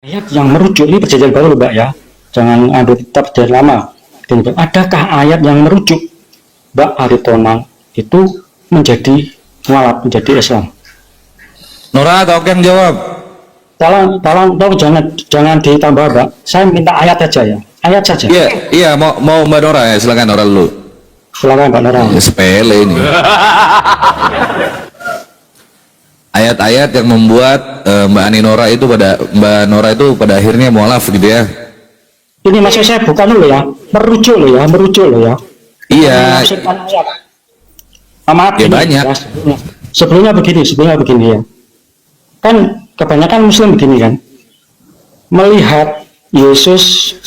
Ayat yang merujuk ini perjanjian baru loh Mbak ya, jangan ambil kitab perjanjian lama. Adakah ayat yang merujuk Mbak Aritonang itu menjadi mualaf, menjadi Islam? Nora atau Ken jawab? Tolong jangan ditambah Mbak. Saya minta ayat aja ya, ayat saja. Iya, mau Mbak Nora ya, silakan Nora dulu. Silakan Mbak Nora. Ya, sepele ini. Ayat-ayat yang membuat Mbak Nora itu pada akhirnya mualaf gitu ya. Ini maksud saya bukan dulu ya, merujuk loh ya. Iya. Maaf, ya banyak. Ya, sebelumnya begini ya. Kan kebanyakan Muslim begini kan, melihat Yesus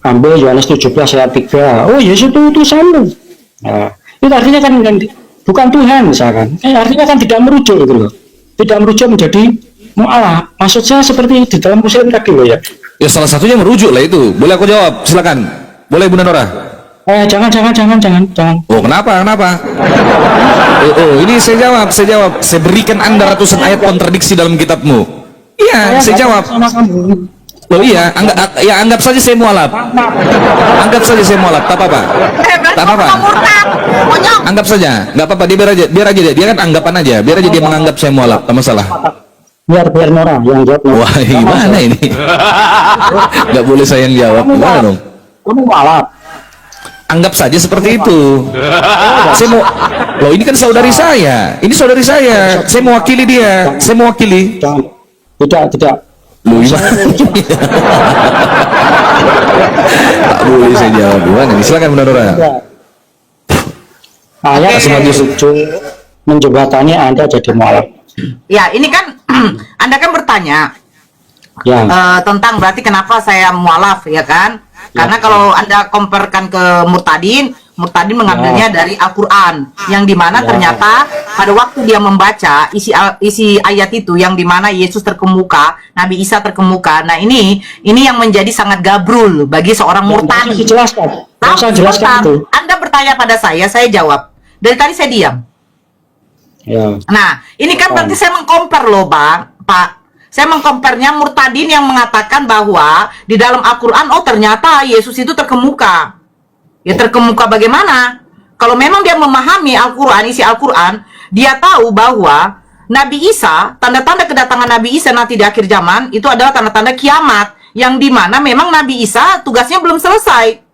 ambil Yohanes 17 ayat 3, oh Yesus itu utusanmu. Nah, itu artinya kan bukan Tuhan misalkan. Artinya kan tidak merujuk gitu loh. Tidak merujuk menjadi mu'alaf. Maksud saya seperti di dalam Muslim tadi loh ya. Ya salah satunya merujuk lah itu. Boleh aku jawab? Silakan. Boleh Bunda Nora? Jangan. Oh kenapa? Ini saya jawab. Saya berikan Anda ratusan ayat kontradiksi dalam kitabmu. Iya, saya jawab. Oh iya, anggap saja saya mualaf. Anggap saja saya mualaf, tak apa-apa. Tak apa-apa. Anggap saja, nggak apa-apa. Dia biar aja dia kan anggapan aja. Biar aja dia menganggap saya mualaf, tak masalah. Biar Nora yang jawab. Wah, gimana ini? Nggak boleh saya yang jawab. Gimana dong? Kamu mualaf. Anggap saja seperti itu. Saya mau, loh ini kan saudari saya. Ini saudari saya. Saya mewakili dia. Saya mewakili. Tidak. Loh, tak boleh saya jawab. Gimana? Silakan Bunda Nora. Ayat merujuk menjembatani Anda jadi mualaf. Ya, ini kan Anda kan bertanya Ya. tentang berarti kenapa saya mualaf ya kan? Karena kalau Anda comparekan ke murtadin mengambilnya dari Al-Quran, yang dimana ternyata pada waktu dia membaca isi ayat itu, yang dimana Yesus terkemuka, Nabi Isa terkemuka. Nah ini yang menjadi sangat gabrul bagi seorang murtadi. Jelaskan itu. Anda bertanya pada saya jawab. Dari tadi saya diam. Ya. Nah ini kan berarti saya mengcompare loh Pak. Saya mengkomparnya murtadin yang mengatakan bahwa di dalam Al-Quran, oh ternyata Yesus itu terkemuka. Ya terkemuka bagaimana? Kalau memang dia memahami Al-Quran, isi Al-Quran, dia tahu bahwa Nabi Isa, tanda-tanda kedatangan Nabi Isa nanti di akhir zaman, itu adalah tanda-tanda kiamat. Yang dimana memang Nabi Isa tugasnya belum selesai.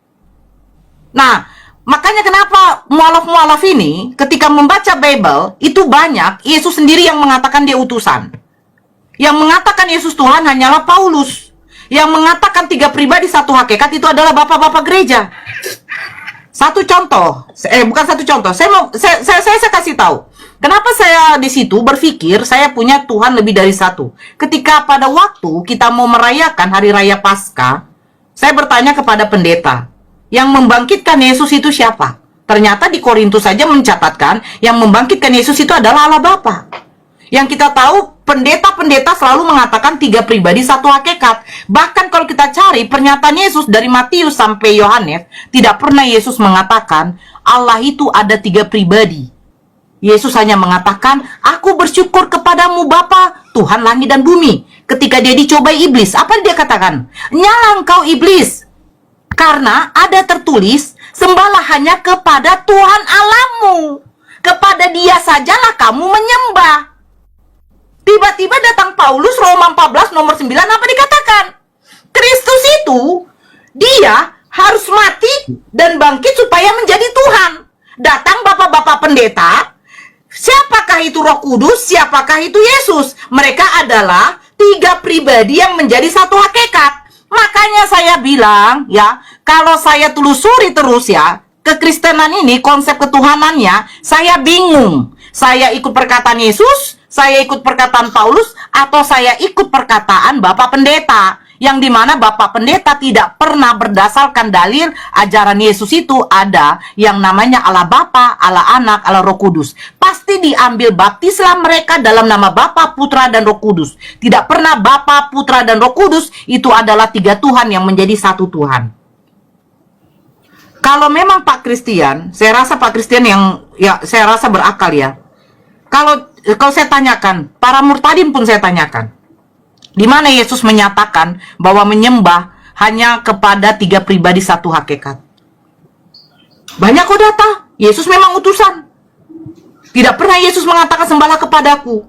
Nah, makanya kenapa mualaf-mualaf ini ketika membaca Bible, itu banyak Yesus sendiri yang mengatakan dia utusan. Yang mengatakan Yesus Tuhan hanyalah Paulus. Yang mengatakan 3 pribadi 1 hakikat itu adalah bapak-bapak gereja. Satu contoh, bukan satu contoh. Saya kasih tahu. Kenapa saya di situ berpikir saya punya Tuhan lebih dari satu. Ketika pada waktu kita mau merayakan hari raya Paskah, saya bertanya kepada pendeta, yang membangkitkan Yesus itu siapa? Ternyata di Korintus saja mencatatkan yang membangkitkan Yesus itu adalah Allah Bapa. Yang kita tahu pendeta-pendeta selalu mengatakan 3 pribadi 1 hakikat. Bahkan kalau kita cari pernyataan Yesus dari Matius sampai Yohanes, tidak pernah Yesus mengatakan Allah itu ada 3 pribadi. Yesus hanya mengatakan, aku bersyukur kepadamu Bapa, Tuhan langit dan bumi. Ketika dia dicobai iblis, apa dia katakan? Nyala engkau iblis, karena ada tertulis, sembahlah hanya kepada Tuhan Allahmu. Kepada dia sajalah kamu menyembah. Tiba-tiba datang Paulus, Roma 14 nomor 9, apa dikatakan? Kristus itu, dia harus mati dan bangkit supaya menjadi Tuhan. Datang bapak-bapak pendeta, siapakah itu Roh Kudus, siapakah itu Yesus? Mereka adalah 3 pribadi yang menjadi 1 hakikat. Makanya saya bilang, ya, kalau saya telusuri terus ya, kekristenan ini, konsep ketuhanannya, saya bingung. Saya ikut perkataan Yesus, saya ikut perkataan Paulus, atau saya ikut perkataan Bapak Pendeta, yang dimana Bapak Pendeta tidak pernah berdasarkan dalil ajaran Yesus itu ada yang namanya Allah Bapa, Allah Anak, Allah Roh Kudus. Pasti diambil baptislah mereka dalam nama Bapa, Putra, dan Roh Kudus. Tidak pernah Bapa, Putra, dan Roh Kudus itu adalah 3 Tuhan yang menjadi 1 Tuhan. Kalau memang Pak Christian, saya rasa Pak Christian yang saya rasa berakal ya. Kalau saya tanyakan, para murtadin pun saya tanyakan, di mana Yesus menyatakan bahwa menyembah hanya kepada 3 pribadi 1 hakikat. Banyak kok data, Yesus memang utusan. Tidak pernah Yesus mengatakan sembahlah kepadaku.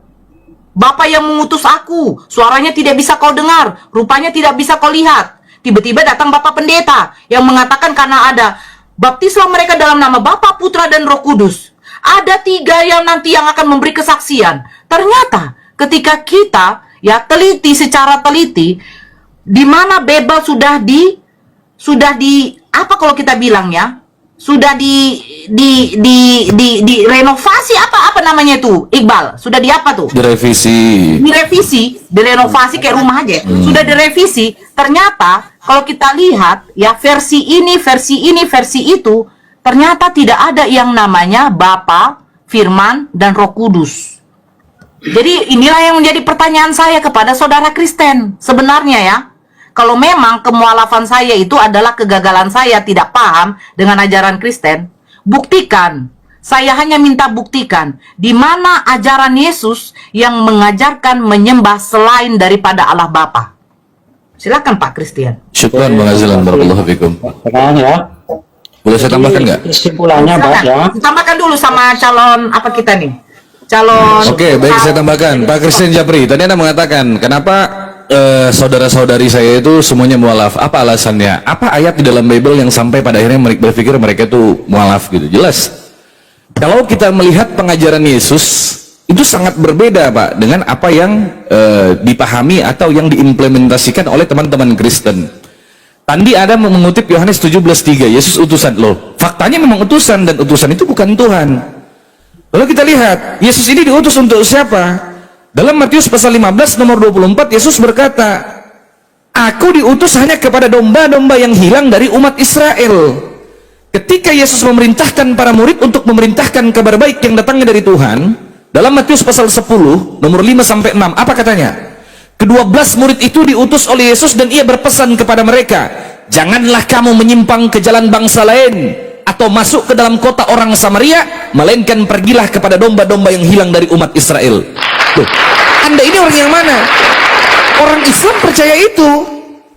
Bapa yang mengutus aku, suaranya tidak bisa kau dengar, rupanya tidak bisa kau lihat. Tiba-tiba datang Bapak Pendeta yang mengatakan karena ada baptislah mereka dalam nama Bapa, Putra, dan Roh Kudus. Ada 3 yang nanti yang akan memberi kesaksian. Ternyata ketika kita teliti secara teliti, di mana Babel sudah di apa kalau kita bilangnya? Sudah direnovasi apa namanya itu, Iqbal? Sudah di apa tuh? Direvisi. Direnovasi kayak rumah aja. Sudah direvisi. Ternyata kalau kita lihat ya versi ini, versi itu, ternyata tidak ada yang namanya Bapa, Firman, dan Roh Kudus. Jadi inilah yang menjadi pertanyaan saya kepada saudara Kristen. Sebenarnya ya, kalau memang kemualafan saya itu adalah kegagalan saya tidak paham dengan ajaran Kristen, buktikan. Saya hanya minta buktikan di mana ajaran Yesus yang mengajarkan menyembah selain daripada Allah Bapa. Silakan Pak Christian. Syukran Bang Azlan, barakallahu fikum. Sekarang ya. Boleh saya tambahkan nggak? Kesimpulannya Pak ya. Tambahkan dulu sama calon apa kita nih? Calon. Oke, baik, saya tambahkan. Pak Christian Japri, tadi Anda mengatakan kenapa saudara-saudari saya itu semuanya mualaf. Apa alasannya? Apa ayat di dalam Bible yang sampai pada akhirnya mereka berpikir mereka itu mualaf gitu? Jelas. Kalau kita melihat pengajaran Yesus itu sangat berbeda Pak dengan apa yang dipahami atau yang diimplementasikan oleh teman-teman Kristen. Tadi ada mengutip Yohanes 17:3, Yesus utusan. Loh, faktanya memang utusan, dan utusan itu bukan Tuhan. Lalu kita lihat, Yesus ini diutus untuk siapa? Dalam Matius pasal 15 nomor 24, Yesus berkata, aku diutus hanya kepada domba-domba yang hilang dari umat Israel. Ketika Yesus memerintahkan para murid untuk memerintahkan kabar baik yang datangnya dari Tuhan, dalam Matius pasal 10 nomor 5-6, apa katanya? Ke-12 murid itu diutus oleh Yesus dan ia berpesan kepada mereka, janganlah kamu menyimpang ke jalan bangsa lain atau masuk ke dalam kota orang Samaria, melainkan pergilah kepada domba-domba yang hilang dari umat Israel. Loh, Anda ini orang yang mana? Orang Islam percaya itu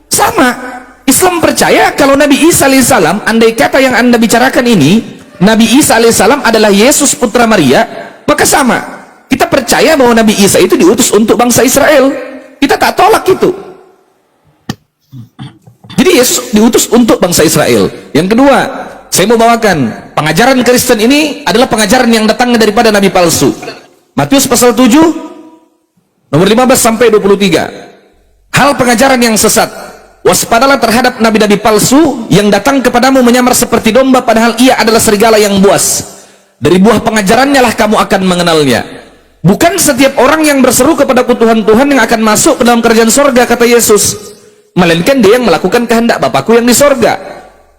sama. Islam percaya kalau Nabi Isa alaihissalam, andai kata yang Anda bicarakan ini Nabi Isa alaihissalam adalah Yesus putra Maria, maka sama. Kita percaya bahwa Nabi Isa itu diutus untuk bangsa Israel. Kita tak tolak itu. Jadi Yesus diutus untuk bangsa Israel. Yang kedua, saya mau bawakan pengajaran Kristen ini adalah pengajaran yang datangnya daripada nabi palsu. Matius pasal 7 nomor 15-23. Hal pengajaran yang sesat. Waspadalah terhadap nabi-nabi palsu yang datang kepadamu menyamar seperti domba padahal ia adalah serigala yang buas. Dari buah pengajarannya lah kamu akan mengenalnya. Bukan setiap orang yang berseru kepadaku Tuhan-Tuhan yang akan masuk ke dalam kerajaan sorga, kata Yesus, melainkan dia yang melakukan kehendak Bapakku yang di sorga.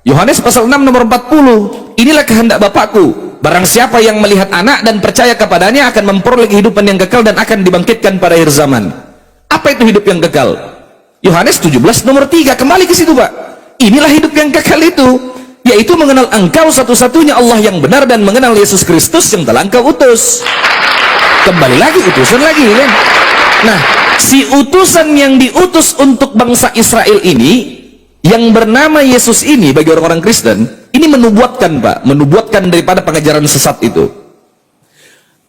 Yohanes pasal 6 nomor 40. Inilah kehendak Bapakku, barang siapa yang melihat anak dan percaya kepadanya akan memperoleh kehidupan yang kekal dan akan dibangkitkan pada akhir zaman. Apa itu hidup yang kekal? Yohanes 17 nomor 3. Kembali ke situ Pak. Inilah hidup yang kekal itu, yaitu mengenal engkau satu-satunya Allah yang benar dan mengenal Yesus Kristus yang telah engkau utus. Kembali lagi utusan lagi kan? Nah, si utusan yang diutus untuk bangsa Israel ini yang bernama Yesus ini bagi orang-orang Kristen ini menubuatkan Pak, menubuatkan daripada pengajaran sesat itu.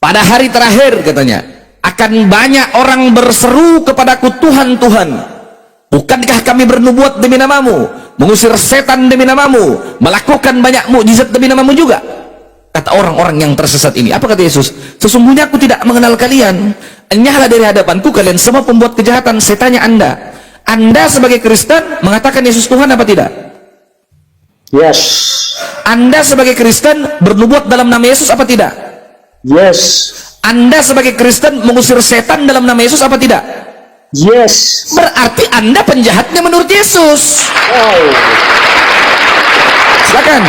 Pada hari terakhir katanya akan banyak orang berseru kepadaku Tuhan, Tuhan, bukankah kami bernubuat demi namamu, mengusir setan demi namamu, melakukan banyak mukjizat demi namamu juga? Kata orang-orang yang tersesat ini, apa kata Yesus? Sesungguhnya aku tidak mengenal kalian. Enyahlah dari hadapanku kalian semua pembuat kejahatan. Saya tanya Anda, Anda sebagai Kristen mengatakan Yesus Tuhan apa tidak? Yes. Anda sebagai Kristen bernubuat dalam nama Yesus apa tidak? Yes. Anda sebagai Kristen mengusir setan dalam nama Yesus apa tidak? Yes. Berarti Anda penjahatnya menurut Yesus. Oh. Silakan.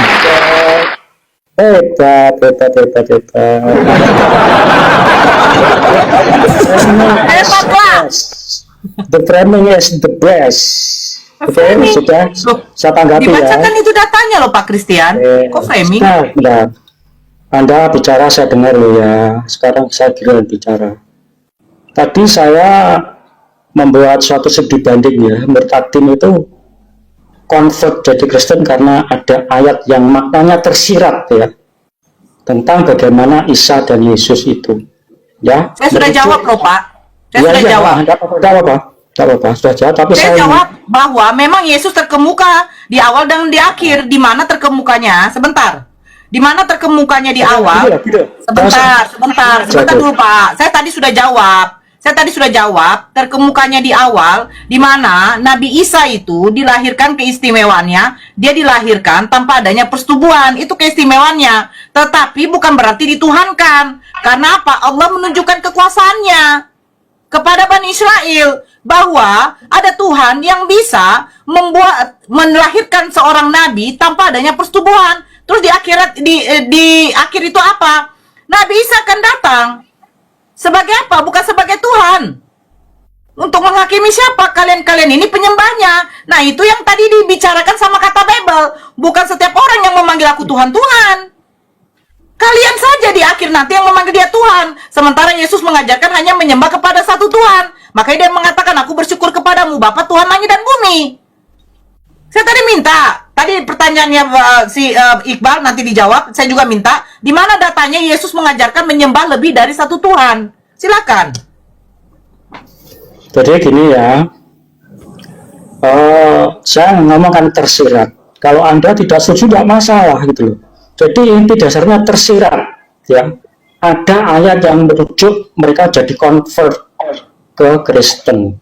Hebat. Hebatlah. The framing is the best. Oke, sudah saya tanggapi ya. Dibacakan itu datanya loh Pak Christian. Kok framing? Nah, Anda bicara saya dengar loh ya. Sekarang saya giliran bicara. Tadi saya membuat suatu studi banding ya, Murtadin itu convert jadi Kristen karena ada ayat yang maknanya tersirat ya, tentang bagaimana Isa dan Yesus itu. Ya, Saya sudah jawab loh Pak. Saya ya, sudah ya, jawab. Tidak apa-apa, sudah jawab. Tapi Saya jawab bahwa memang Yesus terkemuka di awal dan di akhir. Di mana terkemukanya? Sebentar. Di mana terkemukanya di awal? Sebentar dulu Pak. Saya tadi sudah jawab. Terkemukanya di awal, di mana Nabi Isa itu dilahirkan, keistimewaannya, dia dilahirkan tanpa adanya persetubuhan. Itu keistimewaannya. Tetapi bukan berarti dituhankan. Karena apa? Allah menunjukkan kekuasaannya kepada Bani Israel bahwa ada Tuhan yang bisa melahirkan seorang nabi tanpa adanya persetubuhan. Terus di akhir itu apa? Nabi Isa akan datang sebagai apa? Bukan sebagai Tuhan. Untuk menghakimi siapa? Kalian ini penyembahnya. Nah, itu yang tadi dibicarakan sama kata Bible. Bukan setiap orang yang memanggil aku Tuhan. Kalian saja di akhir nanti yang memanggil dia Tuhan. Sementara Yesus mengajarkan hanya menyembah kepada satu Tuhan. Makanya dia mengatakan, aku bersyukur kepadamu Bapa Tuhan langit dan bumi. Saya tadi pertanyaannya Iqbal nanti dijawab. Saya juga minta, di mana datanya Yesus mengajarkan menyembah lebih dari satu Tuhan? Silakan. jadi gini ya, saya ngomongkan tersirat. Kalau Anda tidak setuju, tidak masalah gitu loh. Jadi inti dasarnya tersirat, ya. Ada ayat yang merujuk mereka jadi convert ke Kristen.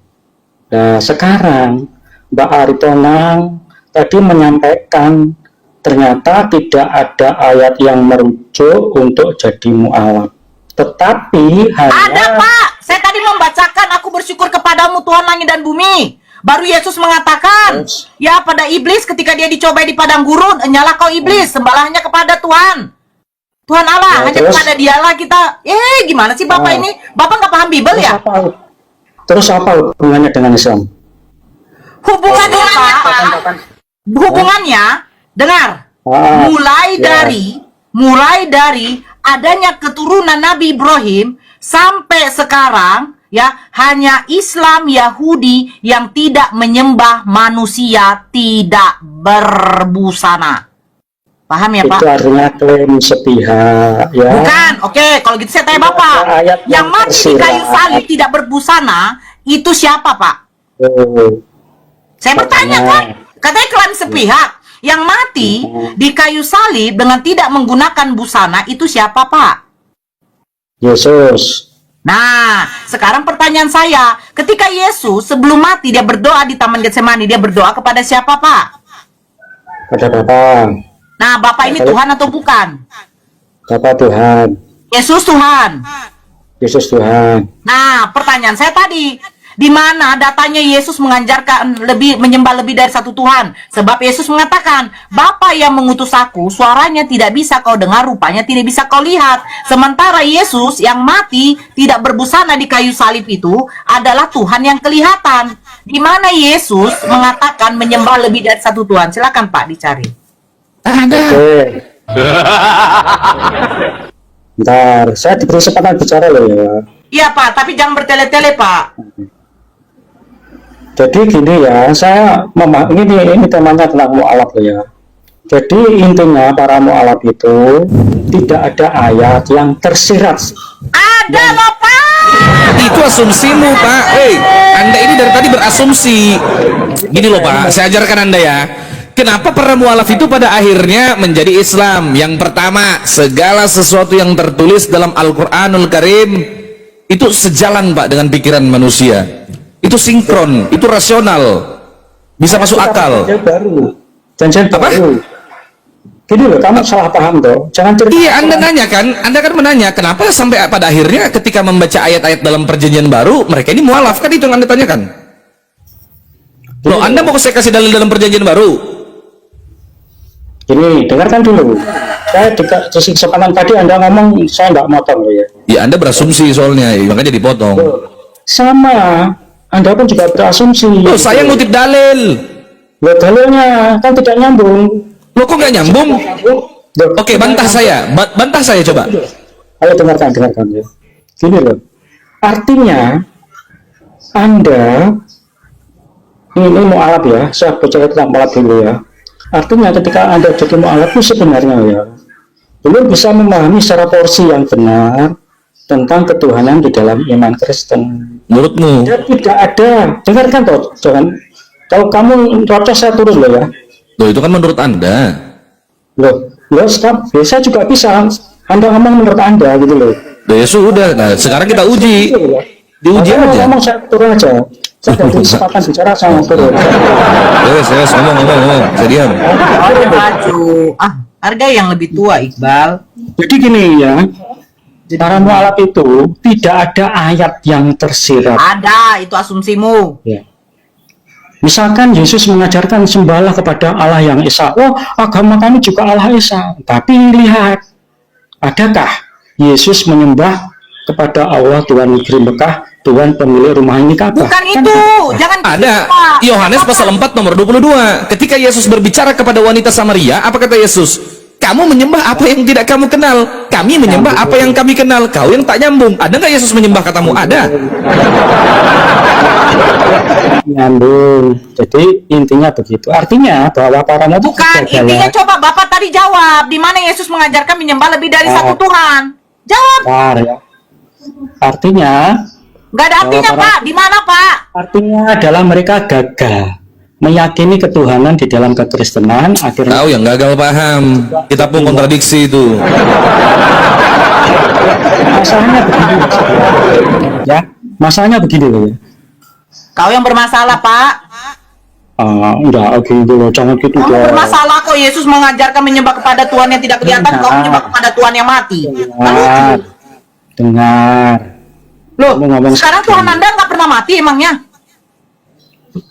Nah, sekarang Mbak Aritonang tadi menyampaikan ternyata tidak ada ayat yang merujuk untuk jadi mu'alaf. Tetapi hanya ada Pak. Saya tadi membacakan, aku bersyukur kepadamu Tuhan langit dan bumi. Baru Yesus mengatakan, ya pada iblis ketika dia dicobai di padang gurun, enyalah kau iblis, sembahlah kepada Tuhan. Tuhan Allah, hanya kepada dialah kita. Gimana sih Bapak ini? Bapak nggak paham Bible ya? Terus apa hubungannya dengan Islam? Hubungannya Pak, hubungannya, dengar, mulai dari adanya keturunan Nabi Ibrahim sampai sekarang, ya, hanya Islam Yahudi yang tidak menyembah manusia tidak berbusana. Paham ya Pak? Itu artinya klaim sepihak ya. Bukan, oke, kalau gitu saya tanya Bapak, yang mati di kayu salib tidak berbusana itu siapa Pak? Saya bertanya kan, katanya klaim sepihak. Yang mati di kayu salib dengan tidak menggunakan busana itu siapa Pak? Yesus. Nah, sekarang pertanyaan saya, ketika Yesus sebelum mati dia berdoa di Taman Getsemani, dia berdoa kepada siapa Pak? Pada Bapa. Nah, Bapak ini Tuhan atau bukan? Bapa Tuhan. Yesus Tuhan. Yesus Tuhan. Nah, pertanyaan saya tadi, di mana datanya Yesus mengajarkan menyembah lebih dari satu Tuhan? Sebab Yesus mengatakan, Bapa yang mengutus aku, suaranya tidak bisa kau dengar, rupanya tidak bisa kau lihat. Sementara Yesus yang mati tidak berbusana di kayu salib itu adalah Tuhan yang kelihatan. Di mana Yesus mengatakan menyembah lebih dari satu Tuhan? Silakan Pak dicari. Ada. Oke. Bentar, saya diberi kesempatan bicara loh ya. Iya Pak, tapi jangan bertele-tele Pak. Jadi gini ya, saya ini temanya tentang mu'alaf loh ya. Jadi intinya para mu'alaf itu tidak ada ayat yang tersirat. Ada loh Pak. Itu asumsimu Pak. Anda ini dari tadi berasumsi. Gini loh Pak, saya ajarkan Anda ya. Kenapa para mu'alaf itu pada akhirnya menjadi Islam? Yang pertama, segala sesuatu yang tertulis dalam Al-Quranul Karim itu sejalan Pak dengan pikiran manusia. Itu sinkron, itu rasional, bisa masuk akal. Janjian baru. Gini loh, kamu salah paham toh. Jangan cerita. Iya, Anda kan menanya kenapa sampai pada akhirnya ketika membaca ayat-ayat dalam perjanjian baru mereka ini mualaf, kan itu yang Anda tanyakan. Loh, Anda mau saya kasih dalil dalam perjanjian baru? Gini, dengarkan dulu. Saya dikasih kesempatan tadi Anda ngomong, saya nggak motong loh ya. Ya, Anda berasumsi soalnya, makanya dipotong. Sama, Anda pun juga berasumsi. Loh, saya ngutip dalil. Loh, dalilnya kan tidak nyambung. Loh, kok nggak nyambung? Oke, bantah saya coba. Ayo dengarkan ya. Gini loh, artinya Anda ini mu'alaf ya, saya bicara tentang mu'alaf dulu ya. Artinya ketika Anda jadi mu'alaf itu sebenarnya ya, belum bisa memahami secara porsi yang benar tentang ketuhanan di dalam iman Kristen. Menurutmu? Dan tidak ada, dengarkan toh, jangan, kalau kamu cocok saya turun loh ya. Loh, itu kan menurut Anda. Loh, saya juga bisa. Anda ngomong menurut Anda gitu loh. Loh, ya sudah. Nah, sekarang kita uji. Diuji Kalau aja. ngomong saya turun aja. Saya dari kesempatan bicara saya turun. Yes, ngomong. Saya diam. Harga maju. Harga yang lebih tua, Iqbal. Jadi gini ya, para mu'alaf itu tidak ada ayat yang tersirat. Ada, itu asumsimu. Ya. Misalkan Yesus mengajarkan sembahlah kepada Allah yang Esa. Oh, agama kami juga Allah Esa. Tapi lihat, adakah Yesus menyembah kepada Allah Tuhan negeri Mekah, Tuhan pemilik rumah ini Ka'bah? Bukan itu, jangan Ada. Pak. Yohanes pasal 4 nomor 22. Ketika Yesus berbicara kepada wanita Samaria, apa kata Yesus? Kamu menyembah apa yang tidak kamu kenal. Kami menyembah apa yang kami kenal. Kau yang tak nyambung. Ada nggak Yesus menyembah katamu? Ada. Nyambung. Jadi intinya begitu. Artinya bahwa para mu'alaf Bukan, intinya coba Bapak tadi jawab. Di mana Yesus mengajarkan menyembah lebih dari satu Tuhan? Jawab. Bentar ya. Artinya, Nggak ada artinya, Bahwa Pak. Di mana, Pak? artinya adalah mereka gagal meyakini ketuhanan di dalam kekristenan. Akhirnya Tahu yang gagal paham. Kita pun kontradiksi itu. masalahnya begini, ya. Masalahnya begini loh ya. Kau yang bermasalah, Pak. Enggak, gitu loh. Jangan gitu Kamu dong. bermasalah kok. Yesus mengajarkan menyembah kepada Tuhan yang tidak kelihatan. Kau menyembah kepada Tuhan yang mati. Kan lucu. Dengar. Loh, Kamu ngomong sekarang seperti Tuhan ini. Anda nggak pernah mati emangnya?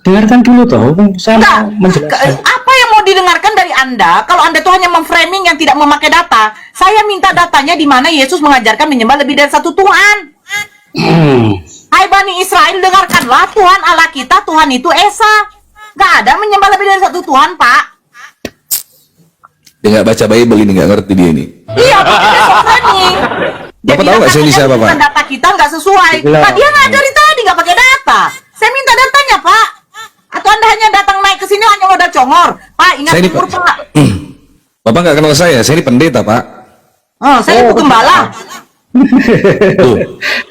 Dengarkan dulu toh. Saya Enggak. mau menjelaskan. Apa yang mau didengarkan dari Anda? Kalau Anda tuh hanya memframing yang tidak memakai data, saya minta datanya di mana Yesus mengajarkan menyembah lebih dari satu Tuhan. Hai Bani Israel, dengarkanlah, Tuhan Allah kita, Tuhan itu Esa. Nggak ada menyembah lebih dari satu Tuhan, Pak. Dia nggak baca Bible ini, nggak ngerti dia ini. Iya, Pak, dia framing. Dia Bapak tahu nggak saya ini siapa, Pak? Data kita nggak sesuai. Gila. Nah, dia ngajarin tadi nggak pakai data. Saya minta datanya, Pak. Atau Anda hanya datang naik ke sini hanya modal congor. Pak, ingat Saya ini, umur, Pak. Bapak nggak kenal saya ini pendeta, Pak. Oh, saya ibu gembala. Tuh,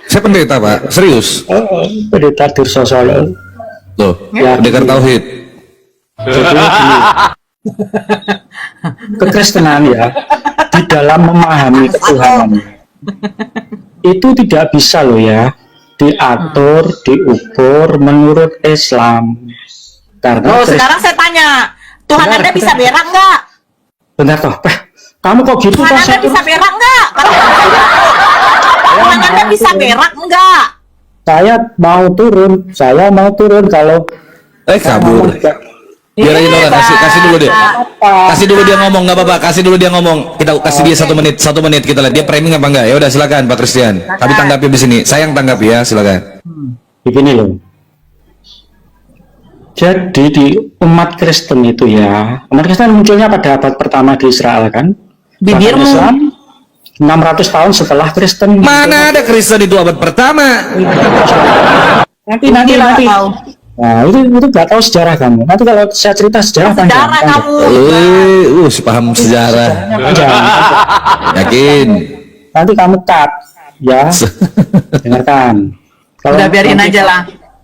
saya pendeta, Pak. Serius. Pendeta Dirso Solo. Loh, Ya. pendekar tauhid. Jadi gini, kekristenan ya di dalam memahami ketuhanan itu tidak bisa loh ya diatur, diukur menurut Islam. Karena Oh, sekarang saya tanya, Tuhan Benar, Anda bisa benar. berak nggak? benar toh, kamu kok gitu Tuhan toh? Anda bisa berak nggak? Tuhan Anda bisa berak nggak? Saya mau turun kalau Kabur. Biar aja Nora, kasih dulu dia. Kasih dulu dia ngomong, nggak apa-apa. Kasih dulu dia ngomong. Kita kasih dia 1 menit kita lihat dia framing apa enggak. Ya udah silakan Pak Christian. Kami tanggapi di sini. Saya yang tanggapi ya, silakan. begini loh. Jadi di umat Kristen itu ya, umat Kristen munculnya pada abad pertama di Israel kan? Bibirmu. Bahkan Islam 600 tahun setelah Kristen. Mana ada Kristen itu abad pertama? Nanti. Tahu. Nah, itu nggak tahu sejarah kamu. Nanti kalau saya cerita sejarah panjang. Sejarah kamu. Paham sejarah. Panjang. Yakin? Nanti kamu cut, ya. Dengarkan. Kalau Udah biarin nanti- aja lah.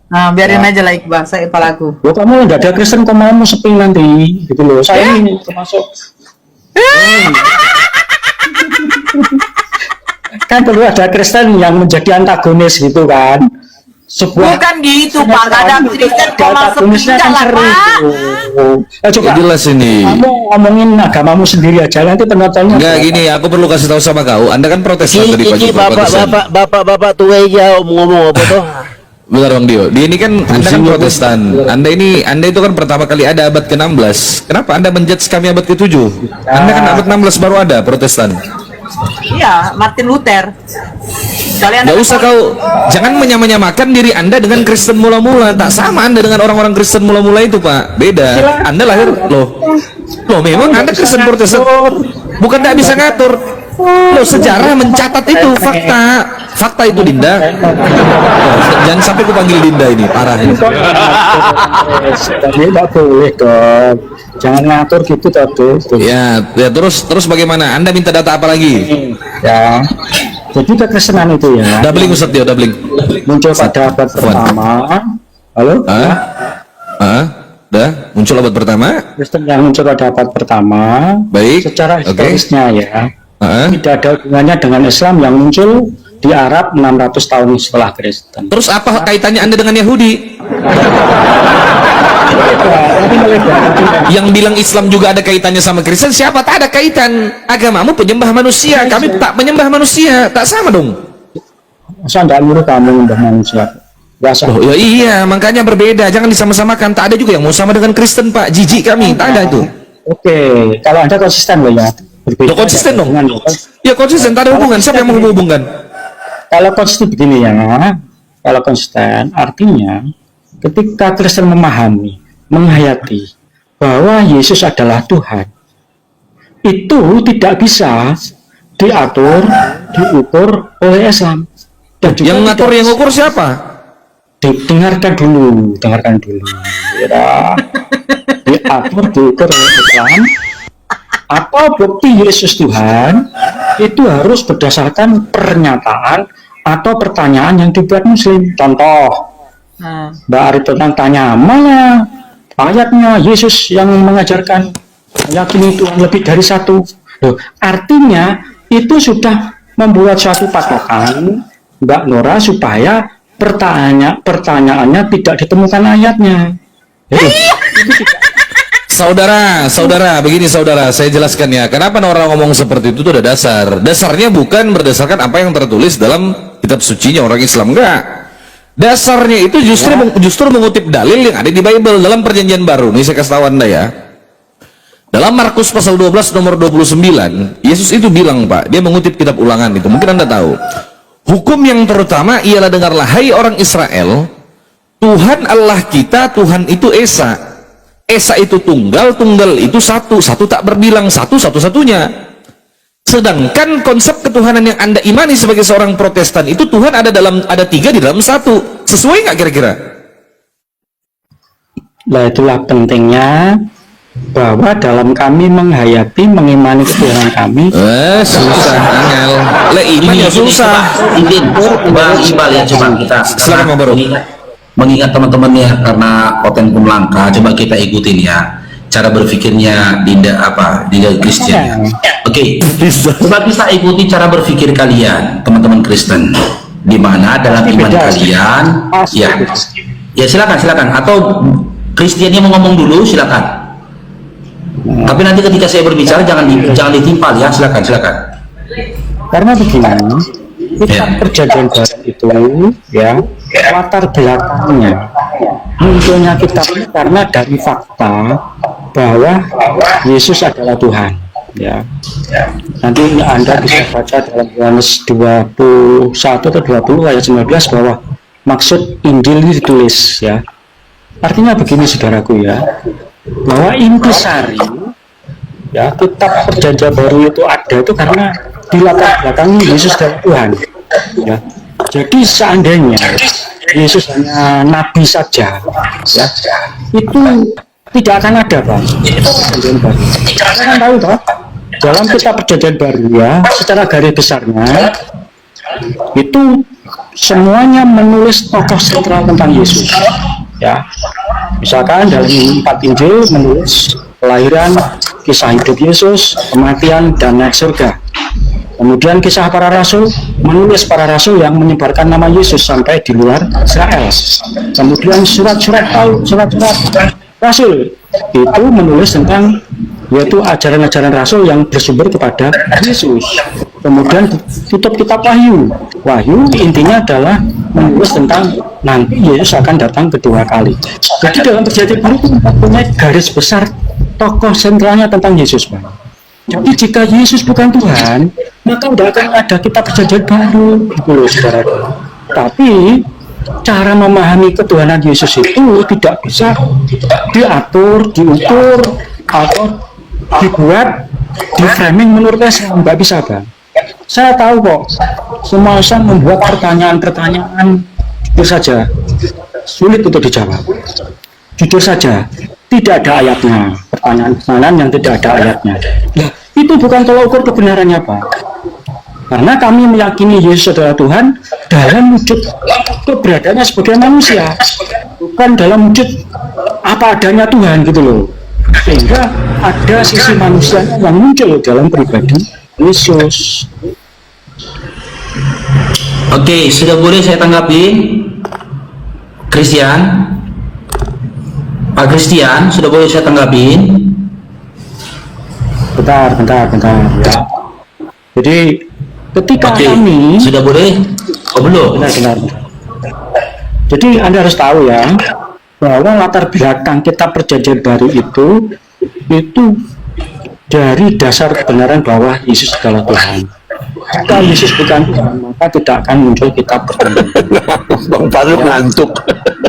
Nah, biarin aja lah Iqbal, saya kepalaku. Loh, kamu nggak ada Kristen, kamu sepi nanti, gitu loh. Saya ini termasuk. Kan perlu ada Kristen yang menjadi antagonis gitu kan. Sebuah Bukan gitu, Pak. Nggak ada Kristen koma antagonisnya sepinggang kan lah, seru. Pak. Coba Ya, jelas ini. kamu ngomongin agamamu sendiri aja, nanti penontonnya. Enggak gini, aku perlu kasih tahu sama kau. Anda kan Protestan tadi pagi. Iki bapak tua aja ngomong apa tuh? Bentar Bang Dio, dia ini kan Anda kan Protestan. Anda itu kan pertama kali ada abad ke-16. Kenapa Anda menjudge kami abad ke-7? Anda kan abad 16 baru ada Protestan. Iya, Martin Luther. Kalian Gak usah kau, jangan menyamakan diri Anda dengan Kristen mula-mula. Tak sama Anda dengan orang-orang Kristen mula-mula itu, Pak. Beda. Anda lahir loh memang Anda Kristen Protestan. Bukan tidak bisa ngatur. Loh, sejarah mencatat itu fakta. Fakta itu, Dinda. Jangan sampai aku panggil Dinda ini, parah ini. Tapi nggak boleh dong. Jangan ngatur gitu tadi. Ya, terus bagaimana? Anda minta data apa lagi? Ya. Jadi kekristenan itu ya. Doubling Ustaz dia, doubling. Muncul pada abad pertama. Halo? Dah, muncul abad pertama. Kristen yang muncul pada abad pertama. Baik. Secara Oke. historisnya ya. Tidak ada hubungannya dengan Islam yang muncul di Arab 600 tahun setelah Kristen. Terus apa kaitannya Anda dengan Yahudi? Yang bilang Islam juga ada kaitannya sama Kristen, siapa? Tak ada kaitan. Agamamu penyembah manusia, kami tak menyembah manusia, tak sama dong. Masa tidak nyuruh kamu menyembah manusia? Biasa. Oh ya iya, makanya berbeda, jangan disama-samakan. Tak ada juga yang mau sama dengan Kristen, Pak. Jijik kami, tak ada itu. Oke, kalau Anda konsisten loh ya. Berbeda. Loh, konsisten dong. Dengan- Ya konsisten, tak ada hubungan. Siapa yang mau menghubungkan? Kalau konsisten begini ya, kalau konsisten artinya ketika Kristen memahami, menghayati bahwa Yesus adalah Tuhan, itu tidak bisa diatur, diukur oleh Islam. Dan juga Yang ngatur, tidak- yang ngukur siapa? dengarkan dulu ya. Diatur, diukur oleh Islam. Apa bukti Yesus Tuhan itu harus berdasarkan pernyataan atau pertanyaan yang dibuat Muslim. Contoh, Mbak Aritonang tanya, mana ayatnya Yesus yang mengajarkan meyakini Tuhan lebih dari satu? Loh, artinya itu sudah membuat suatu patokan Mbak Nora supaya pertanyaannya tidak ditemukan ayatnya. Jadi, Saudara, begini saudara, saya jelaskan ya. Kenapa orang ngomong seperti itu ada dasar. Dasarnya bukan berdasarkan apa yang tertulis dalam kitab sucinya orang Islam, enggak. Dasarnya itu justru mengutip dalil yang ada di Bible dalam Perjanjian Baru. Ini saya kasih tahu Anda ya. Dalam Markus pasal 12 nomor 29, Yesus itu bilang, Pak, dia mengutip kitab Ulangan itu. Mungkin Anda tahu. Hukum yang terutama ialah, dengarlah hai orang Israel, Tuhan Allah kita, Tuhan itu Esa. Esa itu tunggal, tunggal itu satu, satu tak berbilang, satu satu-satunya. Sedangkan konsep ketuhanan yang Anda imani sebagai seorang Protestan itu Tuhan ada tiga di dalam satu. Sesuai nggak kira-kira? Nah, itulah pentingnya bahwa dalam kami menghayati, mengimani ketuhanan kami, Susah, angel. Le iman ya susah. Izin, Bang Iqbal ya, coba kita Silakan, Bang Baru. mengingat teman-teman ya, karena Potenkum langka, coba kita ikutin ya cara berpikirnya Dinda Kristen ya. Oke, coba kita ikuti cara berpikir kalian teman-teman Kristen, di mana dalam iman kalian ya silakan atau Kristiannya mau ngomong dulu silakan. Tapi nanti ketika saya berbicara jangan ditimpal ya, silakan. karena begini, kita perjanjian baru itu ya, latar belakangnya munculnya kitab ini karena dari fakta bahwa Yesus adalah Tuhan ya. Nanti Anda bisa baca dalam Yohanes 21 atau 20 ayat 19 bahwa maksud Injil ini ditulis ya. Artinya begini saudaraku ya, bahwa intisari ya kitab perjanjian baru itu ada itu karena di latar belakang Yesus adalah Tuhan ya. Jadi seandainya Yesus hanya nabi saja ya, itu tidak akan ada Pak perjanjian baru. Kita kan tahu toh dalam kitab perjanjian baru ya, secara garis besarnya itu semuanya menulis tokoh sentral tentang Yesus ya. Misalkan dalam 4 Injil menulis kelahiran, kisah hidup Yesus, kematian, dan naik surga. Kemudian kisah para rasul, menulis para rasul yang menyebarkan nama Yesus sampai di luar Israel. Kemudian surat-surat rasul itu menulis tentang yaitu ajaran-ajaran rasul yang bersumber kepada Yesus. Kemudian tutup kitab Wahyu intinya adalah menulis tentang nanti Yesus akan datang kedua kali. Jadi dalam perjanjian baru itu punya garis besar tokoh sentralnya tentang Yesus, Pak. Jadi jika Yesus bukan Tuhan, maka tidak akan ada kitab perjanjian baru, gitu loh, saudara. Tapi cara memahami ketuhanan Yesus itu tidak bisa diatur, diukur, atau dibuat di framing menurut Islam, nggak bisa, Bang. Saya tahu kok, semua orang membuat pertanyaan-pertanyaan jujur saja, sulit untuk dijawab. Jujur saja, tidak ada ayatnya. Pertanyaan-pertanyaan yang tidak ada ayatnya. Nah, itu bukan tolak ukur kebenarannya, Pak. Karena kami meyakini Yesus adalah Tuhan dalam wujud keberadaannya sebagai manusia, bukan dalam wujud apa adanya Tuhan gitu loh. Sehingga ada sisi manusia yang muncul dalam pribadi Yesus. Oke, sudah boleh saya tanggapi? Christian? Pak Christian, sudah boleh saya tanggapi? Bentar. Ya. Jadi ketika Oke, kami sudah boleh? Oh belum? benar. Jadi Anda harus tahu ya, bahwa latar belakang kitab Perjanjian Baru itu dari dasar kebenaran bahwa Yesus adalah Tuhan. Jika Yesus bukan Tuhan, maka tidak akan muncul kitab Perjanjian Baru. Bang Faruk ngantuk.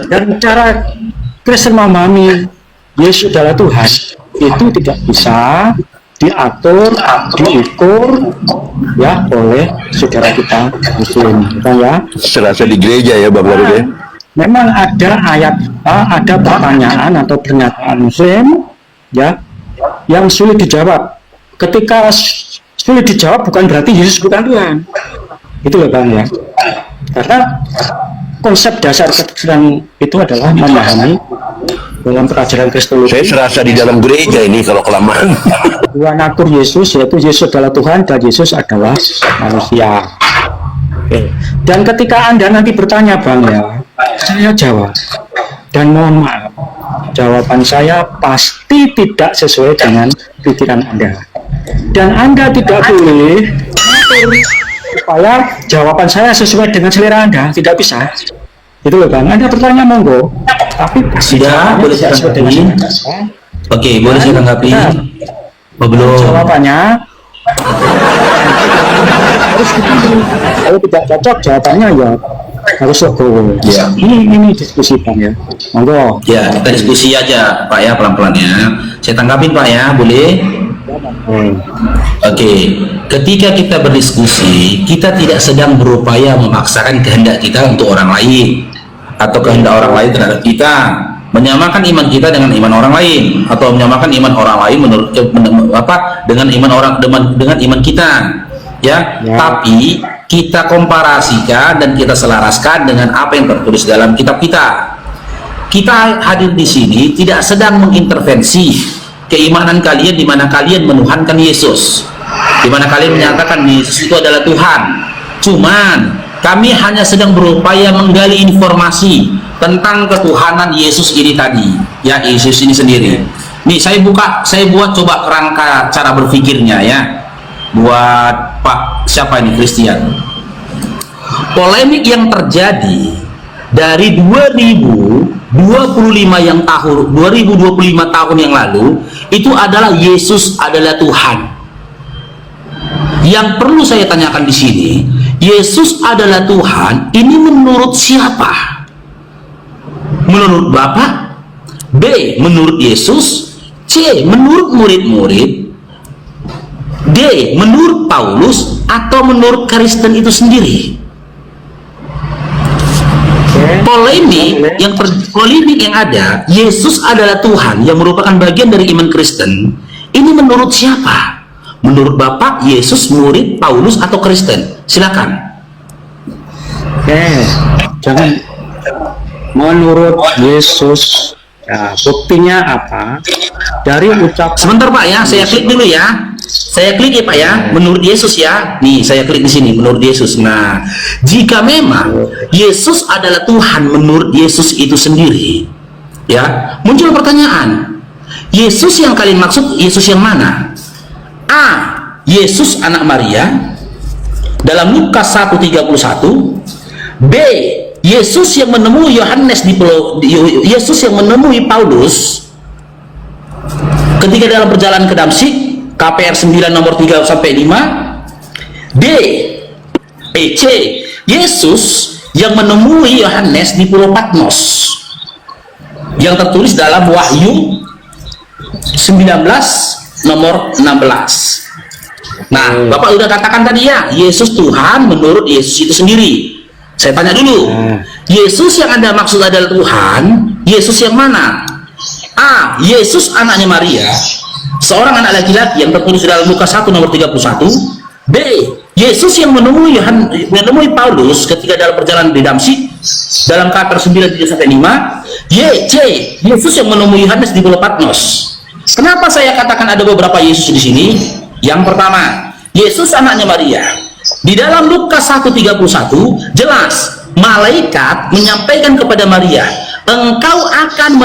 Dan cara Kristen memahami Yesus adalah Tuhan itu tidak bisa diatur, diukur ya oleh saudara kita Muslim, ya. Serasa di gereja ya Bang Faruk ya. Memang ada ada pertanyaan atau pernyataan Muslim ya yang sulit dijawab. Ketika sulit dijawab bukan berarti Yesus bukan Tuhan. Itu loh Bang ya. Karena konsep dasar Kristen itu adalah memahami dalam pelajaran Kristologi. Saya serasa di dalam gereja ini kalau kelamaan. Dua natur Yesus, yaitu Yesus adalah Tuhan dan Yesus adalah manusia. Oke. Dan ketika Anda nanti bertanya Bang ya, saya jawab. Dan mohon maaf, jawaban saya pasti tidak sesuai dengan pikiran Anda. Dan Anda tidak boleh supaya jawaban saya sesuai dengan selera Anda, tidak bisa. Itu loh Bang, Anda bertanya monggo. Tapi Sudah, boleh saya sesuai dengan tanggapi? selera saya. Oke, boleh saya tanggapi? Nah, Oh belum? jawabannya harus dipilih. Kalau tidak cocok jawabannya ya harus legowo. Ya. Ini diskusi Bang ya. Monggo. Ya, kita diskusi aja Pak ya, pelan-pelan ya. Saya tanggapin Pak ya, boleh? Oke, ketika kita berdiskusi, kita tidak sedang berupaya memaksakan kehendak kita untuk orang lain atau kehendak orang lain terhadap kita, menyamakan iman kita dengan iman orang lain atau menyamakan iman orang lain menurut dengan iman kita ya. Tapi kita komparasikan dan kita selaraskan dengan apa yang tertulis dalam kitab kita. Kita hadir di sini tidak sedang mengintervensi keimanan kalian di mana kalian menuhankan Yesus, di mana kalian menyatakan Yesus itu adalah Tuhan. Cuman kami hanya sedang berupaya menggali informasi tentang ketuhanan Yesus ini tadi, ya, Yesus ini sendiri. Nih saya buat coba kerangka cara berpikirnya ya, buat Pak siapa ini Christian. Polemik yang terjadi dari 2025 tahun yang lalu itu adalah Yesus adalah Tuhan. Yang perlu saya tanyakan di sini, Yesus adalah Tuhan ini menurut siapa? Menurut Bapa? B. Menurut Yesus? C. Menurut murid-murid? D. Menurut Paulus? Atau menurut Kristen itu sendiri? Polemik yang ada, Yesus adalah Tuhan yang merupakan bagian dari iman Kristen. Ini menurut siapa? Menurut Bapak, Yesus, murid, Paulus, atau Kristen? Silakan. Jangan menurut Yesus. Ya, buktinya apa? Dari ucap. Sebentar Pak ya, saya klik dulu ya. Saya klik ya Pak ya, menurut Yesus ya. Nih, saya klik di sini menurut Yesus. Nah, jika memang Yesus adalah Tuhan menurut Yesus itu sendiri, ya, muncul pertanyaan. Yesus yang kalian maksud Yesus yang mana? A. Yesus anak Maria dalam Lukas 1:31. B. Yesus yang menemui Yesus yang menemui Paulus ketika dalam perjalanan ke Damsyik, KPR 9 nomor 3 sampai 5. D. C. Yesus yang menemui Yohanes di Pulau Patmos yang tertulis dalam Wahyu 19 nomor 16. Nah, Bapak udah katakan tadi ya, Yesus Tuhan menurut Yesus itu sendiri. Saya tanya dulu, Yesus yang Anda maksud adalah Tuhan, Yesus yang mana? A. Yesus anaknya Maria, seorang anak laki-laki yang tertulis dalam Lukas 1 nomor 31. B. Yesus yang menemui Paulus ketika dalam perjalanan di Damsyik dalam Kaper 9:3-5. C. Yesus yang menemui Yohanes di Pulau Patmos. Kenapa saya katakan ada beberapa Yesus di sini? Yang pertama, Yesus anaknya Maria. Di dalam Lukas 1:31 jelas malaikat menyampaikan kepada Maria, engkau akan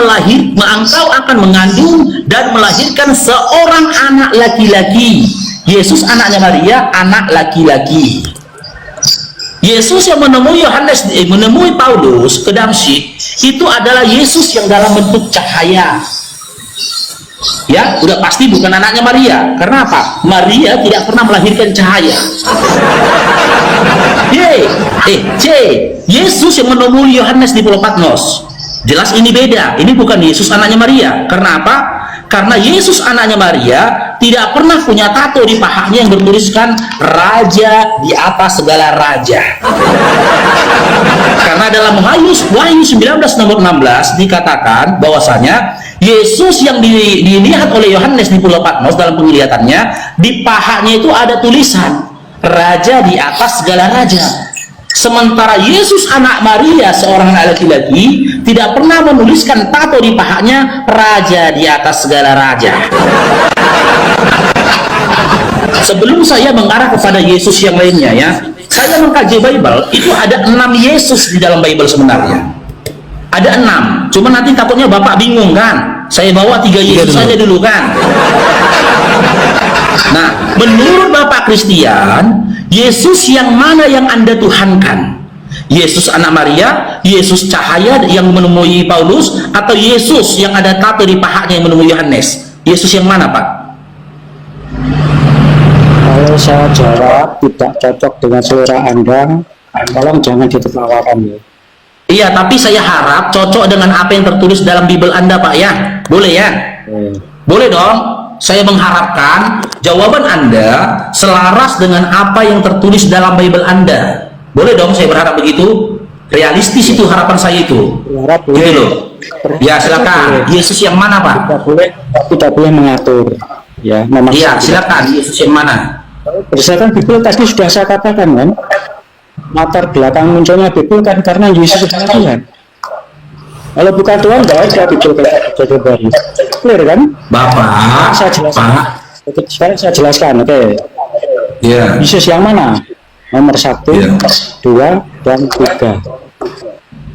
mengandung dan melahirkan seorang anak laki-laki. Yesus anaknya Maria, anak laki-laki. Yesus yang menemui Paulus ke Damsyik itu adalah Yesus yang dalam bentuk cahaya. Ya, udah pasti bukan anaknya Maria. Karena apa? Maria tidak pernah melahirkan cahaya. C. Yesus yang menemui Yohanes di Pulau Patmos. Jelas ini beda. Ini bukan Yesus anaknya Maria. Karena apa? Karena Yesus anaknya Maria tidak pernah punya tato di pahanya yang bertuliskan Raja di atas segala raja. Karena dalam Wahyu 19 nomor 16 dikatakan bahwasanya Yesus yang dilihat oleh Yohanes di Pulau Patmos dalam penglihatannya, di pahanya itu ada tulisan Raja di atas segala raja. Sementara Yesus anak Maria, seorang anak laki-laki, tidak pernah menuliskan tato di pahanya Raja di atas segala raja. Sebelum saya mengarah kepada Yesus yang lainnya ya, saya mengkaji Bible, itu ada 6 Yesus di dalam Bible sebenarnya. Ada 6, cuma nanti takutnya Bapak bingung kan? Saya bawa 3 Yesus saja dulu kan? Nah, menurut Bapak Kristian, Yesus yang mana yang Anda tuhankan? Yesus anak Maria, Yesus cahaya yang menemui Paulus, atau Yesus yang ada tato di pahanya yang menemui Yohanes? Yesus yang mana, Pak? Kalau saya jawab tidak cocok dengan selera Anda, tolong jangan ditertawakan ya. Iya, tapi saya harap cocok dengan apa yang tertulis dalam Bible Anda, Pak ya. Boleh ya? Boleh dong. Saya mengharapkan jawaban Anda selaras dengan apa yang tertulis dalam Bible Anda. Boleh dong, saya berharap begitu. Realistis itu harapan saya itu. Gitu loh. Ya, silakan. Yesus yang mana, Pak? Tidak boleh mengatur. Ya, iya, silakan. Yesus yang mana? Berdasarkan Bible tadi sudah saya katakan kan, latar belakang munculnya Bible kan karena Yesus adalah Tuhan. Kalau bukan Tuhan, tidak ada Bible kayak baru. Clear kan? Bapak, saya jelaskan. Sekarang saya jelaskan, oke. Yeah. Yesus yang mana? Nomor 1, 2, dan 3.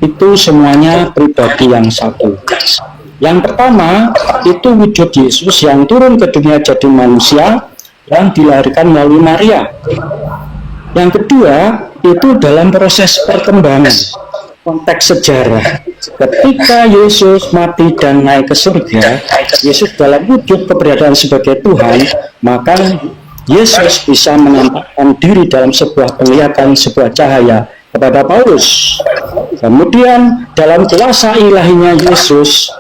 Itu semuanya pribadi yang satu. Yang pertama, itu wujud Yesus yang turun ke dunia jadi manusia yang dilahirkan melalui Maria. Yang kedua, itu dalam proses perkembangan, konteks sejarah. Ketika Yesus mati dan naik ke surga, Yesus dalam wujud keberadaan sebagai Tuhan, maka Yesus bisa menampakkan diri dalam sebuah penglihatan, sebuah cahaya kepada Paulus. Kemudian dalam kuasa ilahinya Yesus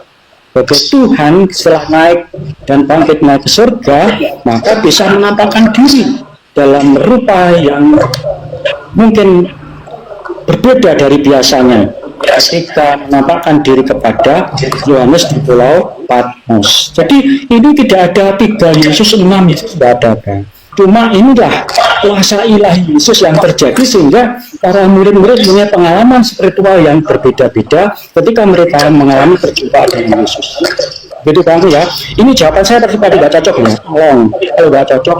sebagai Tuhan setelah naik dan bangkit naik ke surga, maka bisa menampakkan diri dalam rupa yang mungkin berbeda dari biasanya ketika menampakkan diri kepada Yohanes di Pulau Patmos. Jadi ini tidak ada 3 Yesus, 6 Yesus, tidak ada kan. Cuma inilah kuasa ilahi Yesus yang terjadi sehingga para murid-murid punya pengalaman spiritual yang berbeda-beda ketika mereka mengalami perjumpaan dengan Yesus. Jadi Bang ya, ini jawaban saya tapi tidak cocok ya. Kalau tidak cocok,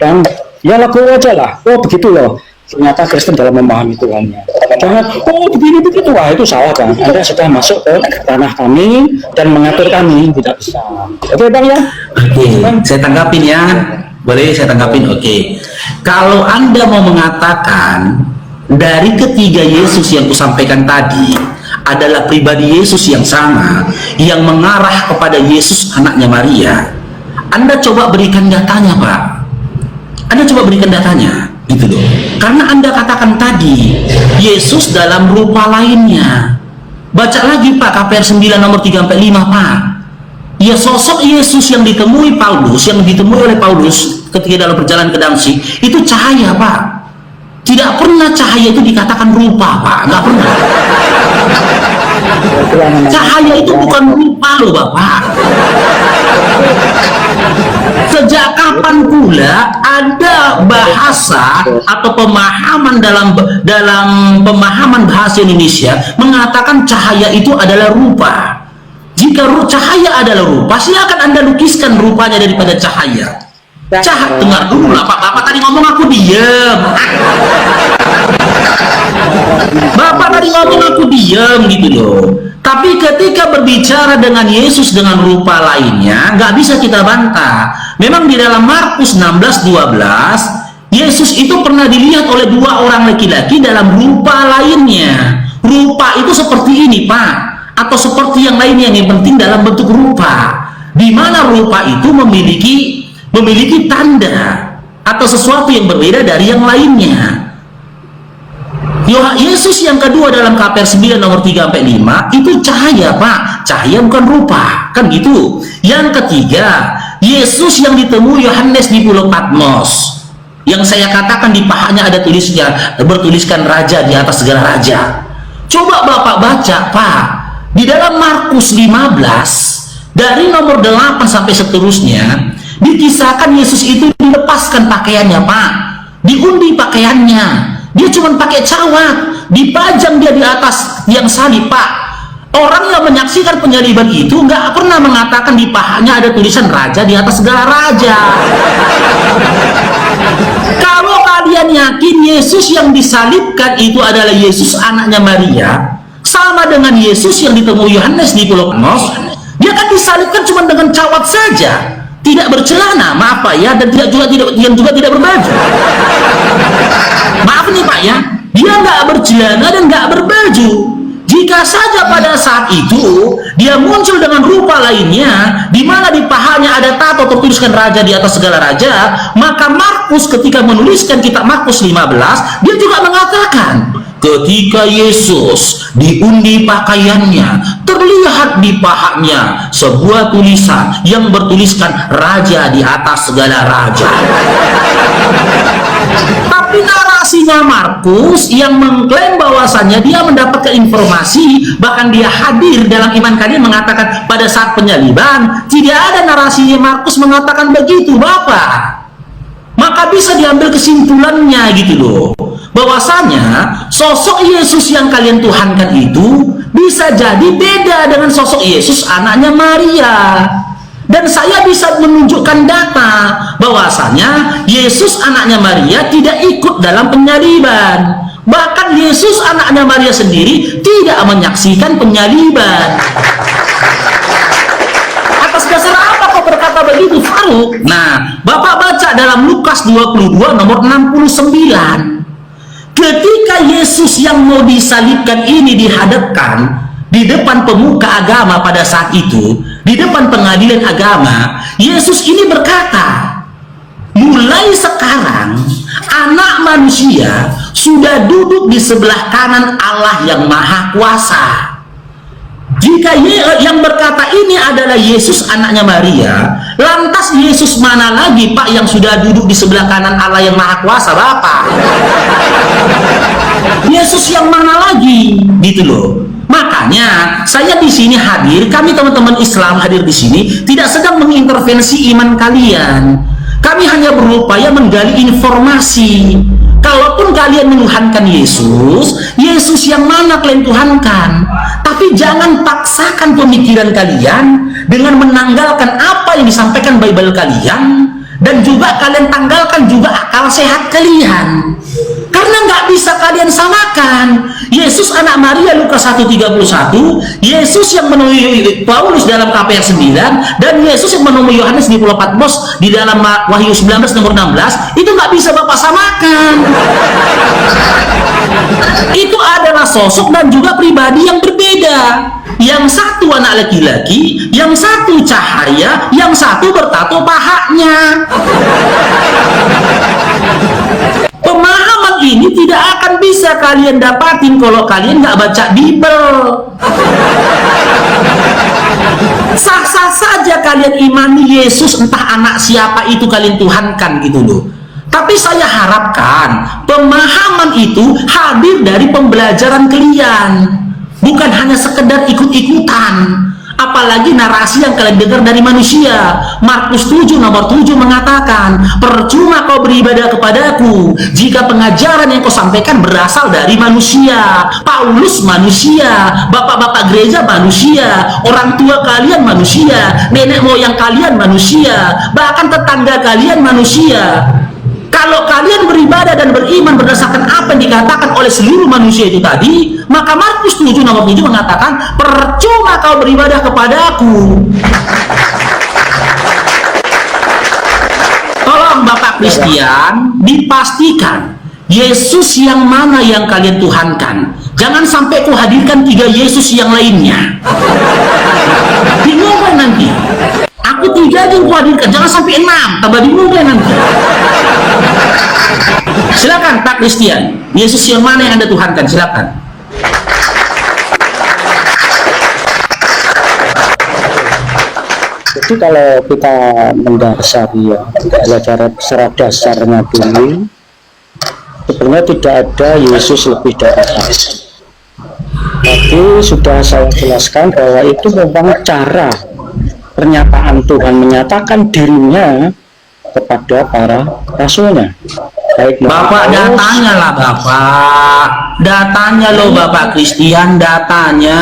dan ya lagu aja lah. Oh begitu loh. Ternyata Kristen dalam memahami Tuhannya. Jangan, oh begini begitu, wah itu salah Bang. Anda sudah masuk ke tanah kami dan mengatur kami, tidak bisa. Oke Bang ya. Oke, saya tanggapin ya. Boleh saya tanggapin? Oke. Kalau Anda mau mengatakan dari ketiga Yesus yang kusampaikan tadi adalah pribadi Yesus yang sama, yang mengarah kepada Yesus anaknya Maria, Anda coba berikan datanya Pak. Anda coba berikan datanya, gitu loh. Karena Anda katakan tadi Yesus dalam rupa lainnya. Baca lagi Pak, KPR 9 nomor 3-5 Pak. Ya, sosok Yesus yang ditemui Paulus, yang ditemui oleh Paulus ketika dalam perjalanan ke Damsyik itu cahaya, Pak. Tidak pernah cahaya itu dikatakan rupa, Pak. Nggak pernah. Cahaya itu bukan rupa loh, Bapak. Sejak kapan pula ada bahasa atau pemahaman dalam pemahaman bahasa Indonesia mengatakan cahaya itu adalah rupa? Jika cahaya adalah rupa, silakan Anda lukiskan rupanya daripada cahaya. Dengar dulu lah, Pak. Bapak tadi ngomong aku diam. Bapak tadi ngomong aku diam gitu loh. Tapi ketika berbicara dengan Yesus dengan rupa lainnya, nggak bisa kita bantah. Memang di dalam Markus 16:12, Yesus itu pernah dilihat oleh dua orang laki-laki dalam rupa lainnya. Rupa itu seperti ini, Pak, atau seperti yang lainnya, yang penting dalam bentuk rupa. Di mana rupa itu memiliki tanda atau sesuatu yang berbeda dari yang lainnya. Yesus yang kedua dalam KPR 9 nomor 3-5 itu cahaya, Pak. Cahaya bukan rupa, kan gitu. Yang ketiga, Yesus yang ditemui Yohanes di Pulau Patmos, yang saya katakan di pahanya ada bertuliskan raja di atas segala raja. Coba Bapak baca, Pak, di dalam Markus 15 dari nomor 8 sampai seterusnya, dikisahkan Yesus itu dilepaskan pakaiannya, Pak, diundi pakaiannya. Dia cuma pakai cawat, dipajang dia di atas yang salib, Pak. Orang yang menyaksikan penyaliban itu nggak pernah mengatakan di pahanya ada tulisan raja di atas segala raja. Kalau kalian yakin Yesus yang disalibkan itu adalah Yesus anaknya Maria, sama dengan Yesus yang ditemui Yohanes di Pulau Patmos, dia kan disalibkan cuma dengan cawat saja, tidak bercelana, maaf Pak ya, dan juga tidak berbaju. Maaf nih Pak ya, dia nggak bercelana dan nggak berbaju. Jika saja pada saat itu dia muncul dengan rupa lainnya, di mana di pahanya ada tato tertuliskan raja di atas segala raja, maka Markus ketika menuliskan kitab Markus 15, dia juga mengatakan ketika Yesus diundi pakaiannya, terlihat di pahanya sebuah tulisan yang bertuliskan raja di atas segala raja. Tapi narasinya Markus yang mengklaim bahwasannya dia mendapatkan informasi, bahkan dia hadir dalam iman kalian mengatakan pada saat penyaliban, tidak ada narasinya Markus mengatakan begitu, Bapak. Maka bisa diambil kesimpulannya gitu loh, bahwasanya sosok Yesus yang kalian tuhankan itu bisa jadi beda dengan sosok Yesus anaknya Maria. Dan saya bisa menunjukkan data bahwasanya Yesus anaknya Maria tidak ikut dalam penyaliban. Bahkan Yesus anaknya Maria sendiri tidak menyaksikan penyaliban. Atas dasar apa kau berkata begitu, Faruk? Nah, Bapak baca dalam Lukas 22 nomor 69. Ketika Yesus yang mau disalibkan ini dihadapkan di depan pemuka agama pada saat itu, di depan pengadilan agama, Yesus ini berkata, mulai sekarang anak manusia sudah duduk di sebelah kanan Allah yang Maha Kuasa. Jika yang berkata ini adalah Yesus anaknya Maria, lantas Yesus mana lagi Pak yang sudah duduk di sebelah kanan Allah yang Maha Kuasa, Bapak? Yesus yang mana lagi? Gitu loh. Makanya saya di sini hadir, kami teman-teman Islam hadir di sini tidak sedang mengintervensi iman kalian. Kami hanya berupaya menggali informasi. Kalaupun kalian menuhankan Yesus, Yesus yang mana kalian tuhankan? Tapi jangan paksakan pemikiran kalian dengan menanggalkan apa yang disampaikan Bible kalian, dan juga kalian tanggalkan juga akal sehat kalian. Karena nggak bisa kalian samakan Yesus anak Maria Lukas 1:31, Yesus yang menemui Paulus dalam KPR 9, dan Yesus yang menemui Yohanes di Pulau Patmos di dalam Wahyu 19 nomor 16, itu nggak bisa Bapak samakan. Itu adalah sosok dan juga pribadi yang berbeda. Yang satu anak laki-laki, yang satu cahaya, yang satu bertato pahanya. Pemahaman ini tidak akan bisa kalian dapatin kalau kalian nggak baca Bible. Sah-sah saja kalian imani Yesus, entah anak siapa itu kalian tuhankan gitu loh. Tapi saya harapkan pemahaman itu hadir dari pembelajaran kalian, bukan hanya sekedar ikut-ikutan. Apalagi narasi yang kalian dengar dari manusia. Markus 7 nomor 7 mengatakan, percuma kau beribadah kepadaku jika pengajaran yang kau sampaikan berasal dari manusia. Paulus manusia, bapak-bapak gereja manusia, orang tua kalian manusia, nenek moyang kalian manusia, bahkan tetangga kalian manusia. Kalau kalian beribadah dan beriman berdasarkan apa yang dikatakan oleh seluruh manusia itu tadi, maka Markus 7 nomor 7 mengatakan, percuma kau beribadah kepadaku. Tolong Bapak Kristian, dipastikan Yesus yang mana yang kalian tuhankan. Jangan sampai kau hadirkan 3 Yesus yang lainnya. Bingung kan nanti? Aku 3 aja yang kau hadirkan, jangan sampai 6, tambah bingung kan nanti. Silakan Pak Kristian, Yesus yang mana yang Anda tuhankan? Silakan. Jadi kalau kita mendasari ya, belajar secara dasarnya dulu, sebenarnya tidak ada Yesus lebih dari satu. Tapi sudah saya jelaskan bahwa itu memang cara pernyataan Tuhan menyatakan dirinya kepada para rasulnya. Baik Bapak datanya lah Bapak, datanya loh Bapak Kristian, datanya.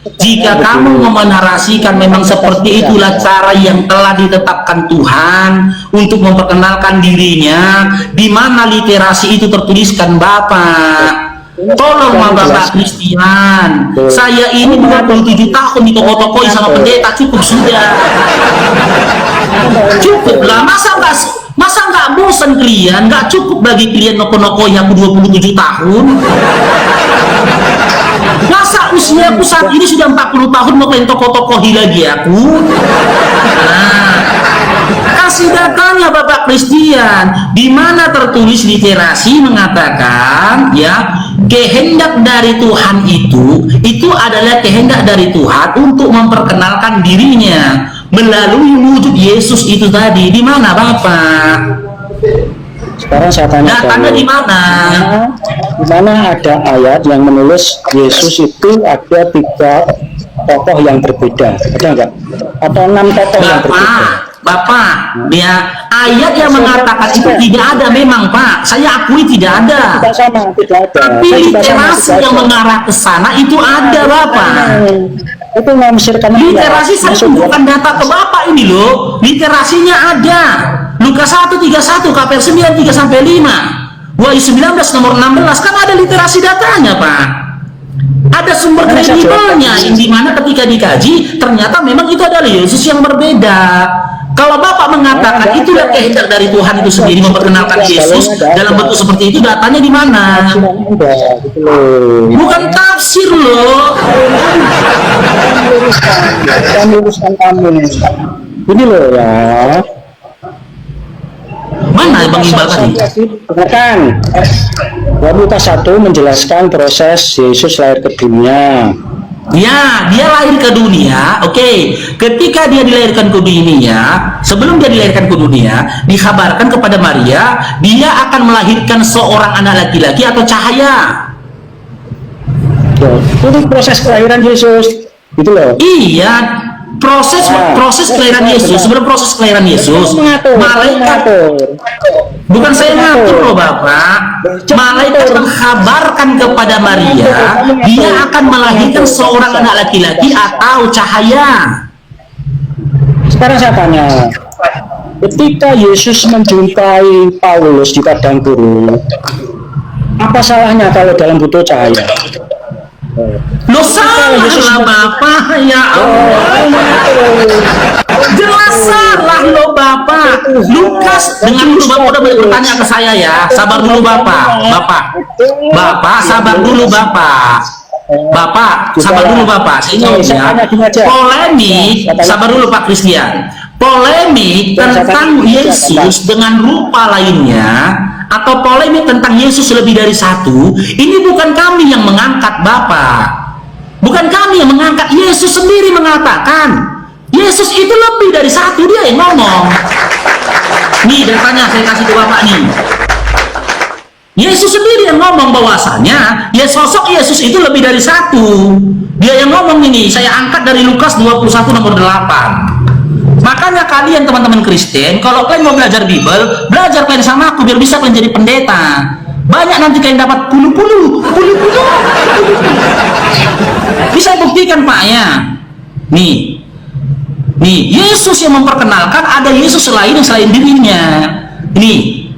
Jika kamu menarasikan memang seperti itulah cara yang telah ditetapkan Tuhan untuk memperkenalkan dirinya, di mana literasi itu tertuliskan Bapak. Tolong Bapak Kristian, saya ini 27 tahun di toko-toko sama pendeta, cukup sudah. Cukup lah, masa nggak bosan kalian? Nggak cukup bagi kalian noko-noko yang 27 tahun? Masa usia aku saat ini sudah 40 tahun mau kalian toko-tokohi lagi aku? Nah, kasih datanya Bapak Kristian, di mana tertulis literasi mengatakan ya, kehendak dari Tuhan itu adalah kehendak dari Tuhan untuk memperkenalkan dirinya melalui wujud Yesus itu tadi. Di mana Bapak? Sekarang saya tanya, datanya di mana? Di mana ada ayat yang menulis Yesus itu ada 3 tokoh yang berbeda? Ada enggak? Atau 6 tokoh yang berbeda? Bapak, ya ayat yang mengatakan itu tidak ada memang Pak. Saya akui tidak ada. Tidak sama, tidak ada. Tapi literasi yang mengarah ke sana itu ada Bapak. Itu menafsirkan literasi saya tunjukkan data ke Bapak ini loh. Literasinya ada. Lukas 1:31, KPR 9:3-5. Wahyu 19 nomor 16 kan ada literasi datanya Pak. Ada sumber kredibelnya yang dimana ketika dikaji ternyata memang itu adalah Yesus yang berbeda. Kalau Bapak mengatakan itulah kehendak dari Tuhan itu sendiri memperkenalkan Yesus dalam bentuk seperti itu, datanya di mana? Bukan tafsir loh. Ini loh ya. Mana Bang Iqbal tadi? Bukan. Lukas 1 menjelaskan proses Yesus lahir ke dunia. Ya, dia lahir ke dunia. Oke. Ketika dia dilahirkan ke dunia, sebelum dia dilahirkan ke dunia, dikabarkan kepada Maria, dia akan melahirkan seorang anak laki-laki atau cahaya. Itu proses kelahiran Yesus. Itu loh. Iya, proses kelahiran Yesus. Sebelum proses kelahiran Yesus, malaikat, bukan saya ngatur loh Bapak, malaikat mengkabarkan kepada Maria dia akan melahirkan seorang anak laki-laki atau cahaya. Sekarang saya tanya, ketika Yesus menjumpai Paulus di padang gurun, apa salahnya kalau dalam bentuk cahaya? Lo salah lah Bapak, ya Allah. Jelas salah lo Bapak. Lukas, dengan dulu Bapak udah boleh bertanya ke saya ya. Sabar dulu Bapak. Bapak sabar dulu Bapak. Sabar dulu Bapak. Saya ya. Polemik, sabar dulu Pak Kristian. Polemik tentang Yesus dengan rupa lainnya, atau polemik tentang Yesus lebih dari satu, ini bukan kami yang mengangkat Bapak. Bukan kami yang mengangkat, Yesus sendiri mengatakan Yesus itu lebih dari satu, dia yang ngomong. Nih datanya saya kasih ke Bapak nih. Yesus sendiri yang ngomong bahwasanya ya sosok Yesus itu lebih dari satu. Dia yang ngomong ini, saya angkat dari Lukas 21 nomor 8. Makanya kalian teman-teman Kristen, kalau kalian mau belajar Bible, belajar kalian sama aku biar bisa kalian jadi pendeta. Banyak nanti kalian dapat puluh-puluh. Bisa buktikan Pak ya. Nih, Yesus yang memperkenalkan ada Yesus lain yang selain dirinya. Nih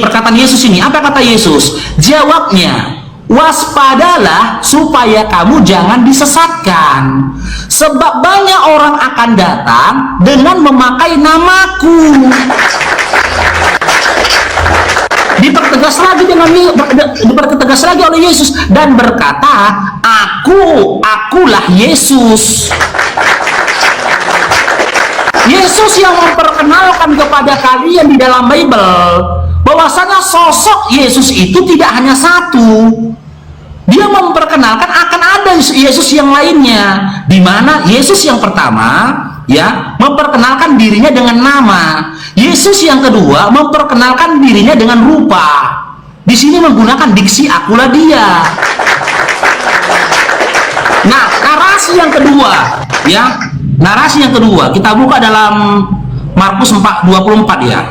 perkataan Yesus ini, apa kata Yesus? Jawabnya, waspadalah supaya kamu jangan disesatkan, sebab banyak orang akan datang dengan memakai namaku. Dipertegas lagi oleh Yesus dan berkata, akulah Yesus. Yesus yang memperkenalkan kepada kalian di dalam Bible bahwasanya sosok Yesus itu tidak hanya satu. Dia memperkenalkan akan ada Yesus yang lainnya, di mana Yesus yang pertama ya memperkenalkan dirinya dengan nama. Yesus yang kedua memperkenalkan dirinya dengan rupa. Di sini menggunakan diksi akulah dia. Nah, narasi yang kedua kita buka dalam Markus 4:24 ya.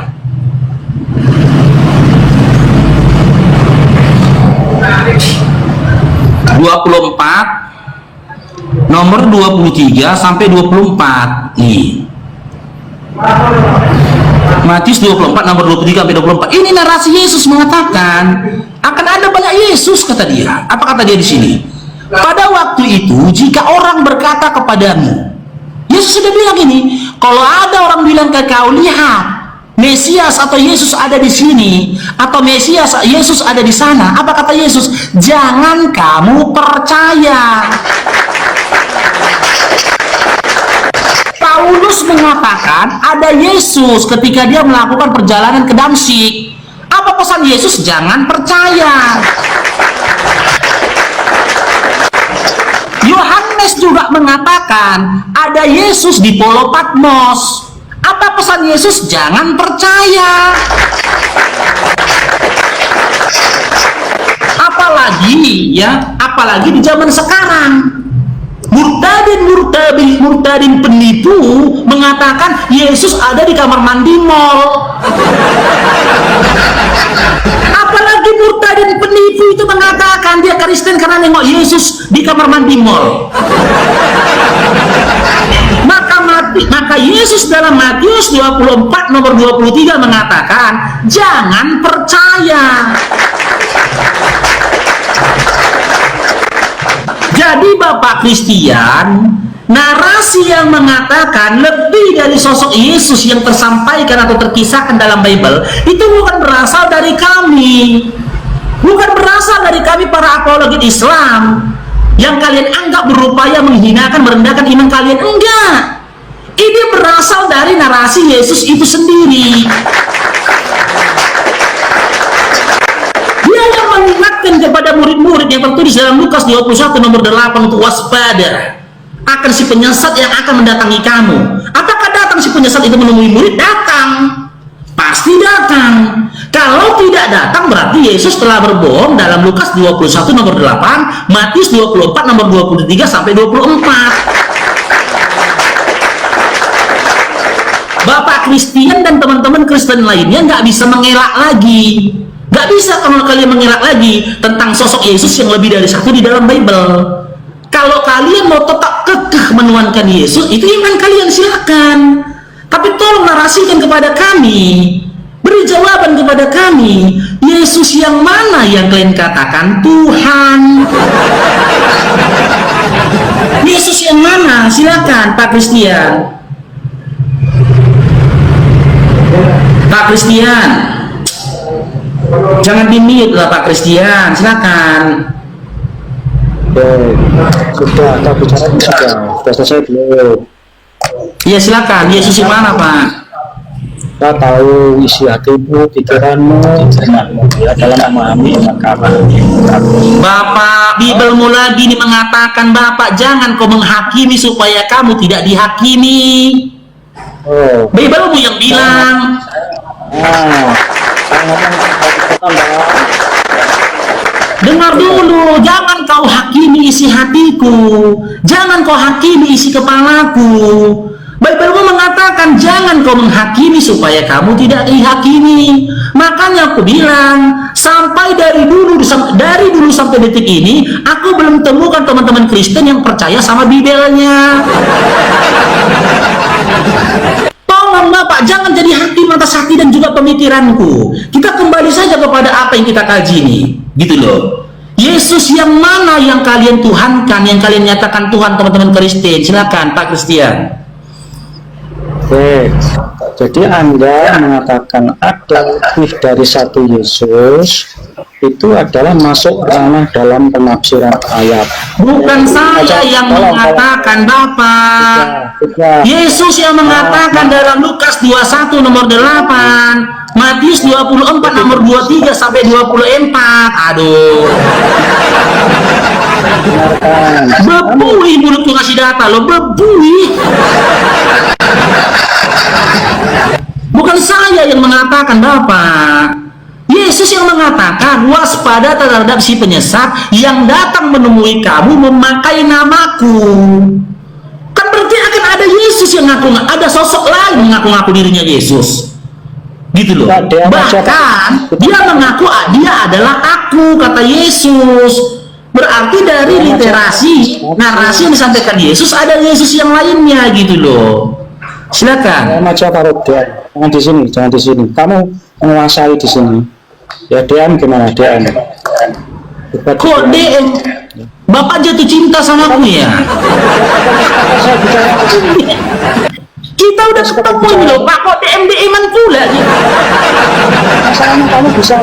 Nomor 23 sampai 24 nih. Matius 24 nomor 23 sampai 24. Ini narasi Yesus mengatakan akan ada banyak Yesus, kata dia. Apa kata dia di sini? Pada waktu itu jika orang berkata kepadamu, Yesus sudah bilang ini, kalau ada orang bilang ke kau, lihat Mesias atau Yesus ada di sini, atau Mesias Yesus ada di sana, apa kata Yesus? Jangan kamu percaya. Paulus mengatakan ada Yesus ketika dia melakukan perjalanan ke Damsyik. Apa pesan Yesus? Jangan percaya. Yohanes juga mengatakan ada Yesus di Pulau Patmos. Apa pesan Yesus? Jangan percaya. Apalagi di zaman sekarang, murtadin penipu mengatakan Yesus ada di kamar mandi mall. Apalagi murtadin penipu itu mengatakan dia Kristen karena nengok Yesus di kamar mandi mall. Maka Yesus dalam Matius 24 nomor 23 mengatakan jangan percaya. Jadi Bapak Kristian, narasi yang mengatakan lebih dari sosok Yesus yang tersampaikan atau terkisahkan dalam Bible itu bukan berasal dari kami, bukan berasal dari kami para apologet Islam yang kalian anggap berupaya menghinakan, merendahkan iman kalian. Enggak, ini berasal dari narasi Yesus itu sendiri. Dia yang mengingatkan kepada murid-murid yang tertulis dalam Lukas 21 nomor 8 untuk waspada akan si penyesat yang akan mendatangi kamu. Apakah datang si penyesat itu menemui murid? Datang, pasti datang. Kalau tidak datang berarti Yesus telah berbohong dalam Lukas 21 nomor 8, Matius 24 nomor 23 sampai 24. Bapak Kristian dan teman-teman Kristen lainnya nggak bisa mengelak lagi, nggak bisa kalau kalian mengelak lagi tentang sosok Yesus yang lebih dari satu di dalam Bible. Kalau kalian mau tetap kekeh menuankan Yesus, itu iman kalian, silakan. Tapi tolong narasikan kepada kami, beri jawaban kepada kami, Yesus yang mana yang kalian katakan Tuhan? Yesus yang mana? Silakan Pak Kristian. Pak Kristian, jangan di-mute lah Pak Kristian, silakan. Sudah bicara sudah selesai belum? Iya silakan. Yesus yang mana Pak? Kita tahu isi hatimu, pikiranmu, imanmu ya dalam memahami agama. Bapak, Bibelmu lagi ini mengatakan, Bapak jangan kau menghakimi supaya kamu tidak dihakimi. Oh, Bibelmu yang bilang. saya ngomong Bang. Dengar dulu, jangan kau hakimi isi hatiku, jangan kau hakimi isi kepalaku. Bibelmu mengatakan jangan kau menghakimi supaya kamu tidak dihakimi. Makanya aku bilang, sampai dari dulu sampai detik ini, aku belum temukan teman-teman Kristen yang percaya sama Bibelnya. Tolong Bapak, jangan jadi hakim atas hati dan juga pemikiranku. Kita kembali saja kepada apa yang kita kaji ini, gitu loh. Yesus yang mana yang kalian tuhankan, yang kalian nyatakan Tuhan, teman-teman Kristen? Silakan Pak Christian. Oke, jadi Anda mengatakan ada lebih dari satu Yesus, itu adalah masuk ranah dalam penafsiran ayat. Bukan saya yang mengatakan, Bapak. Yesus yang mengatakan dalam Lukas 21 nomor 8, Matius 24 nomor 23 sampai 24. Aduh. Bebui mulutku ngasih data lo, bebui. Bukan saya yang mengatakan, Bapak. Yesus yang mengatakan, waspada terhadap si penyesat yang datang menemui kamu memakai namaku. Kan berarti akan ada Yesus yang ngaku, ada sosok lain mengaku-ngaku dirinya Yesus. Gitu loh. Bahkan dia mengaku dia adalah aku, kata Yesus. Berarti dari literasi narasi yang disampaikan Yesus ada Yesus yang lainnya, gitu loh. Silakan. Maca parodia, jangan di sini, jangan di sini. Kamu menguasai di sini. Ya DM gimana DM? Kok DM? Bapak jatuh cinta sama aku ya? Kita udah ketemu ini loh, Pak. Kok DM-an pula? Masalahnya kamu bisa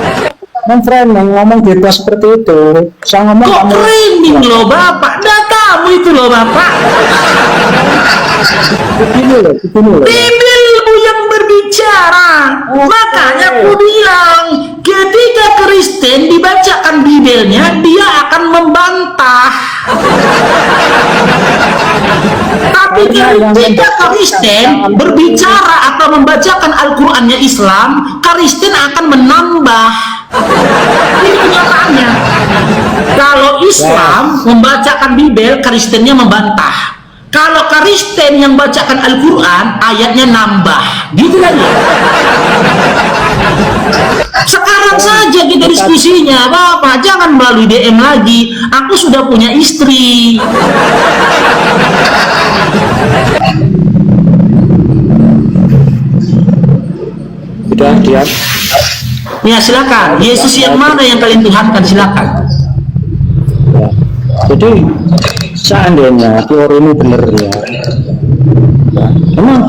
memframing, ngomong bebas seperti itu. Saya ngomong kok framing loh, Bapak? Datamu itu loh, Bapak. Begini loh. Bibelmu yang berbicara. Makanya aku bilang, ketika Kristen dibacakan Bibelnya, dia akan membantah. Tapi ketika Kristen berbicara atau membacakan Al-Qurannya Islam, Kristen akan menambah. Ini kenyataannya. Kalau Islam membacakan Bibel, Kristennya membantah. Kalau Kristen yang bacakan Al-Quran, ayatnya nambah. Gitu kan ya? Sekarang saja kita diskusinya, Bapak, jangan melalui DM lagi. Aku sudah punya istri. Sudah dia. Ya silakan. Yesus yang mana yang kalian tuhankan? Silakan. Ya. Jadi seandainya teori ini benar ya. Memang,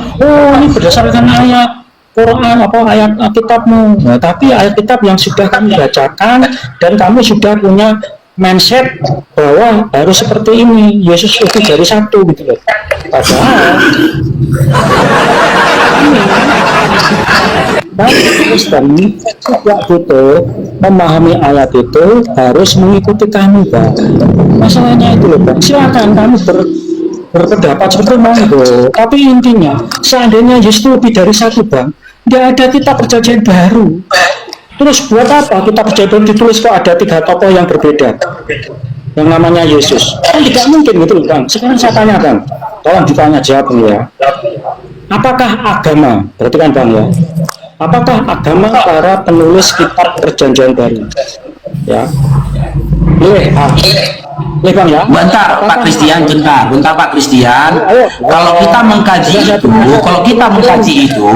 ini berdasarkan ayat Quran apa ayat kitabmu. Nah, tapi ayat kitab yang sudah kami bacakan dan kamu sudah punya mindset bahwa harus seperti ini. Yesus itu dari satu gitu loh. Padahal Kristen tidak butuh memahami ayat itu, harus mengikuti kami, Bang. Masalahnya itu loh, Bang. Silakan kamu berpendapat seperti monggo. Tapi intinya, seandainya Yesus lebih dari satu, Bang, nggak ada kitab perjanjian baru. Terus buat apa kitab perjanjian baru ditulis kok ada 3 tokoh yang berbeda? Yang namanya Yesus. Kan tidak mungkin gitu loh, Bang. Sekarang saya tanyakan, tolong ditanya jawab ya. Apakah agama, berarti kan Bang ya, apakah agama para penulis kitab perjanjian baru? Ya, Bang ya. Bentar Pak Christian, bentar Pak Christian. Kalau kita mengkaji itu,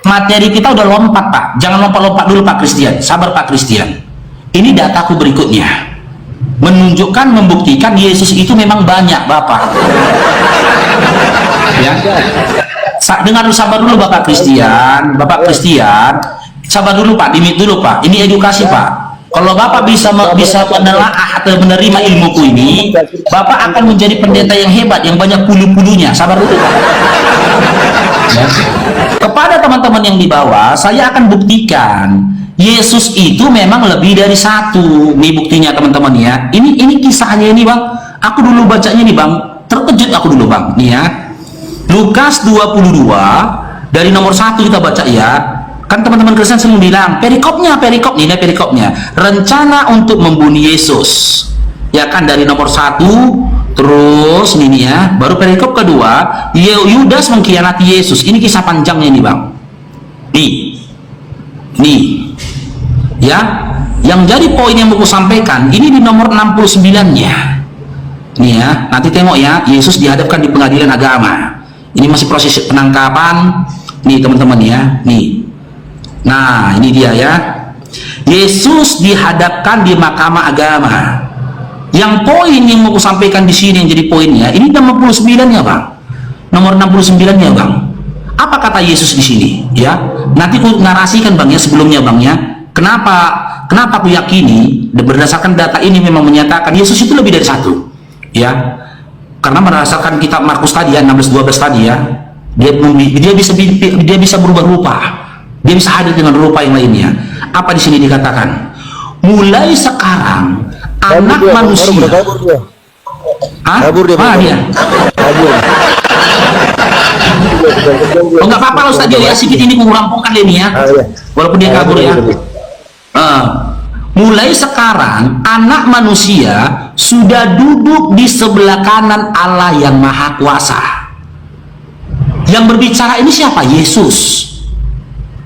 materi kita udah lompat, Pak. Jangan lompat-lompat dulu, Pak Christian. Sabar, Pak Christian. Ini dataku berikutnya. Menunjukkan, membuktikan Yesus itu memang banyak, Bapak. Ya. Dengar dulu, sabar dulu, Bapak Christian. Bapak Christian, sabar dulu, Pak. Dimit dulu, Pak. Ini edukasi, Pak. Kalau Bapak bisa menelaah atau menerima ilmuku ini, Bapak akan menjadi pendeta yang hebat, yang banyak pulu-pulunya. Sabar dulu, Pak. Ya. Kepada teman-teman teman-teman yang di bawah, saya akan buktikan Yesus itu memang lebih dari satu. Nih buktinya teman-teman ya. Ini kisahnya ini bang. Aku dulu bacanya nih bang, terkejut aku dulu bang. Nih ya, Lukas 22 dari nomor 1 kita baca ya. Kan teman-teman Kristen sering bilang perikopnya, ini perikopnya. Rencana untuk membunuh Yesus. Ya kan, dari nomor 1 terus ini ya, baru perikop kedua, Yudas mengkhianati Yesus. Ini kisah panjangnya nih bang. Nih ya, yang jadi poin yang mau sampaikan ini di nomor 69-nya. Nih ya, nanti tengok ya, Yesus dihadapkan di pengadilan agama. Ini masih proses penangkapan. Nih teman-teman ya, nih. Nah, ini dia ya. Yesus dihadapkan di mahkamah agama. Yang poin yang mau sampaikan di sini yang jadi poinnya, ini nomor 69 ya bang. Nomor 69 ya bang. Apa kata Yesus di sini? Ya, nanti aku narasikan bang ya sebelumnya bang ya. Kenapa aku yakini berdasarkan data ini memang menyatakan Yesus itu lebih dari satu. Ya, karena berdasarkan kitab Markus tadi ya 16-12 tadi ya, dia bisa berubah rupa, dia bisa hadir dengan rupa yang lainnya. Apa di sini dikatakan? Mulai sekarang anak manusia kabur dia. Oh nggak apa-apa Ustaz, dia ya sedikit ini merampungkan ini ya, walaupun dia kabur ya. Mulai sekarang anak manusia sudah duduk di sebelah kanan Allah yang Maha Kuasa. Yang berbicara ini siapa? Yesus.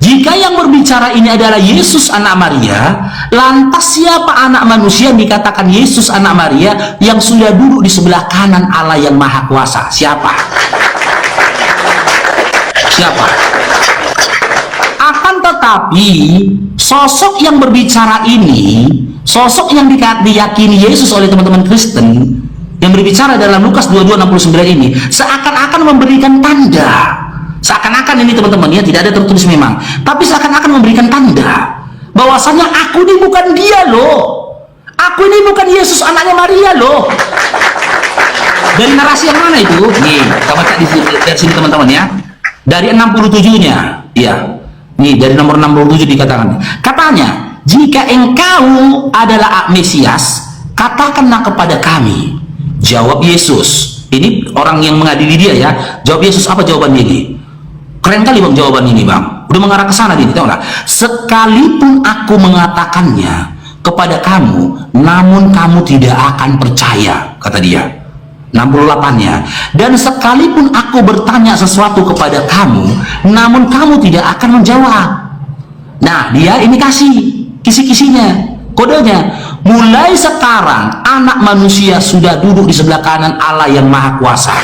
Jika yang berbicara ini adalah Yesus anak Maria, lantas siapa anak manusia yang dikatakan Yesus anak Maria yang sudah duduk di sebelah kanan Allah yang Maha Kuasa? Siapa? Akan tetapi sosok yang berbicara ini, sosok yang diyakini Yesus oleh teman-teman Kristen yang berbicara dalam Lukas 22:69 ini seakan-akan memberikan tanda. Seakan-akan ini teman-teman ya, tidak ada tertulis memang, tapi seakan-akan memberikan tanda bahwasanya aku ini bukan dia loh, aku ini bukan Yesus anaknya Maria loh. Dari narasi yang mana itu? Nih, kita baca di sini teman-teman ya, dari 67-nya ya. Nih, dari nomor 67 dikatakan, katanya, jika engkau adalah Mesias, katakanlah kepada kami. Jawab Yesus, ini orang yang mengadili dia ya. Jawab Yesus, apa jawabannya ini? Keren kali bang jawaban ini bang, udah mengarah ke sana dia, tahu nggak? Sekalipun aku mengatakannya kepada kamu, namun kamu tidak akan percaya, kata dia. 68-nya, dan sekalipun aku bertanya sesuatu kepada kamu, namun kamu tidak akan menjawab. Nah, dia ini kasih kisi-kisinya, kodenya. Mulai sekarang anak manusia sudah duduk di sebelah kanan Allah yang Maha Kuasa.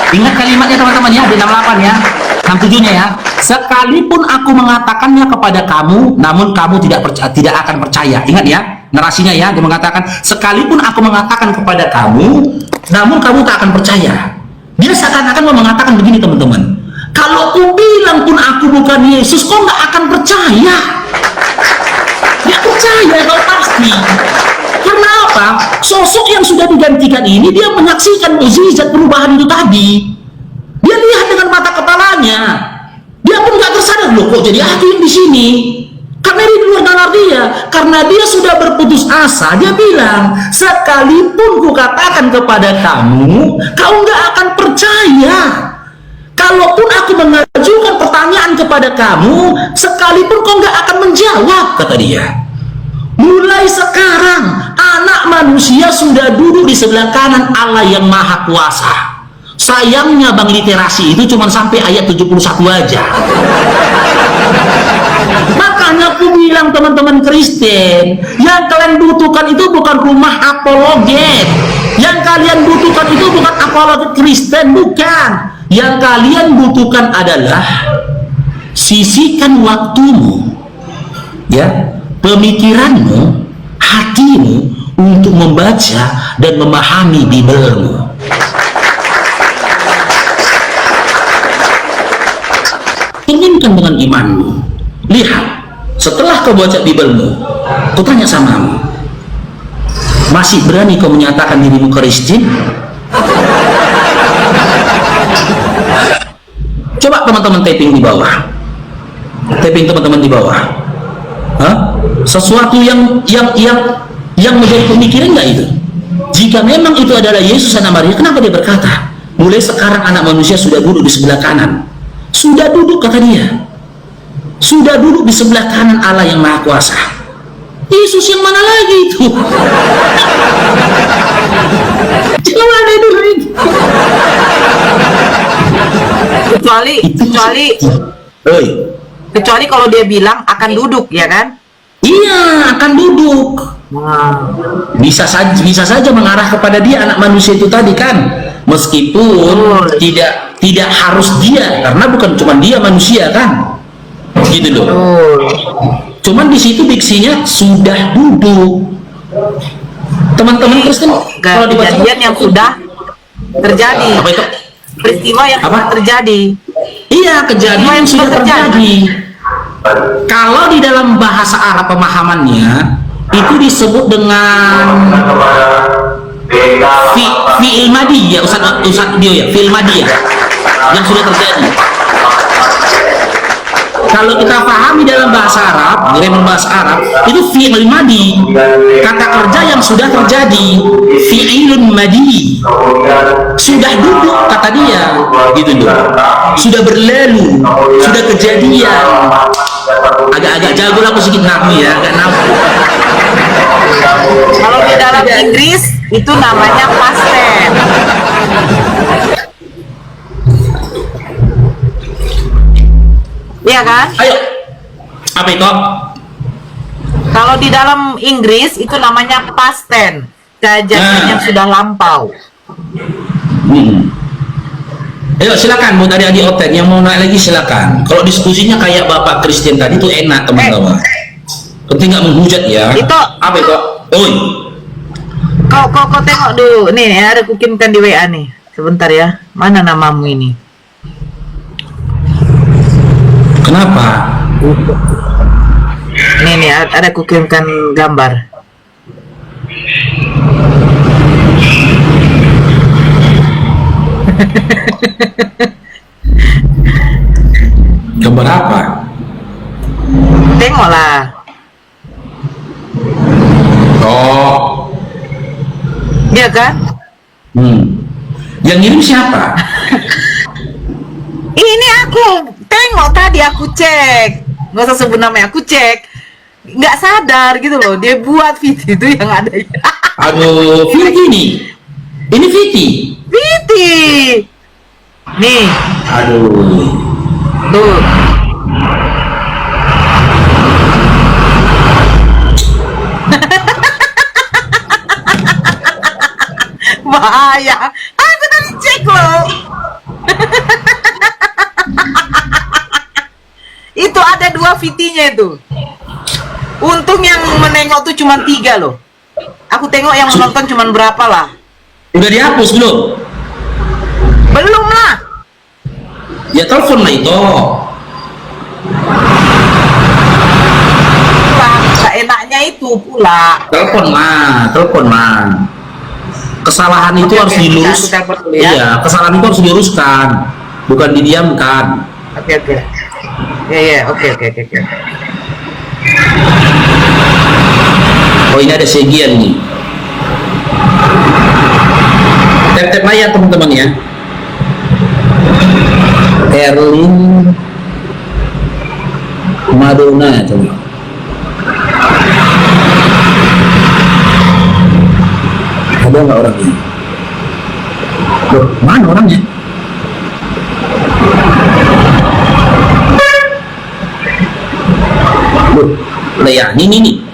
Ingat kalimatnya teman-teman ya, di 68 ya, 67-nya ya. Sekalipun aku mengatakannya kepada kamu, namun kamu tidak akan percaya. Ingat ya, narasinya ya, dia mengatakan sekalipun aku mengatakan kepada kamu, namun kamu tak akan percaya. Dia seakan-akan mengatakan begini teman-teman, kalau aku bilang pun aku bukan Yesus, kau nggak akan percaya. Dia percaya kalau pasti. Karena apa? Sosok yang sudah digantikan ini, dia menyaksikan mukjizat perubahan itu tadi. Dia lihat dengan mata kepalanya. Dia pun nggak tersadar, loh kok jadi hakim di sini. Karena di luar nalar dia, karena dia sudah berputus asa, dia bilang, sekalipun kukatakan kepada kamu, kau nggak akan percaya. Kalaupun aku mengajukan pertanyaan kepada kamu, sekalipun kau nggak akan menjawab, kata dia. Mulai sekarang anak manusia sudah duduk di sebelah kanan Allah yang Maha Kuasa. Sayangnya bang, literasi itu cuma sampai ayat 71 aja. Makanya aku bilang teman-teman Kristen, yang kalian butuhkan itu bukan rumah apologet. Yang kalian butuhkan itu bukan apologet Kristen, bukan. Yang kalian butuhkan adalah sisihkan waktumu, ya, pemikiranmu, hatimu untuk membaca dan memahami Bibelmu. Inginkan dengan imanmu. Lihat, setelah kau baca Bibelmu, kau tanya samamu, masih berani kau menyatakan dirimu Kristen? Coba Coba teman-teman tapping di bawah. Tapping teman-teman di bawah. Hah? Sesuatu yang menjadi pemikiran nggak itu? Jika memang itu adalah Yesus anak Maria, kenapa dia berkata, mulai sekarang anak manusia sudah duduk di sebelah kanan? Sudah duduk, kata dia. Sudah duduk di sebelah kanan Allah yang Maha Kuasa. Yesus yang mana lagi itu? Jangan ada itu lagi. Kecuali kalau dia bilang akan duduk, ya kan? Iya, akan duduk. Bisa saja mengarah kepada dia anak manusia itu tadi kan, meskipun tidak harus dia, karena bukan cuma dia manusia kan, gitu loh. Cuman di situ diksinya sudah duduk. Teman-teman Kristen, kalau dibaca kejadian yang sudah terjadi, apa itu? peristiwa yang sudah terjadi. Iya, kejadian yang sudah terjadi. Kalau di dalam bahasa Arab pemahamannya itu disebut dengan fi'il madi ya, Ustaz Dio ya, fi'il madi ya, yang sudah terjadi. Kalau kita pahami dalam bahasa Arab, grammar bahasa Arab, itu fi'il madi, kata kerja yang sudah terjadi, fi'ilun madi, sudah duduk kata dia, gitu loh, sudah berlalu, sudah kejadian. Agak jago lah aku sedikit nahwu ya, agak nahwu. Kalau di dalam Inggris itu namanya past tense. Iya kan? Ayo, apa itu? Kalau di dalam Inggris itu namanya past tense, kejadian yang sudah lampau. Ayo silakan buat adik-adik Oten yang mau naik lagi silakan. Kalau diskusinya kayak Bapak Kristen tadi itu enak teman-teman. Penting nggak menghujat ya. Itu apa itu? Oi. Kau tengok dulu. Nih ada kukirimkan di WA nih. Sebentar ya. Mana namamu ini? Kenapa? Nih ada kukirimkan gambar. Gambar apa? Tengoklah. Oh. Iya kan? Yang ngirim siapa? Ini aku tengok tadi, aku cek. Nggak usah sebut namanya, aku cek. Nggak sadar gitu loh, dia buat video itu yang ada. Aduh, Viti nih. Ini Viti. Viti. Nih. Aduh. Tuh. Bahaya. Aku tadi cek loh. Itu ada 2 VT-nya itu. Untung yang menengok tuh cuma 3 loh. Aku tengok yang menonton cuma berapa lah. Udah dihapus belum? Belum lah. Ya telepon lah itu. Lah, enaknya itu pula. Telepon lah. Kesalahan itu harus diluruskan. Iya, kesalahan itu harus diluruskan, bukan didiamkan. Oke. Ya, oke. Oh, ini ada segian nih. Tap-tap layar teman-teman ya. Erlin Madonna coba. Ada nggak orangnya? Loh, mana orangnya? Loh, lah ya, ini.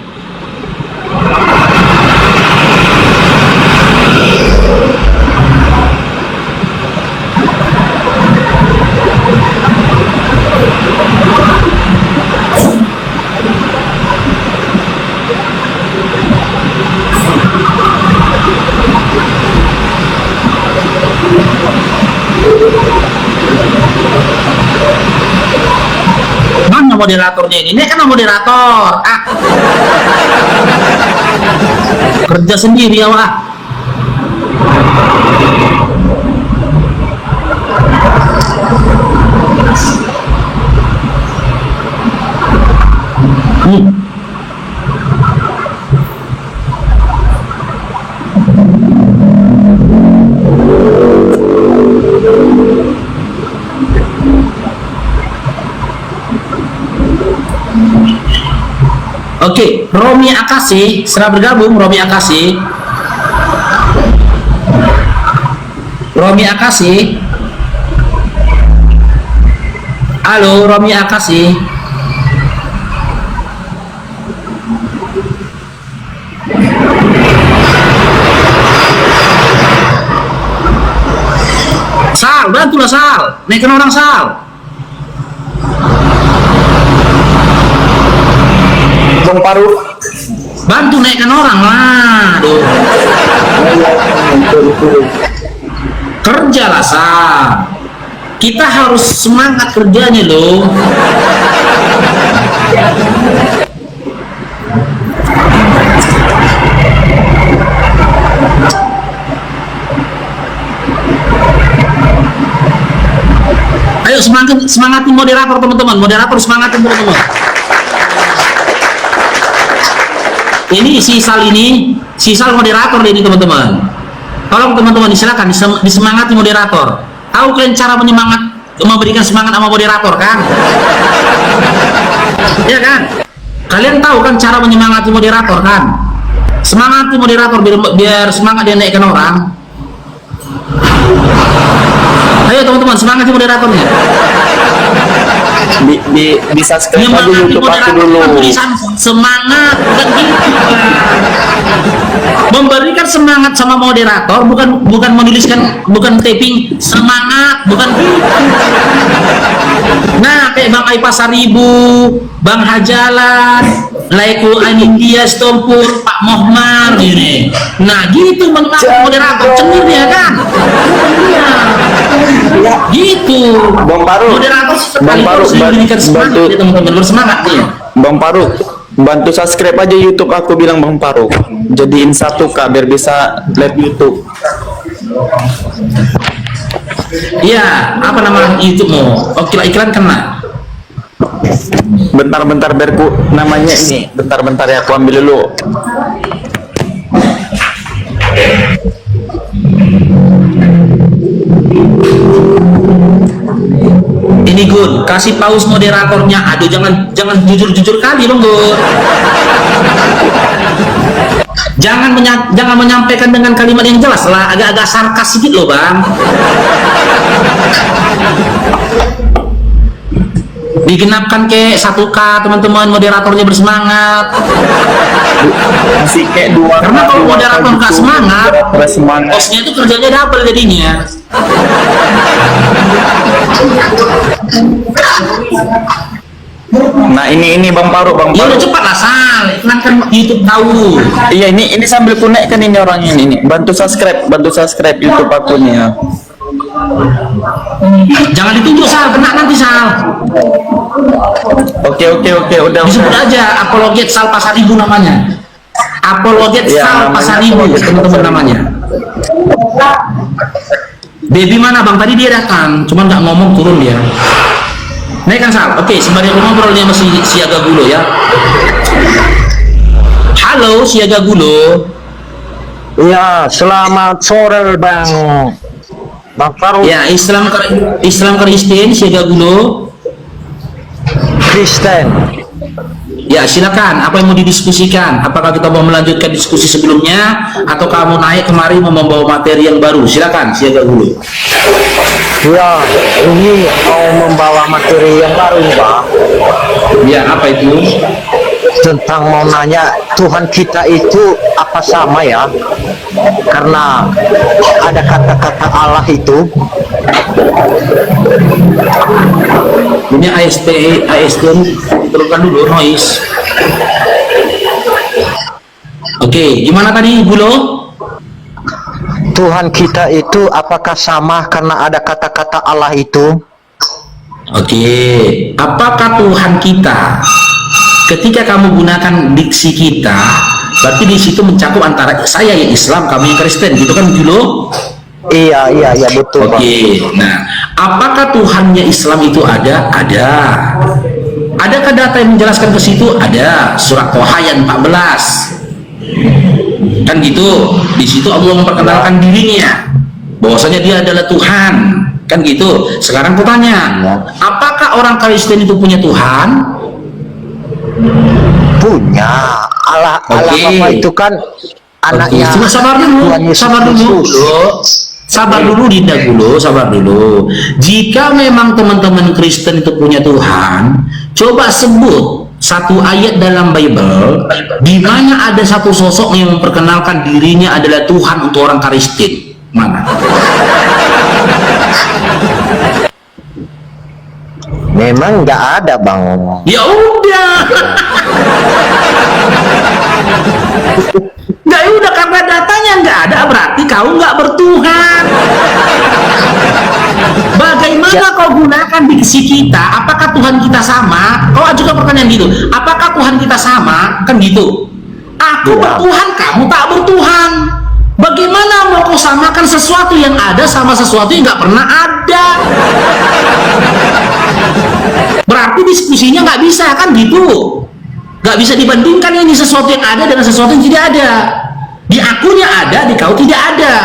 Mana moderatornya ini? Ini kan moderator. Kerja sendiri ya, Wak. Oke, Romi Akasi, setelah bergabung Romi Akasi. Romi Akasi. Halo, Romi Akasi. Sal, bantulah Sal. Naikkan orang Sal. Bang Paru, Bantu naikkan orang lah. Aduh. Kerjalah Sal. Kita harus semangat kerjanya loh. Ayo semangatin moderator teman-teman. Moderator semangatin teman-teman. Ini si Sal moderator ini teman-teman. Tolong teman-teman silakan disemangati moderator. Tahu kalian cara memberikan semangat sama moderator kan? Ya kan? Kalian tahu kan cara menyemangati moderator kan? Semangati moderator biar semangat dia naikkan orang. Ayo teman-teman semangati moderatornya. di subscribe aja YouTube aku dulu. Semangat bukan gitu. Memberikan semangat sama moderator bukan menuliskan, bukan taping semangat, bukan gitu. Nah kayak Bang Ai Pasaribu, Bang Hajalan, Laiku Anindya Stompur, Pak Mohmar ini. Nah gitu moderator cendir dia kan. Gitu. Bang Paru, Moderator Bang Paru, memberikan semangat bantu, ya, teman-teman, bersemangat dia. Bang Paru, bantu subscribe aja YouTube aku, bilang Bang Paru. Jadiin 1K biar bisa live YouTube. Iya, apa nama YouTube-mu? Oke lah, iklan kena. Bentar biar ku namanya ini. Bentar ya, aku ambil dulu. Ini Gun, kasih paus moderatornya. Aduh, jangan jujur kali dong Gun. Jangan menyampaikan dengan kalimat yang jelas lah, agak-agak sarkas sedikit loh Bang. Digenapkan ke 1K teman-teman, moderatornya bersemangat. Masih kayak 2. Karena kalau moderator nggak semangat, bersemangat. hostnya itu kerjanya double jadinya. Nah ini Bang Paru, Bang Ya Paru. udah cepat lah Sal, iklankan YouTube tahu. Iya ini sambil ku naikkan ini orangnya ini. Bantu subscribe YouTube aku nih ya. Jangan ditunjuk Sal, kena nanti Sal. Oke udah. Disebut aja Apologet Sal Pasaribu namanya. Apologet Ya, Sal namanya Pasaribu Apologet teman-teman Pasaribu. namanya. Baby mana Bang? Tadi dia datang, cuman nggak ngomong, turun dia. Naikkan Sal. Oke, sembari ngobrolnya masih Siaga Gulo ya. Halo Siaga Gulo. Ya, selamat sore Bang Farouk. Ya, Islam Kristen Siaga Gulo. Kristen. Ya, silakan. Apa yang mau didiskusikan? Apakah kita mau melanjutkan diskusi sebelumnya atau kamu naik kemari mau membawa materi yang baru? Silakan Siaga Gulo. Ya, ini mau membawa materi yang baru nih Bang. Ya, apa itu? Tentang mau nanya Tuhan kita itu apa sama ya? Karena ada kata-kata Allah itu. Ini AST diteruskan dulu noise. Oke, gimana tadi Gulo? Tuhan kita itu apakah sama karena ada kata-kata Allah itu? Oke, apakah Tuhan kita ketika kamu gunakan diksi kita, berarti di situ mencakup antara saya yang Islam, kamu yang Kristen, gitu kan Gulo? Iya betul Bang. Oke, nah, apakah Tuhannya Islam itu ada? Ada. Adakah data yang menjelaskan ke situ? Ada. Surat Toha ayat 14. Kan gitu. Di situ Allah memperkenalkan dirinya, bahwasanya Dia adalah Tuhan. Kan gitu. Sekarang aku tanya, apakah orang Kristen itu punya Tuhan? punya. Allah Oke. Bapa itu kan anaknya Cuma sabar dulu, Tuhan Yesus sabar dulu, Kristus. sabar dulu Dinda dulu, sabar dulu. Jika memang teman-teman Kristen itu punya Tuhan, coba sebut satu ayat dalam Bible di mana ada satu sosok yang memperkenalkan dirinya adalah Tuhan untuk orang Kristen. Mana? Memang nggak ada, Bang. Ya udah. Nggak udah, karena datanya nggak ada berarti kau nggak bertuhan. Bagaimana kau gunakan diksi kita? Apakah Tuhan kita sama? Kau ajukan pertanyaan gitu. Apakah Tuhan kita sama? Kan gitu. Aku Ya. bertuhan, kamu tak bertuhan. Bagaimana mau kau samakan sesuatu yang ada sama sesuatu yang nggak pernah ada? Berarti diskusinya nggak bisa, kan gitu. Nggak bisa dibandingkan ini sesuatu yang ada dengan sesuatu yang tidak ada. Di akunya ada, di kau tidak ada.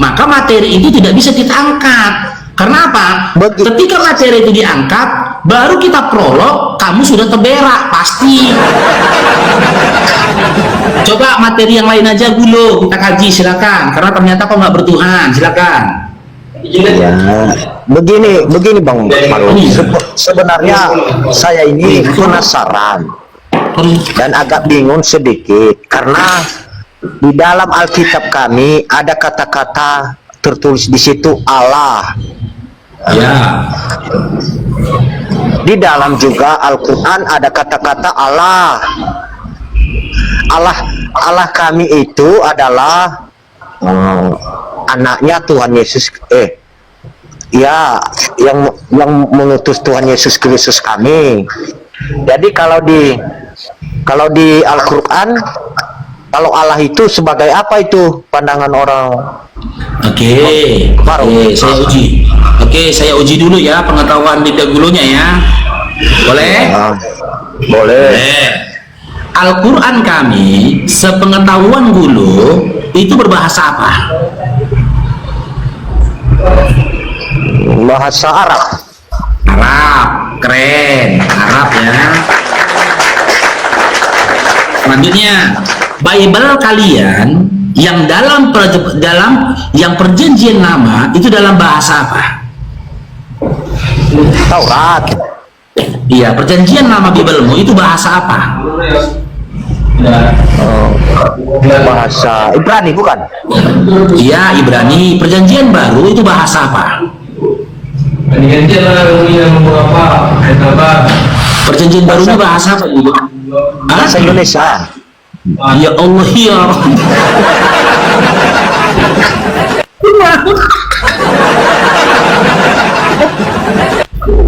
Maka materi itu tidak bisa kita angkat. Karena apa? Ketika materi itu diangkat, baru kita prolog, kamu sudah terberak, pasti. Coba materi yang lain aja dulu, kita kaji, silakan. Karena ternyata kau nggak bertuhan, silakan. Ya, begini Bang Faruk. Sebenarnya saya ini penasaran dan agak bingung sedikit karena di dalam Alkitab kami ada kata-kata tertulis di situ Allah. Ya. Di dalam juga Al-Quran ada kata-kata Allah. Allah kami itu adalah anaknya Tuhan Yesus, ya, yang mengutus Tuhan Yesus Kristus kami. Jadi kalau di Al-Quran, kalau Allah itu sebagai apa itu pandangan orang? Oke, saya uji. Oke, saya uji dulu ya pengetahuan di dahulunya ya. Boleh? Boleh. Al-Quran kami, sepengetahuan dulu, itu berbahasa apa? Bahasa Arab. Arab, keren, Arab ya. Selanjutnya, Bible kalian yang dalam yang perjanjian lama itu dalam bahasa apa? Taurat. Iya, perjanjian lama Biblemu itu bahasa apa? Bahasa Ibrani bukan? Iya, Ibrani. Perjanjian baru itu bahasa apa? Perjanjian barunya bahasa apa? Bahasa Indonesia. Ya Allah, ya.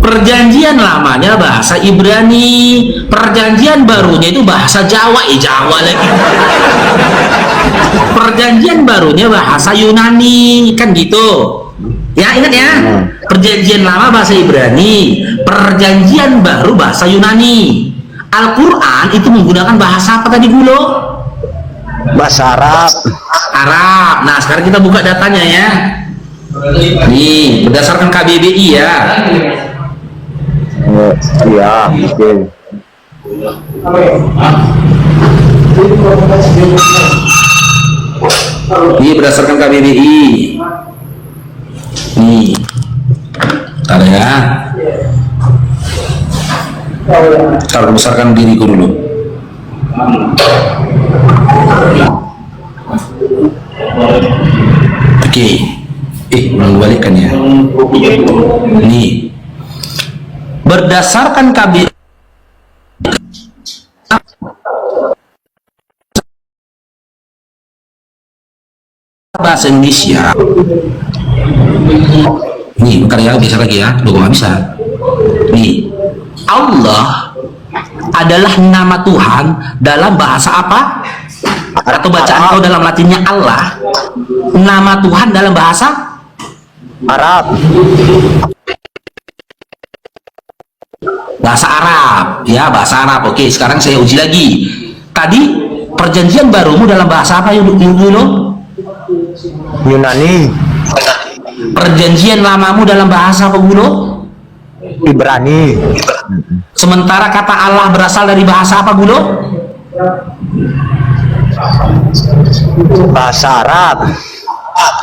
Perjanjian lamanya bahasa Ibrani, perjanjian barunya itu bahasa Jawa, Jawa lagi. Perjanjian barunya bahasa Yunani, kan gitu. Ya, ingat ya. Perjanjian lama bahasa Ibrani, perjanjian baru bahasa Yunani. Al-Quran itu menggunakan bahasa apa tadi dulu? Bahasa Arab. Arab. Nah, sekarang kita buka datanya ya. Nih, berdasarkan KBBI ya. Iya, oke. Ini berdasarkan KBBI. Nih, bentar ya. Taruh besarkan diriku dulu. Oke. Ulang balikkan ya. Nih, berdasarkan KBBI bahasa Indonesia. Nih, bentar ya, bisa lagi ya. Loh, nggak bisa. Nih, Allah adalah nama Tuhan dalam bahasa apa? Atau bacaan kau dalam Latinnya Allah. Nama Tuhan dalam bahasa Arab. Bahasa Arab, ya, bahasa Arab. Oke, sekarang saya uji lagi. Tadi perjanjian barumu dalam bahasa apa dulu? Yunani. Perjanjian lamamu dalam bahasa apa dulu? Ibrani. Sementara kata Allah berasal dari bahasa apa dulu? Bahasa Arab.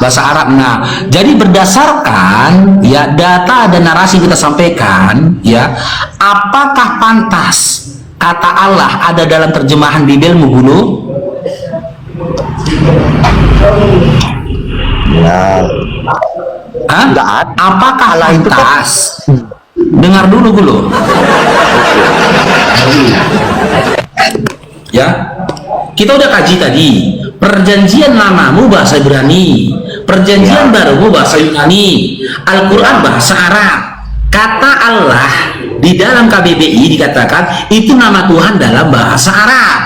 Bahasa Arab. Nah, jadi berdasarkan ya data dan narasi yang kita sampaikan, ya, apakah pantas kata Allah ada dalam terjemahan Bibelmu dulu? Ya, Hah? Nggak ada. Apakah Allah itu kan- pantas? Dengar dulu. Ya, kita udah kaji tadi. Perjanjian lamamu bahasa Ibrani, perjanjian barumu bahasa Yunani, Al-Quran bahasa Arab. Kata Allah di dalam KBBI dikatakan itu nama Tuhan dalam bahasa Arab.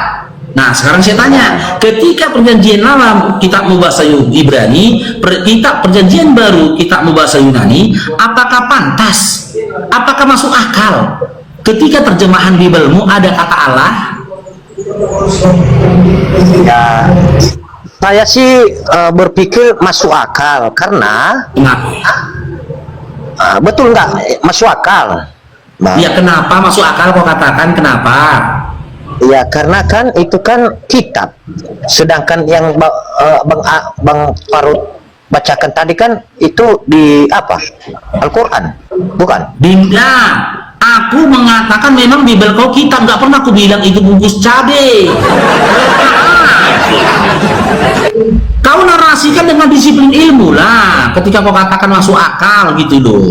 Nah, sekarang saya tanya, ketika perjanjian lama kitabmu bahasa Ibrani, kitab perjanjian baru kitabmu bahasa Yunani, apakah pantas? Apakah masuk akal ketika terjemahan Bibelmu ada kata Allah? Ya, saya sih berpikir masuk akal karena Nah, betul nggak masuk akal. Nah, ya kenapa masuk akal kau katakan kenapa? ya karena kan itu kan kitab, sedangkan yang Bang Farud bacakan tadi kan itu di apa? Al-Quran, bukan? Dinda, aku mengatakan memang Bibel kau kitab, nggak pernah aku bilang itu bungkus cabe. Kau narasikan dengan disiplin ilmu lah ketika kau katakan masuk akal gitu loh.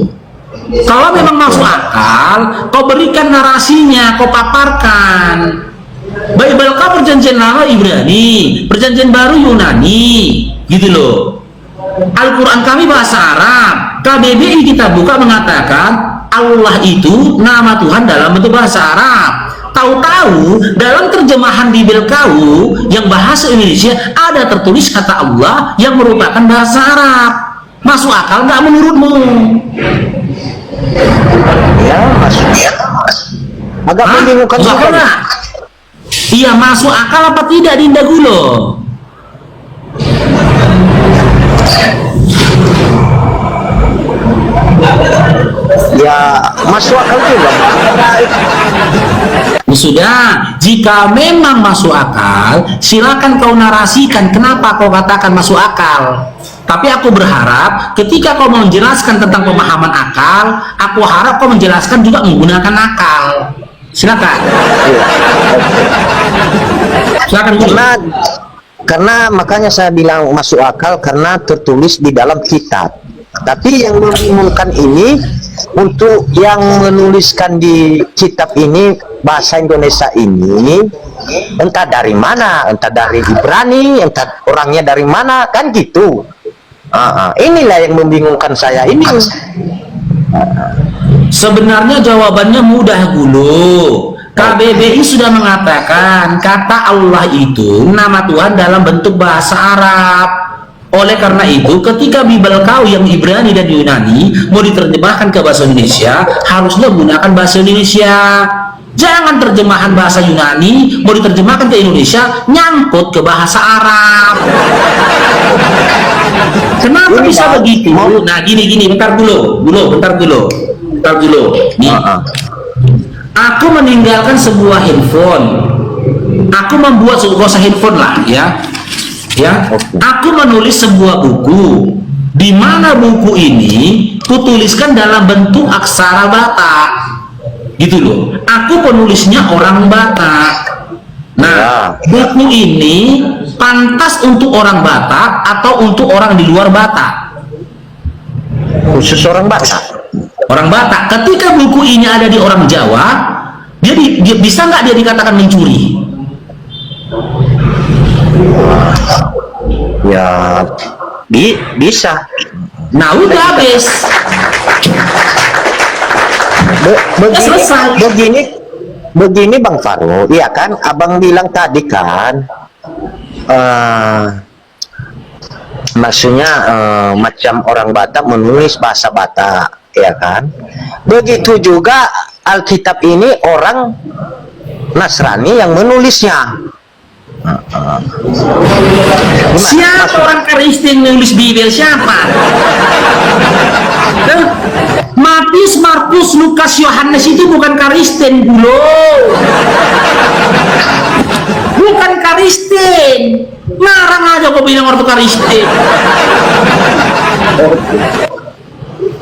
Kalau memang masuk akal, kau berikan narasinya, kau paparkan. Bible kau perjanjian lama Ibrani, perjanjian baru Yunani, gitu loh. Al-Quran kami bahasa Arab. KBBI kita buka mengatakan Allah itu nama Tuhan dalam bentuk bahasa Arab. Tahu-tahu dalam terjemahan Bibel kau yang bahasa Indonesia ada tertulis kata Allah yang merupakan bahasa Arab. Masuk akal nggak menurutmu? Ya, masuk. Agak Hah? membingungkan Masuk akal juga. nggak? Iya, masuk akal apa tidak Dinda Gulo? Ya, masuk akal juga. Sudah, jika memang masuk akal, silakan kau narasikan kenapa kau katakan masuk akal. Tapi aku berharap ketika kau menjelaskan tentang pemahaman akal, aku harap kau menjelaskan juga menggunakan akal. Silakan. Silakan dulu. Karena makanya saya bilang masuk akal karena tertulis di dalam kitab. Tapi yang membingungkan ini untuk yang menuliskan di kitab ini bahasa Indonesia ini entah dari mana, entah dari Ibrani, entah orangnya dari mana, kan gitu. Inilah yang membingungkan saya ini. Sebenarnya jawabannya mudah dulu. KBBI sudah mengatakan kata Allah itu nama Tuhan dalam bentuk bahasa Arab. Oleh karena itu, ketika Bibel kau yang Ibrani dan Yunani mau diterjemahkan ke bahasa Indonesia, harusnya gunakan bahasa Indonesia. Jangan terjemahan bahasa Yunani mau diterjemahkan ke Indonesia nyangkut ke bahasa Arab. Kenapa bisa begitu? Nah, gini, bentar dulu. Nih, aku meninggalkan sebuah handphone. Aku membuat sebuah handphone lah, ya. Aku menulis sebuah buku, di mana buku ini kutuliskan dalam bentuk aksara Batak, gitu loh. Aku penulisnya orang Batak. Nah, buku ini pantas untuk orang Batak atau untuk orang di luar Batak? Khusus orang Batak. Orang Batak. Ketika buku ini ada di orang Jawa, dia bisa nggak dia dikatakan mencuri? Ya, bisa. Nah, udah habis. Selesai. Begini Bang Faro, iya kan? Abang bilang tadi kan, maksudnya macam orang Batak menulis bahasa Batak, ya kan? Begitu juga Alkitab ini orang Nasrani yang menulisnya. Siapa orang Kristen menulis Bibel? Siapa? Matius, Markus, Lukas, Yohanes itu bukan Kristen dulu. bukan Kristen. Ngarang aja kau bilang ortu Kristen.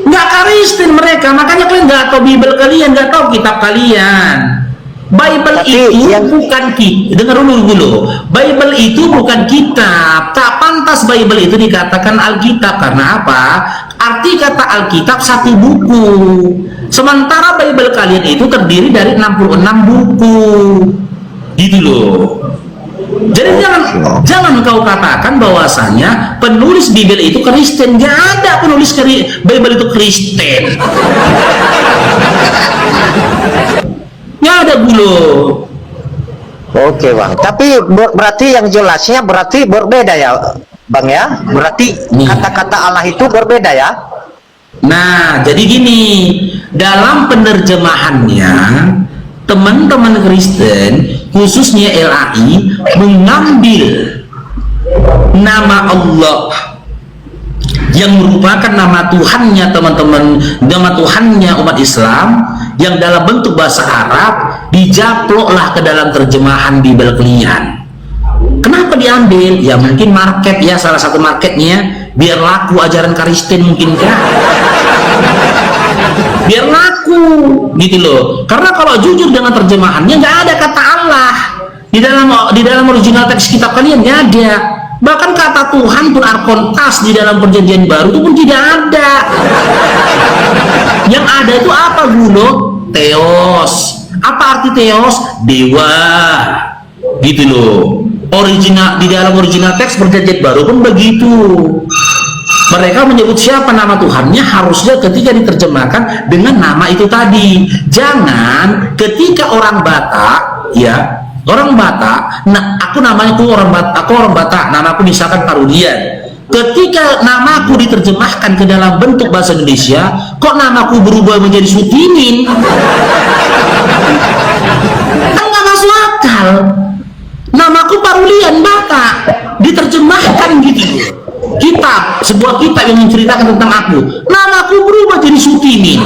Nggak Kristen mereka, makanya kalian nggak tahu Bible kalian, nggak tahu kitab kalian. Bible Tapi itu yang- bukan kita. Dengar dulu. Bible itu bukan kitab. Tak pantas Bible itu dikatakan Alkitab. Karena apa? Arti kata Alkitab satu buku. Sementara Bible kalian itu terdiri dari 66 buku. Gitu loh. Jadi jangan kau katakan bahwasanya penulis Bible itu Kristen. Nggak ada penulis Bible itu Kristen. Nggak ada bulu. Oke bang, tapi berarti yang jelasnya berarti berbeda ya bang ya? Berarti kata-kata Allah itu berbeda ya? Nah, jadi gini, dalam penerjemahannya teman-teman Kristen, khususnya LAI, mengambil nama Allah yang merupakan nama Tuhannya teman-teman, nama Tuhannya umat Islam yang dalam bentuk bahasa Arab, dijaploklah ke dalam terjemahan Bible kalian. Kenapa diambil? Ya mungkin market ya, salah satu marketnya biar laku ajaran Kristen mungkin kan? Biar laku gitu loh. Karena kalau jujur dengan terjemahannya nggak ada kata Allah di dalam original teks kitab kalian, nggak ada. Bahkan kata Tuhan pun arkontas di dalam perjanjian baru itu pun tidak ada. Yang ada itu apa Gulo? Theos. Apa arti Theos? Dewa. Gitu loh. Di dalam original teks perjanjian baru pun begitu. Mereka menyebut siapa nama Tuhannya harusnya ketika diterjemahkan dengan nama itu tadi. Jangan ketika orang Batak, ya, orang Batak, nah aku orang Batak, namaku misalkan Parudian. Ketika namaku diterjemahkan ke dalam bentuk bahasa Indonesia, kok namaku berubah menjadi Sutinin? Kan nggak masuk akal. Namaku Parulian Batak, diterjemahkan gitu. Sebuah kitab yang menceritakan tentang aku, namaku berubah jadi Sutinin.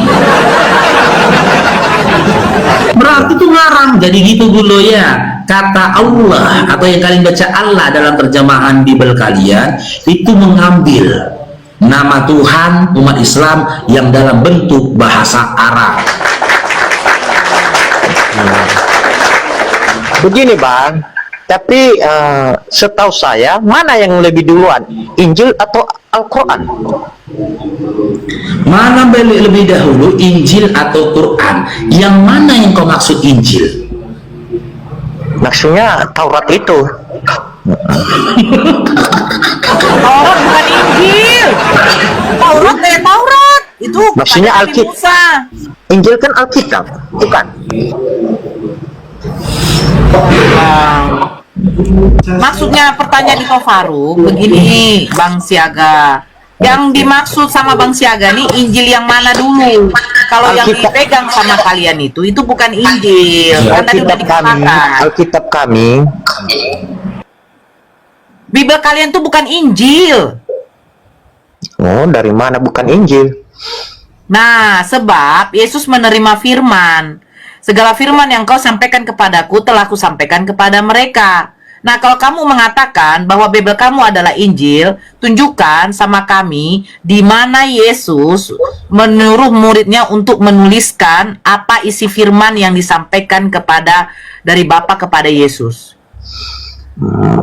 Berarti itu ngarang. Jadi gitu dulu ya. Kata Allah atau yang kalian baca Allah dalam terjemahan Bible kalian itu mengambil nama Tuhan umat Islam yang dalam bentuk bahasa Arab. Begini bang, tapi setahu saya mana yang lebih duluan, Injil atau Al-Quran? Mana lebih dahulu, Injil atau Quran? Yang mana yang kau maksud Injil? Maksudnya Taurat itu. Taurat bukan Injil. Taurat Taurat. Itu Maksudnya kepada Nabi Alkitab. Musa. Injil kan Alkitab, bukan? Maksudnya pertanyaan itu Faru begini, Bang Siaga. Yang dimaksud sama Bang Siaga nih Injil yang mana dulu? Kalau yang dipegang sama kalian itu bukan Injil. Kan tadi udah dikatakan. Alkitab kami. Bible kalian tuh bukan Injil. Oh, dari mana bukan Injil? Nah, sebab Yesus menerima firman. Segala firman yang kau sampaikan kepadaku telah kusampaikan kepada mereka. Nah, kalau kamu mengatakan bahwa Bible kamu adalah Injil, tunjukkan sama kami di mana Yesus menyuruh muridnya untuk menuliskan apa isi firman yang disampaikan dari Bapa kepada Yesus.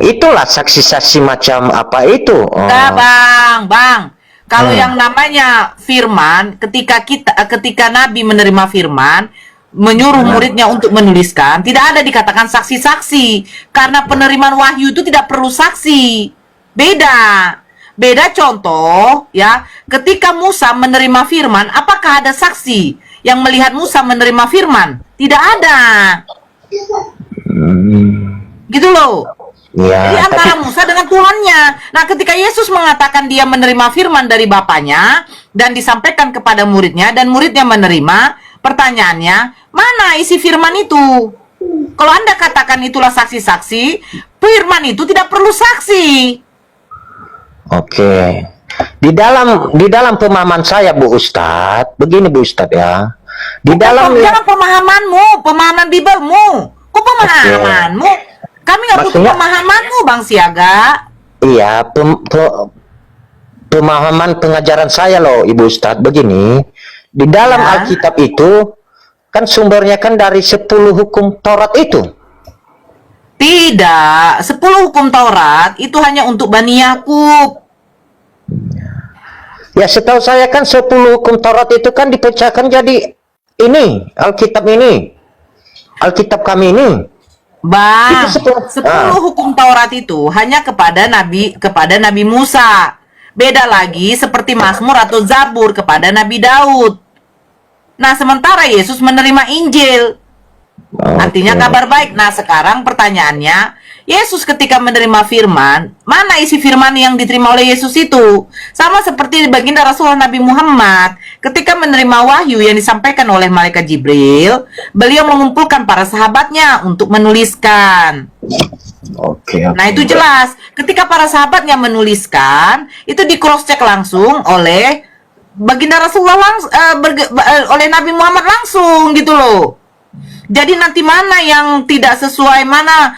Itulah saksi-saksi macam apa itu? Enggak, Bang. Kalau yang namanya firman, ketika Nabi menerima firman, menyuruh muridnya untuk menuliskan, tidak ada dikatakan saksi-saksi, karena penerimaan wahyu itu tidak perlu saksi. Beda contoh ya, ketika Musa menerima firman, apakah ada saksi yang melihat Musa menerima firman? Tidak ada. Gitu loh. Ya, Jadi antara Musa dengan Tuhannya. Nah, ketika Yesus mengatakan dia menerima firman dari Bapaknya dan disampaikan kepada muridnya dan muridnya menerima, pertanyaannya, mana isi firman itu? Kalau Anda katakan itulah saksi-saksi, firman itu tidak perlu saksi. Oke. Di dalam pemahaman saya Bu Ustadz, begini Bu Ustadz ya. Di dalam Jangan pemahamanmu, pemahaman Bibelmu. Kok pemahamanmu? Kami nggak butuh Maksudnya- pemahamanmu, Bang Siaga. Iya, pemahaman pengajaran saya loh, Ibu Ustadz. Begini, di dalam Ya. Alkitab itu kan sumbernya kan dari 10 hukum Taurat itu. Tidak, 10 hukum Taurat itu hanya untuk Bani Yakub. Ya, setahu saya kan 10 hukum Taurat itu kan dipecahkan jadi ini, Alkitab ini. Alkitab kami ini. Bang, Itu 10 hukum Taurat itu hanya kepada Nabi Musa. Beda lagi seperti Mazmur atau Zabur kepada Nabi Daud. Nah, sementara Yesus menerima Injil. Artinya kabar baik. Nah, sekarang pertanyaannya, Yesus ketika menerima firman, mana isi firman yang diterima oleh Yesus itu? Sama seperti baginda Rasulullah Nabi Muhammad, ketika menerima wahyu yang disampaikan oleh malaikat Jibril, beliau mengumpulkan para sahabatnya untuk menuliskan. Oke. Nah, itu jelas. Ketika para sahabatnya menuliskan, itu di cross check langsung oleh baginda Rasulullah oleh Nabi Muhammad langsung gitu loh. Jadi nanti mana yang tidak sesuai, mana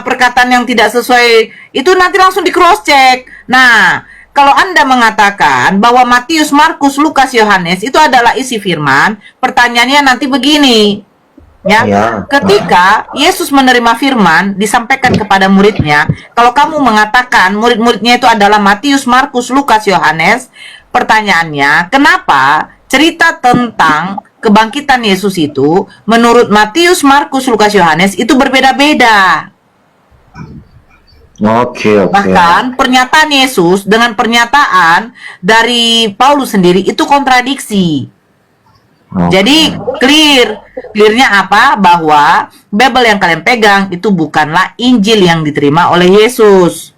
perkataan yang tidak sesuai, itu nanti langsung di cross check. Nah, kalau Anda mengatakan bahwa Matius, Markus, Lukas, Yohanes itu adalah isi firman, pertanyaannya nanti begini. Ya, ketika Yesus menerima firman disampaikan kepada muridnya, kalau kamu mengatakan murid-muridnya itu adalah Matius, Markus, Lukas, Yohanes, pertanyaannya, kenapa cerita tentang kebangkitan Yesus itu menurut Matius, Markus, Lukas, Yohanes itu berbeda-beda? Oke. Bahkan pernyataan Yesus dengan pernyataan dari Paulus sendiri itu kontradiksi. Jadi clearnya apa? Bahwa Bible yang kalian pegang itu bukanlah Injil yang diterima oleh Yesus.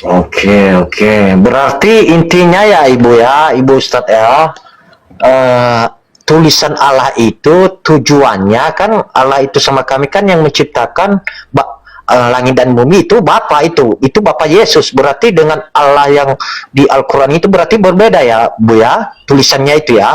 Oke. Berarti intinya ya Ibu Ustadz ya, tulisan Allah itu tujuannya kan, Allah itu sama kami kan yang menciptakan langit dan bumi itu Bapa itu Bapa Yesus. Berarti dengan Allah yang di Al-Quran itu berarti berbeda ya Bu ya, tulisannya itu ya.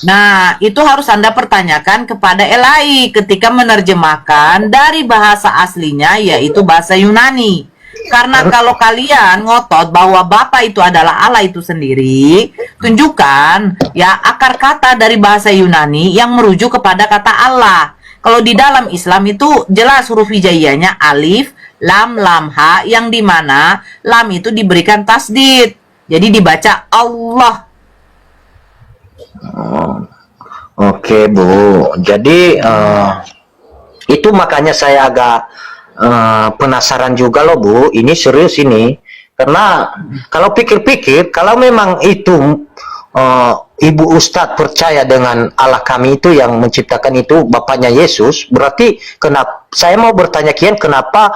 Nah, itu harus Anda pertanyakan kepada Elai ketika menerjemahkan dari bahasa aslinya, yaitu bahasa Yunani. Karena kalau kalian ngotot bahwa Bapa itu adalah Allah itu sendiri, tunjukkan ya akar kata dari bahasa Yunani yang merujuk kepada kata Allah. Kalau di dalam Islam itu jelas huruf hijaiyahnya alif, lam, ha, yang dimana lam itu diberikan tasdid. Jadi dibaca Allah. Oke Bu, jadi itu makanya saya agak penasaran juga loh Bu, ini serius ini. Karena kalau pikir-pikir, kalau memang itu Ibu Ustadz percaya dengan Allah kami itu yang menciptakan itu Bapaknya Yesus, berarti kenapa, saya mau bertanya kian, kenapa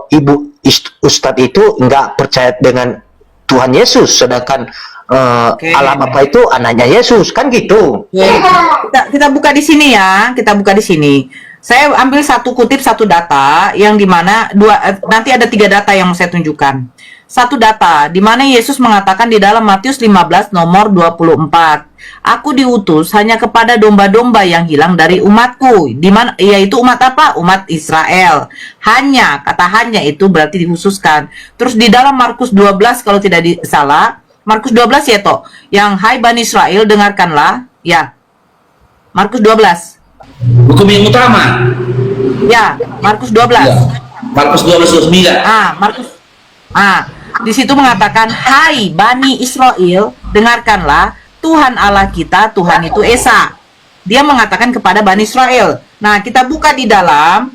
Ibu Ustadz itu nggak percaya dengan Tuhan Yesus, sedangkan Allah Bapa itu anaknya Yesus, kan gitu. Kita buka di sini ya, kita buka di sini. Saya ambil kutip satu data yang dimana nanti ada 3 data yang mau saya tunjukkan. Satu data di mana Yesus mengatakan di dalam Matius 15 nomor 24, aku diutus hanya kepada domba-domba yang hilang dari umatku, di mana yaitu umat apa? Umat Israel. Hanya, kata hanya itu berarti dikhususkan. Terus di dalam Markus 12 kalau tidak salah, Markus 12 ya toh, yang hai Bani Israel dengarkanlah, ya. Markus 12. Hukum yang utama. Ya, Markus 12. Ya. Markus 12:29. Di situ mengatakan, hai Bani Israel, dengarkanlah, Tuhan Allah kita, Tuhan itu Esa. Dia mengatakan kepada Bani Israel. Nah, kita buka di dalam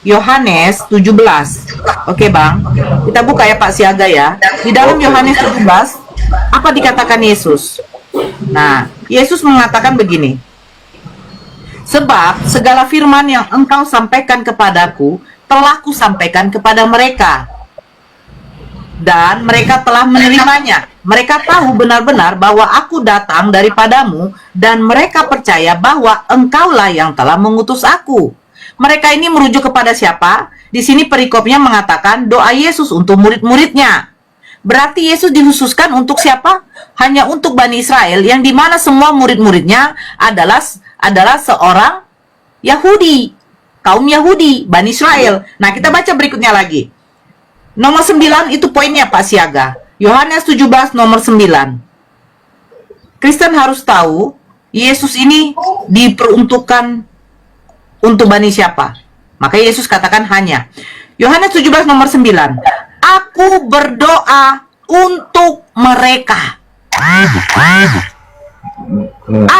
Yohanes 17. Oke Bang, kita buka ya Pak Siaga ya. Di dalam Yohanes 17, apa dikatakan Yesus? Nah, Yesus mengatakan begini, sebab segala firman yang engkau sampaikan kepadaku, telah kusampaikan kepada mereka. Dan mereka telah menerimanya. Mereka tahu benar-benar bahwa aku datang daripadamu, dan mereka percaya bahwa engkaulah yang telah mengutus aku. Mereka ini merujuk kepada siapa? Di sini perikopnya mengatakan doa Yesus untuk murid-muridnya. Berarti Yesus dikhususkan untuk siapa? Hanya untuk Bani Israel, yang dimana semua murid-muridnya adalah seorang Yahudi. kaum Yahudi, Bani Israel. Nah, kita baca berikutnya lagi. Nomor 9 itu poinnya Pak Siaga. Yohanes 17 nomor 9. Kristen harus tahu Yesus ini diperuntukkan untuk Bani siapa? Maka Yesus katakan hanya. Yohanes 17 nomor 9. Aku berdoa untuk mereka.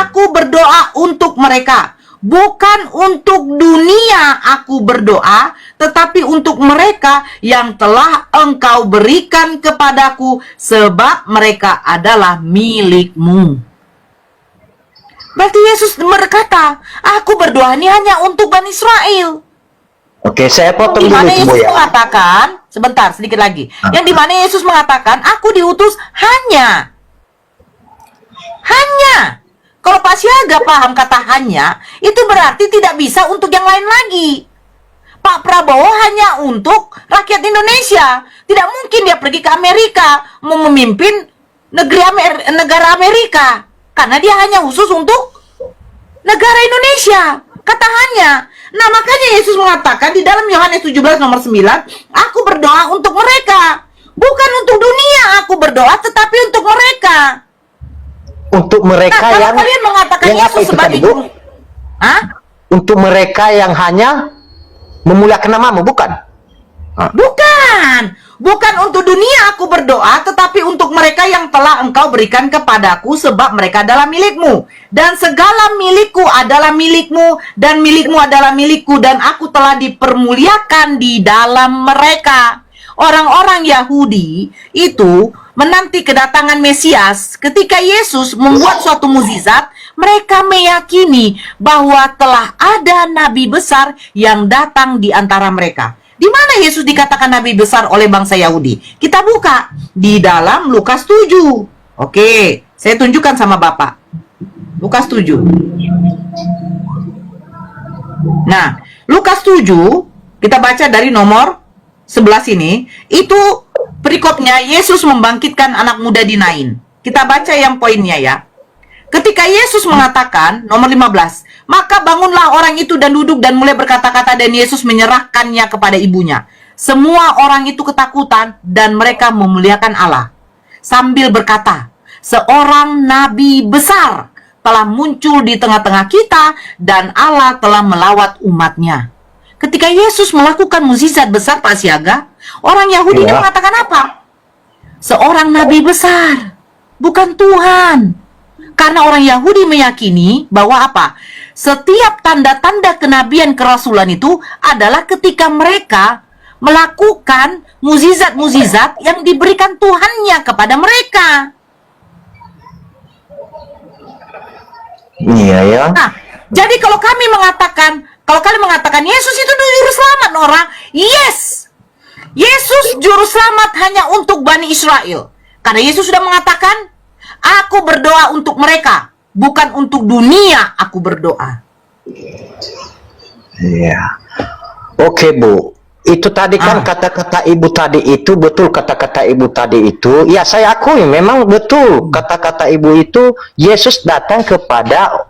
Aku berdoa untuk mereka, bukan untuk dunia aku berdoa, tetapi untuk mereka yang telah Engkau berikan kepadaku, sebab mereka adalah milikmu. Berarti Yesus berkata, aku berdoa ini hanya untuk Bani Israel. Oke, saya potong Di dulu mana itu, Bu, Yesus ya. mengatakan, sebentar, sedikit lagi. Yang di mana Yesus mengatakan, aku diutus hanya. Kalau Pak Siaga paham kata hanya, itu berarti tidak bisa untuk yang lain lagi. Pak Prabowo hanya untuk rakyat Indonesia. Tidak mungkin dia pergi ke Amerika, mau memimpin negara Amerika. Karena dia hanya khusus untuk negara Indonesia. Kata hanya. Nah, makanya Yesus mengatakan di dalam Yohanes 17 nomor 9, aku berdoa untuk mereka. Bukan untuk dunia aku berdoa, tetapi untuk mereka. Untuk mereka Nah, yang kalau kalian mengatakan yang apa Yesus itu sebagai tadi, Bu? juru, Hah? Untuk mereka yang hanya memuliakan namamu, bukan? Bukan untuk dunia aku berdoa, tetapi untuk mereka yang telah Engkau berikan kepadaku, sebab mereka adalah milikmu. Dan segala milikku adalah milikmu, dan milikmu adalah milikku, dan aku telah dipermuliakan di dalam mereka. Orang-orang Yahudi itu menanti kedatangan Mesias. Ketika Yesus membuat suatu mukjizat, mereka meyakini bahwa telah ada nabi besar yang datang di antara mereka. Di mana Yesus dikatakan nabi besar oleh bangsa Yahudi? Kita buka di dalam Lukas 7. Oke, saya tunjukkan sama Bapak. Lukas 7. Nah, Lukas 7, kita baca dari nomor 11 ini, itu perikopnya Yesus membangkitkan anak muda di Nain. Kita baca yang poinnya ya. Ketika Yesus mengatakan, nomor 15, maka bangunlah orang itu dan duduk dan mulai berkata-kata, dan Yesus menyerahkannya kepada ibunya. Semua orang itu ketakutan dan mereka memuliakan Allah. Sambil berkata, seorang nabi besar telah muncul di tengah-tengah kita dan Allah telah melawat umatnya. Ketika Yesus melakukan mukjizat besar Pak Siaga, orang Yahudi ini mengatakan apa? Seorang nabi besar, bukan Tuhan. Karena orang Yahudi meyakini bahwa apa? Setiap tanda-tanda kenabian kerasulan itu adalah ketika mereka melakukan mukjizat-mukjizat yang diberikan Tuhannya kepada mereka. Iya ya. Nah, jadi kalau kalian mengatakan Yesus itu juru selamat orang, yes. Yesus juru selamat hanya untuk Bani Israel. Karena Yesus sudah mengatakan, aku berdoa untuk mereka, bukan untuk dunia aku berdoa. Iya. Oke, Bu. Itu tadi kan kata-kata Ibu tadi itu betul, kata-kata Ibu tadi itu. Ya, saya akui memang betul kata-kata Ibu itu. Yesus datang kepada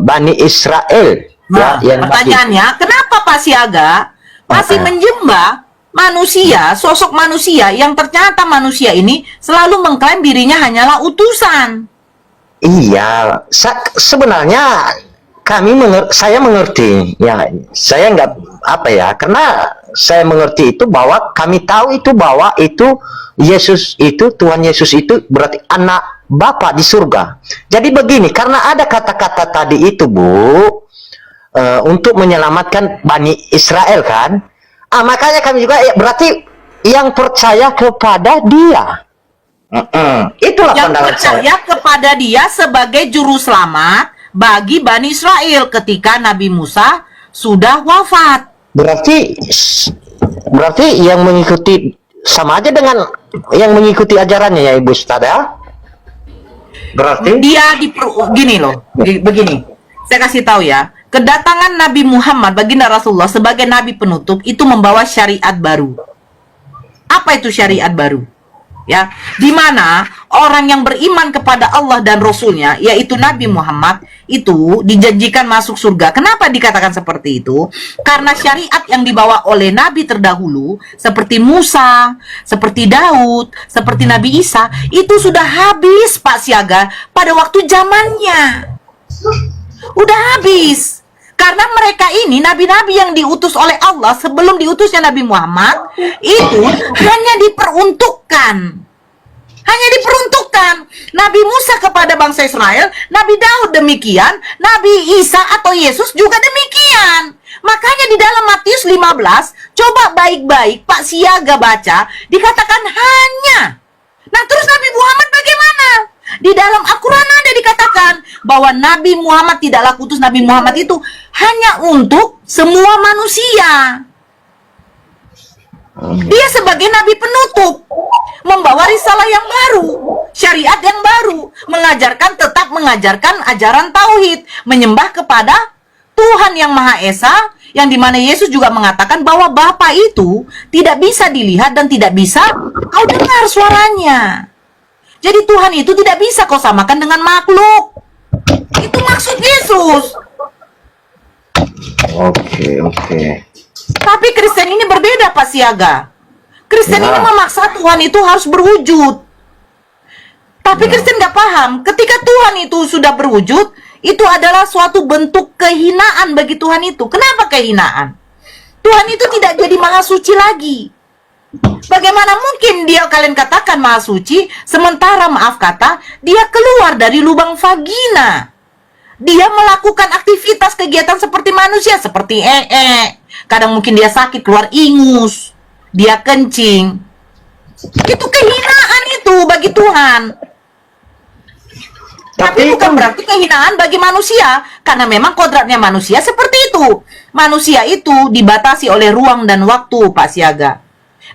Bani Israel. Nah, ya, pertanyaannya, kenapa Pak Siaga masih menyembah manusia, sosok manusia yang ternyata manusia ini selalu mengklaim dirinya hanyalah utusan? Iya, sebenarnya saya mengerti. Ya, saya nggak apa ya, karena saya mengerti itu bahwa kami tahu itu bahwa itu Yesus itu, Tuhan Yesus itu berarti anak Bapa di surga. Jadi begini, karena ada kata-kata tadi itu, Bu, untuk menyelamatkan Bani Israel kan, makanya kami juga berarti yang percaya kepada Dia. Itulah Yang pandangan percaya saya. kepada Dia sebagai juru selamat bagi Bani Israel ketika Nabi Musa sudah wafat. Berarti yang mengikuti sama aja dengan yang mengikuti ajarannya ya, Ibu Ustaz ya? Berarti Dia gini loh, begini. Saya kasih tahu ya, kedatangan Nabi Muhammad baginda Rasulullah sebagai nabi penutup itu membawa syariat baru. Apa itu syariat baru? Ya, di mana orang yang beriman kepada Allah dan Rasulnya, yaitu Nabi Muhammad, itu dijanjikan masuk surga. Kenapa dikatakan seperti itu? Karena syariat yang dibawa oleh Nabi terdahulu, seperti Musa, seperti Daud, seperti Nabi Isa, itu sudah habis, Pak Siaga, pada waktu zamannya. Udah habis. Karena mereka ini, nabi-nabi yang diutus oleh Allah sebelum diutusnya Nabi Muhammad, itu hanya diperuntukkan. Hanya diperuntukkan. Nabi Musa kepada bangsa Israel, Nabi Daud demikian, Nabi Isa atau Yesus juga demikian. Makanya di dalam Matius 15, coba baik-baik Pak Siaga baca, dikatakan hanya. Nah terus Nabi Muhammad bagaimana? Di dalam Al-Quran ada dikatakan bahwa Nabi Muhammad tidaklah utus Nabi Muhammad itu hanya untuk semua manusia. Dia sebagai nabi penutup, membawa risalah yang baru, syariat yang baru, tetap mengajarkan ajaran tauhid, menyembah kepada Tuhan yang Maha Esa, yang dimana Yesus juga mengatakan bahwa Bapa itu tidak bisa dilihat dan tidak bisa kau dengar suaranya. Jadi Tuhan itu tidak bisa kau samakan dengan makhluk. Itu maksud Yesus. Oke. Tapi Kristen ini berbeda, Pak Siaga. Kristen ini memaksa Tuhan itu harus berwujud. Tapi Kristen nggak paham, ketika Tuhan itu sudah berwujud, itu adalah suatu bentuk kehinaan bagi Tuhan itu. Kenapa kehinaan? Tuhan itu tidak jadi maha suci lagi. Bagaimana mungkin kalian katakan maha suci, sementara maaf kata, dia keluar dari lubang vagina. Dia melakukan aktivitas kegiatan seperti manusia, seperti kadang mungkin dia sakit, keluar ingus, dia kencing. Itu kehinaan itu bagi Tuhan. Tapi bukan berarti kehinaan bagi manusia, karena memang kodratnya manusia seperti itu. Manusia itu dibatasi oleh ruang dan waktu, Pak Siaga.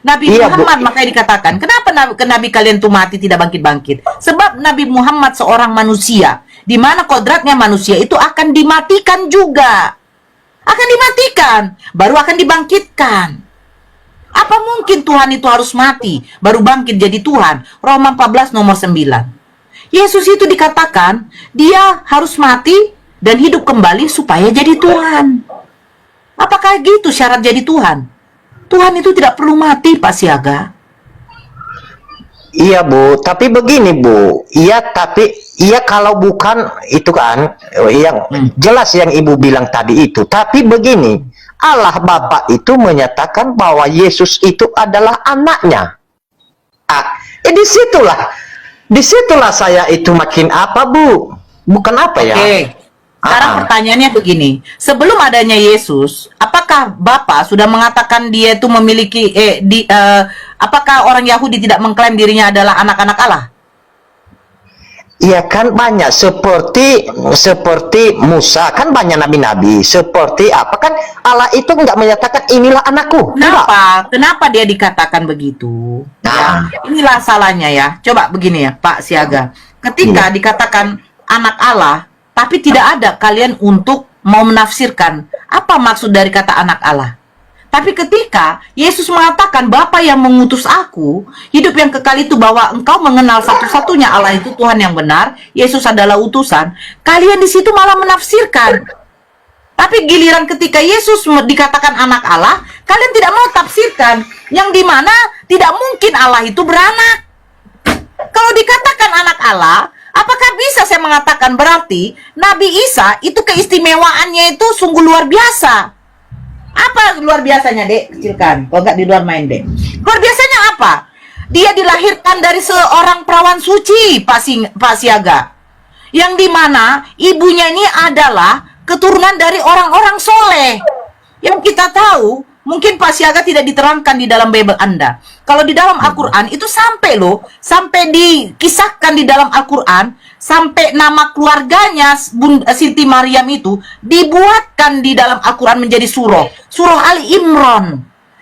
Nabi Muhammad makanya dikatakan, kenapa Nabi kalian tuh mati tidak bangkit-bangkit? Sebab Nabi Muhammad seorang manusia, di mana kodratnya manusia itu akan dimatikan juga. Akan dimatikan, baru akan dibangkitkan. Apa mungkin Tuhan itu harus mati, baru bangkit jadi Tuhan? Roma 14 nomor 9. Yesus itu dikatakan, dia harus mati dan hidup kembali supaya jadi Tuhan. Apakah gitu syarat jadi Tuhan? Tuhan itu tidak perlu mati, Pak Siaga. Iya Bu, tapi begini Bu, iya kalau bukan itu kan, yang jelas yang Ibu bilang tadi itu. Tapi begini, Allah Bapa itu menyatakan bahwa Yesus itu adalah anaknya. Disitulah saya itu makin apa Bu? Bukan apa ya? Oke. Sekarang pertanyaannya begini, sebelum adanya Yesus, apakah Bapa sudah mengatakan dia itu memiliki apakah orang Yahudi tidak mengklaim dirinya adalah anak-anak Allah? Iya kan banyak seperti Musa, kan banyak nabi-nabi. Seperti apa kan Allah itu nggak menyatakan inilah anakku. Kenapa dia dikatakan begitu? Nah. Ya, inilah salahnya ya. Coba begini ya, Pak Siaga. Ketika dikatakan anak Allah, tapi tidak ada kalian untuk mau menafsirkan apa maksud dari kata anak Allah. Tapi ketika Yesus mengatakan Bapa yang mengutus aku, hidup yang kekal itu, bahwa engkau mengenal satu-satunya Allah itu Tuhan yang benar, Yesus adalah utusan, kalian di situ malah menafsirkan. Tapi giliran ketika Yesus dikatakan anak Allah, kalian tidak mau tafsirkan, yang dimana tidak mungkin Allah itu beranak. Kalau dikatakan anak Allah, apakah bisa saya mengatakan berarti Nabi Isa itu keistimewaannya itu sungguh luar biasa? Apa luar biasanya, Dek? Kecilkan. Kalau nggak di luar main, Dek. Luar biasanya apa? Dia dilahirkan dari seorang perawan suci, Pak Siaga. Yang dimana ibunya ini adalah keturunan dari orang-orang soleh. Yang kita tahu, mungkin Pak Siaga tidak diterangkan di dalam Bible Anda. Kalau di dalam Al-Quran itu sampai dikisahkan di dalam Al-Quran, sampai nama keluarganya Siti Maryam itu dibuatkan di dalam Al-Quran menjadi surah Ali Imran,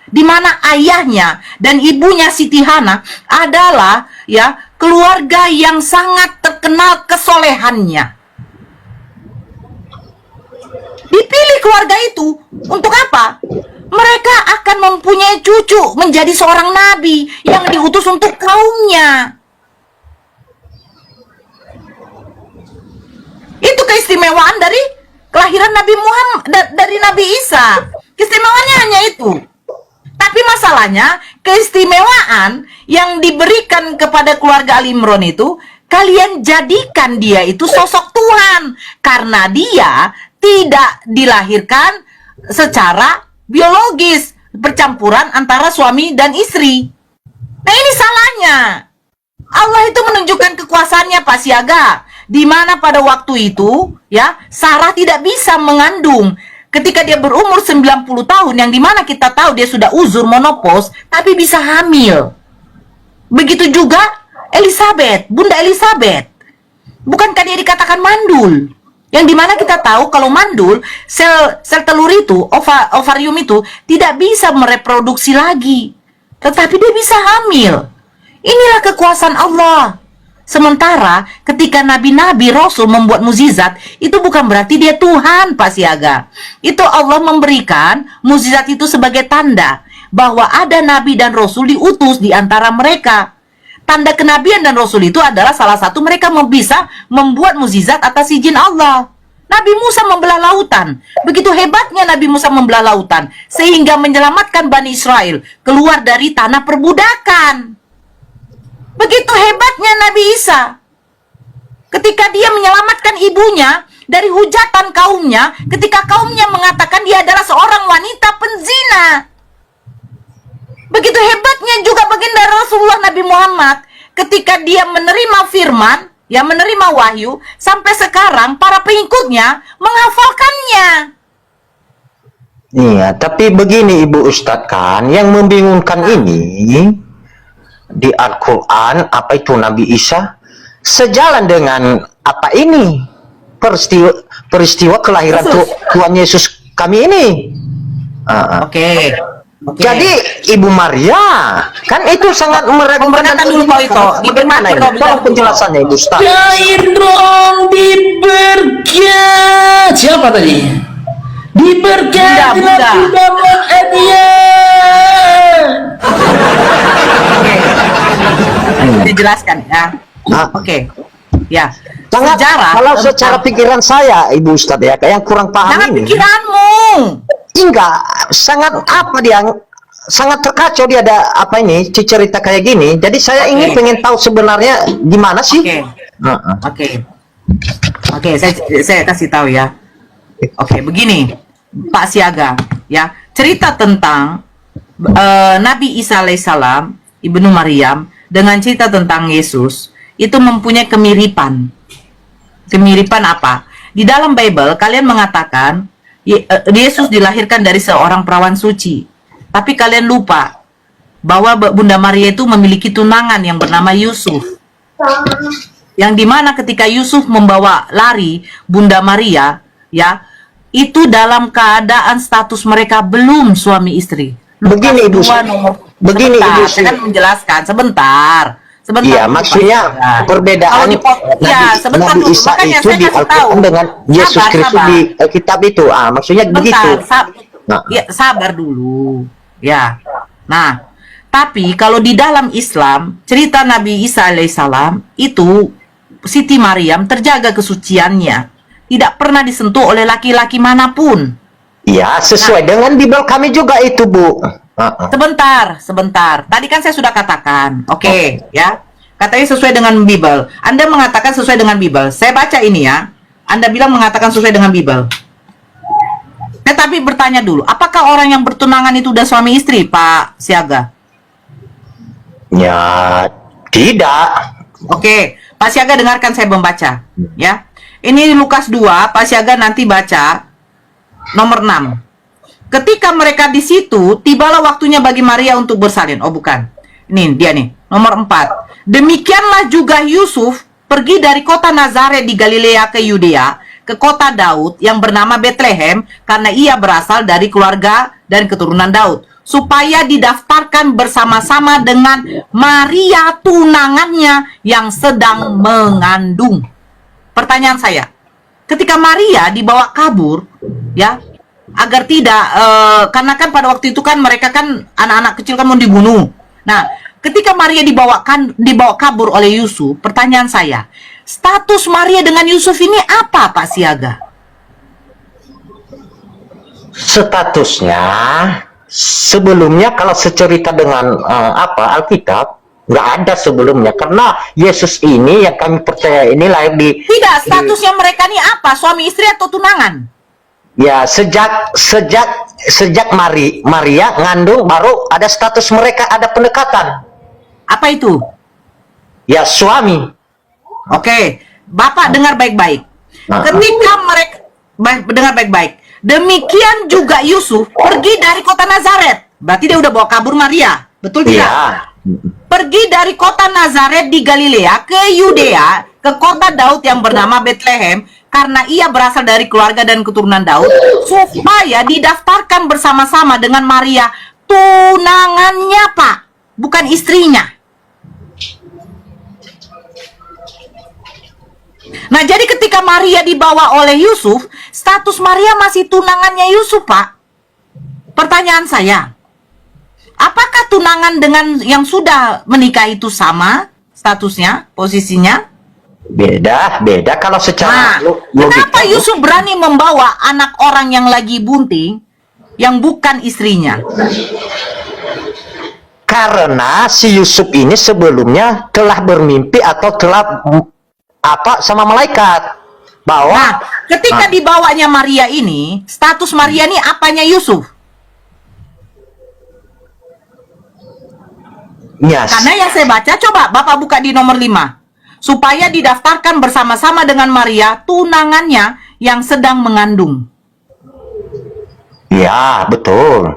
di mana ayahnya dan ibunya Siti Hana adalah ya keluarga yang sangat terkenal kesolehannya. Dipilih keluarga itu untuk apa? Mereka akan mempunyai cucu menjadi seorang nabi yang diutus untuk kaumnya. keistimewaan dari kelahiran Nabi Muhammad, dari Nabi Isa. Keistimewaannya hanya itu. Tapi masalahnya, keistimewaan yang diberikan kepada keluarga Ali Imran itu, kalian jadikan dia itu sosok Tuhan. Karena dia tidak dilahirkan secara biologis, percampuran antara suami dan istri. Nah, ini salahnya. Allah itu menunjukkan kekuasaannya, Pak Siaga, di mana pada waktu itu ya Sarah tidak bisa mengandung ketika dia berumur 90 tahun, yang dimana kita tahu dia sudah uzur menopause tapi bisa hamil. Begitu juga Elizabeth, Bunda Elizabeth. Bukankah dia dikatakan mandul? Yang dimana kita tahu kalau mandul, sel telur itu, ovarium itu tidak bisa mereproduksi lagi, tetapi dia bisa hamil. Inilah kekuasaan Allah. Sementara ketika nabi-nabi Rasul membuat mukjizat, itu bukan berarti dia Tuhan, Pak Siaga. Itu Allah memberikan mukjizat itu sebagai tanda bahwa ada nabi dan Rasul diutus di antara mereka. Tanda kenabian dan Rasul itu adalah salah satu mereka bisa membuat mukjizat atas izin Allah. Nabi Musa membelah lautan. Begitu hebatnya Nabi Musa membelah lautan, sehingga menyelamatkan Bani Israel keluar dari tanah perbudakan. Begitu hebatnya Nabi Isa ketika dia menyelamatkan ibunya dari hujatan kaumnya, ketika kaumnya mengatakan dia adalah seorang wanita penzina. Begitu hebatnya juga baginda Rasulullah Nabi Muhammad ketika dia menerima firman, ya menerima wahyu, sampai sekarang para pengikutnya menghafalkannya. Iya, tapi begini Ibu Ustadz, kan yang membingungkan ini di Al-Quran, apa itu Nabi Isa sejalan dengan apa ini peristiwa kelahiran Tuhan Yesus kami ini. Oke. Jadi Ibu Maria kan itu sangat meragukan. Dulu Pak Ito, Bagaimana ini? Tolong penjelasannya Ibu Ustaz. Cair dong diberkat. Siapa tadi? Diberkat Bunda. dia. Dijelaskan ya. Oke. Ya. Sangat, Sejarah. kalau secara pikiran saya Ibu Ustaz ya, yang kurang paham Jangan ini. pikiranmu. Enggak, sangat apa dia sangat terkacau dia ada apa ini cerita kayak gini. Jadi saya ingin pengen tahu sebenarnya gimana sih. Oke, saya kasih tahu ya. Oke, begini Pak Siaga ya, cerita tentang Nabi Isa alaihissalam ibnu Maryam dengan cerita tentang Yesus itu mempunyai kemiripan. Kemiripan apa? Di dalam Bible kalian mengatakan Yesus dilahirkan dari seorang perawan suci. Tapi kalian lupa bahwa Bunda Maria itu memiliki tunangan yang bernama Yusuf. Yang dimana ketika Yusuf membawa lari Bunda Maria, ya, itu dalam keadaan status mereka belum suami istri. Begini Ibu. Begini Ibu. Saya kan menjelaskan sebentar. Iya, maksudnya perbedaan Nabi Isa itu di Al-Quran dengan Yesus Kristus di kitab itu. Maksudnya begitu. Sabar dulu. Ya. Nah, tapi kalau di dalam Islam, cerita Nabi Isa alaihissalam itu Siti Maryam terjaga kesuciannya, tidak pernah disentuh oleh laki-laki manapun. Iya, sesuai dengan Bible kami juga itu, Bu. Sebentar. Tadi kan saya sudah katakan, oke, ya. Katanya sesuai dengan Bible. Anda mengatakan sesuai dengan Bible. Saya baca ini ya. Anda bilang mengatakan sesuai dengan Bible. Tetapi bertanya dulu, apakah orang yang bertunangan itu udah suami istri, Pak Siaga? Ya, tidak. Oke, Pak Siaga dengarkan saya membaca, ya. Ini Lukas 2, Pak Siaga nanti baca nomor 6. Ketika mereka di situ, tibalah waktunya bagi Maria untuk bersalin. Oh, bukan. Ini dia nih, nomor 4. Demikianlah juga Yusuf pergi dari kota Nazaret di Galilea ke Yudea, ke kota Daud yang bernama Bethlehem, karena ia berasal dari keluarga dan keturunan Daud, supaya didaftarkan bersama-sama dengan Maria tunangannya yang sedang mengandung. Pertanyaan saya, ketika Maria dibawa kabur, ya, agar tidak, karena kan pada waktu itu kan mereka kan anak-anak kecil kan mau dibunuh. Nah, ketika Maria dibawa kabur oleh Yusuf, pertanyaan saya, status Maria dengan Yusuf ini apa, Pak Siaga? Statusnya sebelumnya kalau secerita dengan Alkitab nggak ada sebelumnya, karena Yesus ini yang kami percaya ini lahir di Tidak, statusnya mereka ini apa? Suami istri atau tunangan? ya sejak Maria ngandung baru ada status mereka, ada pendekatan. Apa itu? Ya suami. Oke, Bapak dengar baik-baik. Ketika mereka dengar baik-baik. Demikian juga Yusuf pergi dari kota Nazaret. Berarti dia udah bawa kabur Maria. Betul tidak? Iya. Pergi dari kota Nazaret di Galilea ke Yudea, ke kota Daud yang bernama Bethlehem, karena ia berasal dari keluarga dan keturunan Daud, supaya didaftarkan bersama-sama dengan Maria, tunangannya, Pak, bukan istrinya. Nah, jadi ketika Maria dibawa oleh Yusuf, status Maria masih tunangannya Yusuf, Pak. Pertanyaan saya, apakah tunangan dengan yang sudah menikah itu sama statusnya, posisinya? Beda kalau secara Nah, kenapa Yusuf berani membawa anak orang yang lagi bunting, yang bukan istrinya? Karena si Yusuf ini sebelumnya telah bermimpi atau telah sama malaikat bahwa Nah, ketika dibawanya Maria ini, status Maria ini apanya Yusuf? yes. Karena yang saya baca, coba Bapak buka di nomor 5. Supaya didaftarkan bersama-sama dengan Maria, tunangannya yang sedang mengandung. Ya, betul.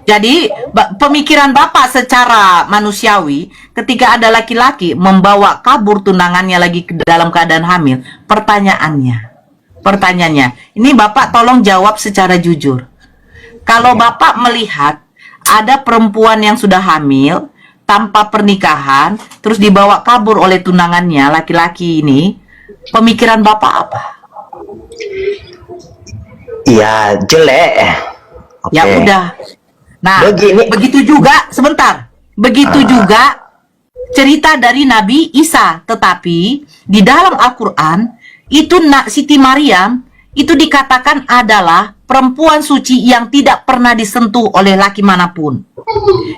Jadi, pemikiran Bapak secara manusiawi, ketika ada laki-laki membawa kabur tunangannya lagi dalam keadaan hamil, pertanyaannya, ini Bapak tolong jawab secara jujur. Kalau Bapak melihat ada perempuan yang sudah hamil, tanpa pernikahan, terus dibawa kabur oleh tunangannya, laki-laki ini, pemikiran Bapak apa? Ya, jelek. Ya Oke. udah. Nah, Begini. begitu juga, sebentar. Begitu juga cerita dari Nabi Isa. Tetapi di dalam Al-Quran, itu Siti Maryam, itu dikatakan adalah perempuan suci yang tidak pernah disentuh oleh laki manapun.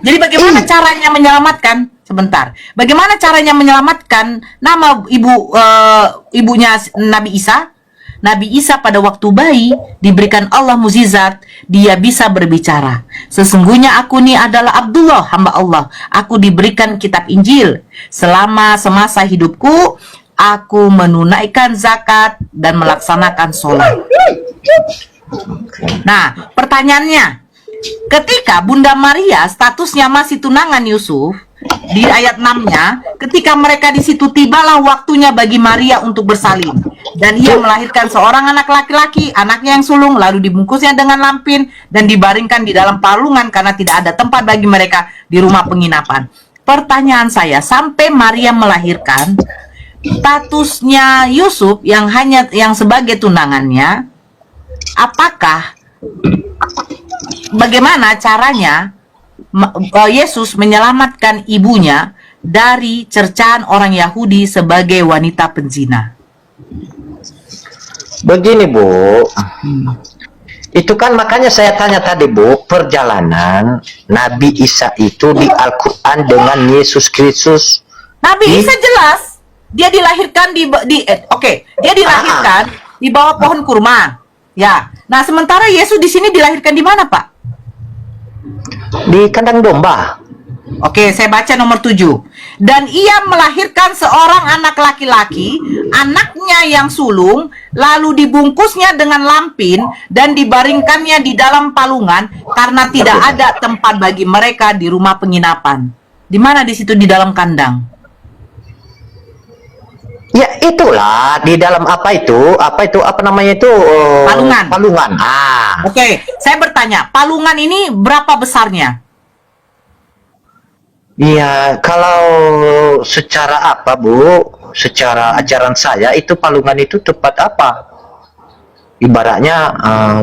Jadi bagaimana caranya menyelamatkan? Sebentar. Bagaimana caranya menyelamatkan nama ibunya Nabi Isa? Nabi Isa pada waktu bayi diberikan Allah mukjizat, dia bisa berbicara. Sesungguhnya aku ini adalah Abdullah, hamba Allah. Aku diberikan kitab Injil. Selama semasa hidupku, aku menunaikan zakat dan melaksanakan sholat. Nah, pertanyaannya, ketika Bunda Maria statusnya masih tunangan Yusuf, di ayat 6-nya, ketika mereka di situ, tibalah waktunya bagi Maria untuk bersalin. Dan ia melahirkan seorang anak laki-laki, anaknya yang sulung, lalu dibungkusnya dengan lampin dan dibaringkan di dalam palungan karena tidak ada tempat bagi mereka di rumah penginapan. Pertanyaan saya, sampai Maria melahirkan, statusnya Yusuf yang sebagai tunangannya, apakah bagaimana caranya Yesus menyelamatkan ibunya dari cercaan orang Yahudi sebagai wanita penzina? Begini, Bu. Itu kan makanya saya tanya tadi, Bu, perjalanan Nabi Isa itu di Al-Quran dengan Yesus Kristus. Nabi Isa jelas dia dilahirkan dia dilahirkan di bawah pohon kurma. Ya. Nah, sementara Yesus di sini dilahirkan di mana, Pak? Di kandang domba. Oke, saya baca nomor 7. Dan ia melahirkan seorang anak laki-laki, anaknya yang sulung, lalu dibungkusnya dengan lampin dan dibaringkannya di dalam palungan karena tidak ada tempat bagi mereka di rumah penginapan. Di mana di situ di dalam kandang? Ya itulah di dalam apa namanya itu Palungan. Palungan. Oke, saya bertanya, palungan ini berapa besarnya? Ya kalau secara apa, Bu? Secara ajaran saya itu palungan itu tempat apa? Ibaratnya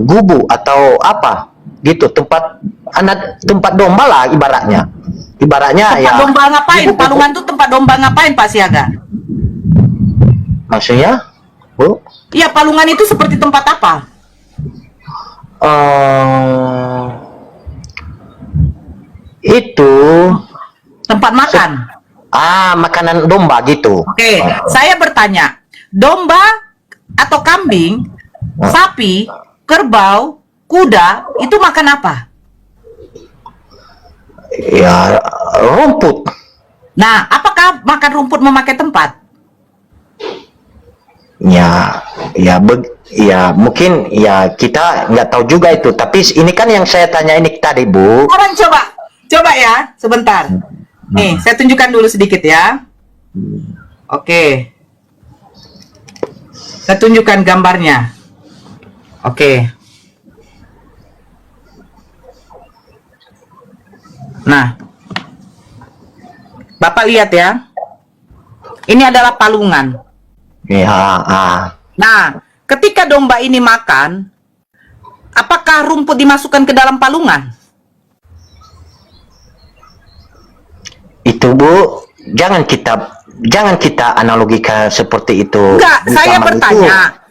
gubu atau apa? Gitu, tempat domba lah ibaratnya. Ibaratnya Tempat ya. domba ngapain? Palungan itu tempat domba ngapain, Pak Siaga? Maksudnya, Bu? Iya, palungan itu seperti tempat apa? Itu Tempat makan. makanan domba gitu. Oke, saya bertanya, domba atau kambing, sapi, kerbau, kuda, itu makan apa? Ya, rumput. Nah, apakah makan rumput memakai tempat? Ya mungkin ya kita nggak tahu juga itu. Tapi ini kan yang saya tanya ini tadi, Bu. Sekarang coba ya, sebentar. Nih, saya tunjukkan dulu sedikit ya. Oke. Saya tunjukkan gambarnya. Oke. Nah, Bapak lihat ya. Ini adalah palungan. Ya, Nah, ketika domba ini makan, apakah rumput dimasukkan ke dalam palungan? itu Bu, jangan kita analogikan seperti itu. Enggak, Di saya zaman bertanya. itu,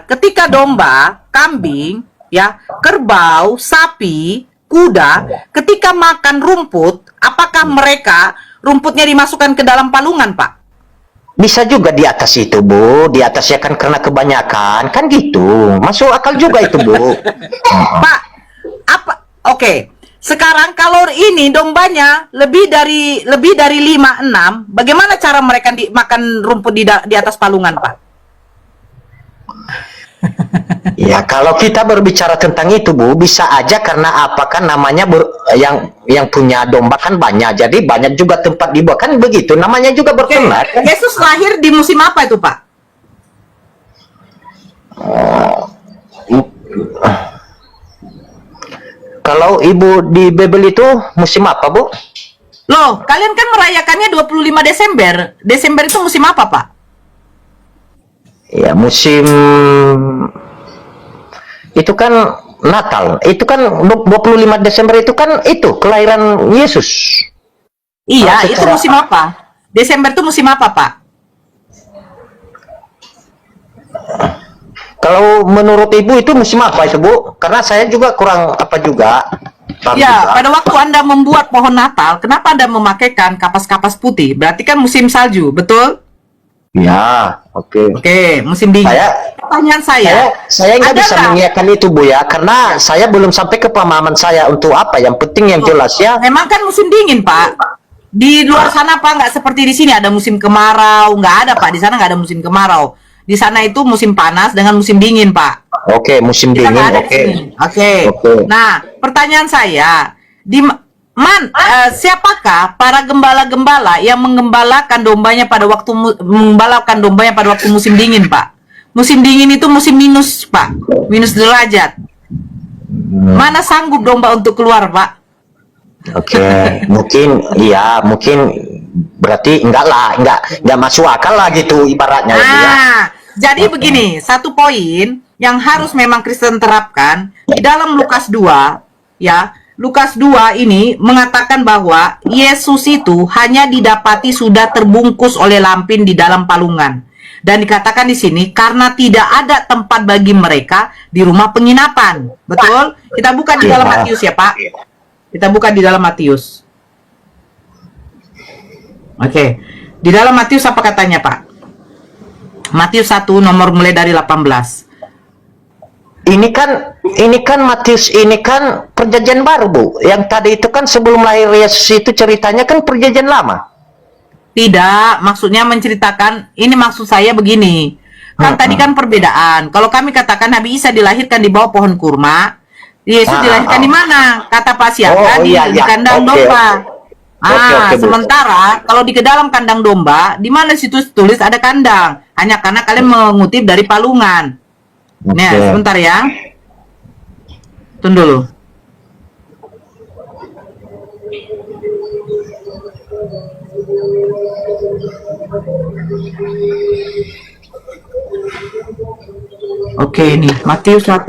Ketika domba, kambing, ya, kerbau, sapi, kuda, ketika makan rumput, apakah mereka rumputnya dimasukkan ke dalam palungan, Pak? bisa juga di atas itu, Bu. Di atasnya kan karena kebanyakan, kan gitu. Masuk akal juga itu, Bu. Pak, oke. Sekarang kalau ini dombanya lebih dari 5-6, bagaimana cara mereka makan rumput di atas palungan, Pak? Ya, kalau kita berbicara tentang itu, Bu, bisa aja karena apa kan namanya yang punya domba kan banyak. Jadi banyak juga tempat dibuat kan begitu. Namanya juga berternak. Kan? Yesus lahir di musim apa itu, Pak? Kalau Ibu di Bible itu musim apa, Bu? Loh, kalian kan merayakannya 25 Desember. Desember itu musim apa, Pak? Ya, musim itu kan Natal. Itu kan 25 Desember itu kan itu kelahiran Yesus. Iya, itu secara- musim apa? Desember itu musim apa, Pak? Kalau menurut Ibu itu musim apa itu, Bu? Karena saya juga kurang apa juga. Tahu Ya, juga. pada waktu Anda membuat pohon Natal, kenapa Anda memakaikan kapas-kapas putih? Berarti kan musim salju, betul? Ya, oke. Oke, musim dingin. Pertanyaan Saya nggak ada bisa nggak? mengiyakan itu, Bu, ya, karena saya belum sampai ke pemahaman saya untuk apa. Yang penting yang jelas ya. Memang kan musim dingin, Pak. Di luar sana, Pak, nggak seperti di sini ada musim kemarau. Nggak ada, Pak. Di sana nggak ada musim kemarau. Di sana itu musim panas dengan musim dingin, Pak. Oke, musim Kita dingin, nggak ada di oke. sini. Oke. Oke. Nah, pertanyaan saya, siapakah para gembala-gembala yang mengembalakan dombanya pada waktu musim dingin, Pak? Musim dingin itu musim minus, Pak. Minus derajat. Mana sanggup domba untuk keluar, Pak? Oke, mungkin berarti enggak masuk akal lah gitu ibaratnya itu ya. Jadi begini, satu poin yang harus memang Kristen terapkan di dalam Lukas 2, ya. Lukas 2 ini mengatakan bahwa Yesus itu hanya didapati sudah terbungkus oleh lampin di dalam palungan. Dan dikatakan di sini karena tidak ada tempat bagi mereka di rumah penginapan. Betul? Kita buka di dalam Matius ya, Pak. Kita buka di dalam Matius. Oke. Di dalam Matius apa katanya, Pak? Matius 1 nomor mulai dari 18. Ini kan Matius ini kan perjanjian baru, Bu. Yang tadi itu kan sebelum lahir Yesus itu ceritanya kan perjanjian lama. Tidak, maksudnya menceritakan, ini maksud saya begini. Kan tadi kan perbedaan. Kalau kami katakan Nabi Isa dilahirkan di bawah pohon kurma, Yesus dilahirkan di mana? Kata Pak Siaga di kandang domba. Oke, Bu. Sementara kalau di dalam kandang domba, di mana situ tulis ada kandang? Hanya karena kalian mengutip dari palungan. Nah, sebentar ya. Tunggu dulu. Oke, ini Matius 1.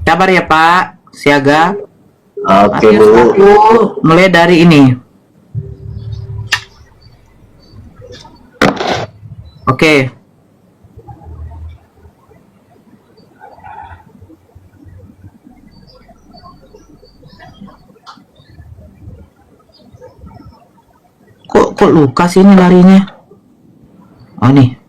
Sabar ya, Pak. Siaga. Oke Matius Bu. 1 mulai dari ini. Oke. Kok Lukas ini larinya? Oh nih.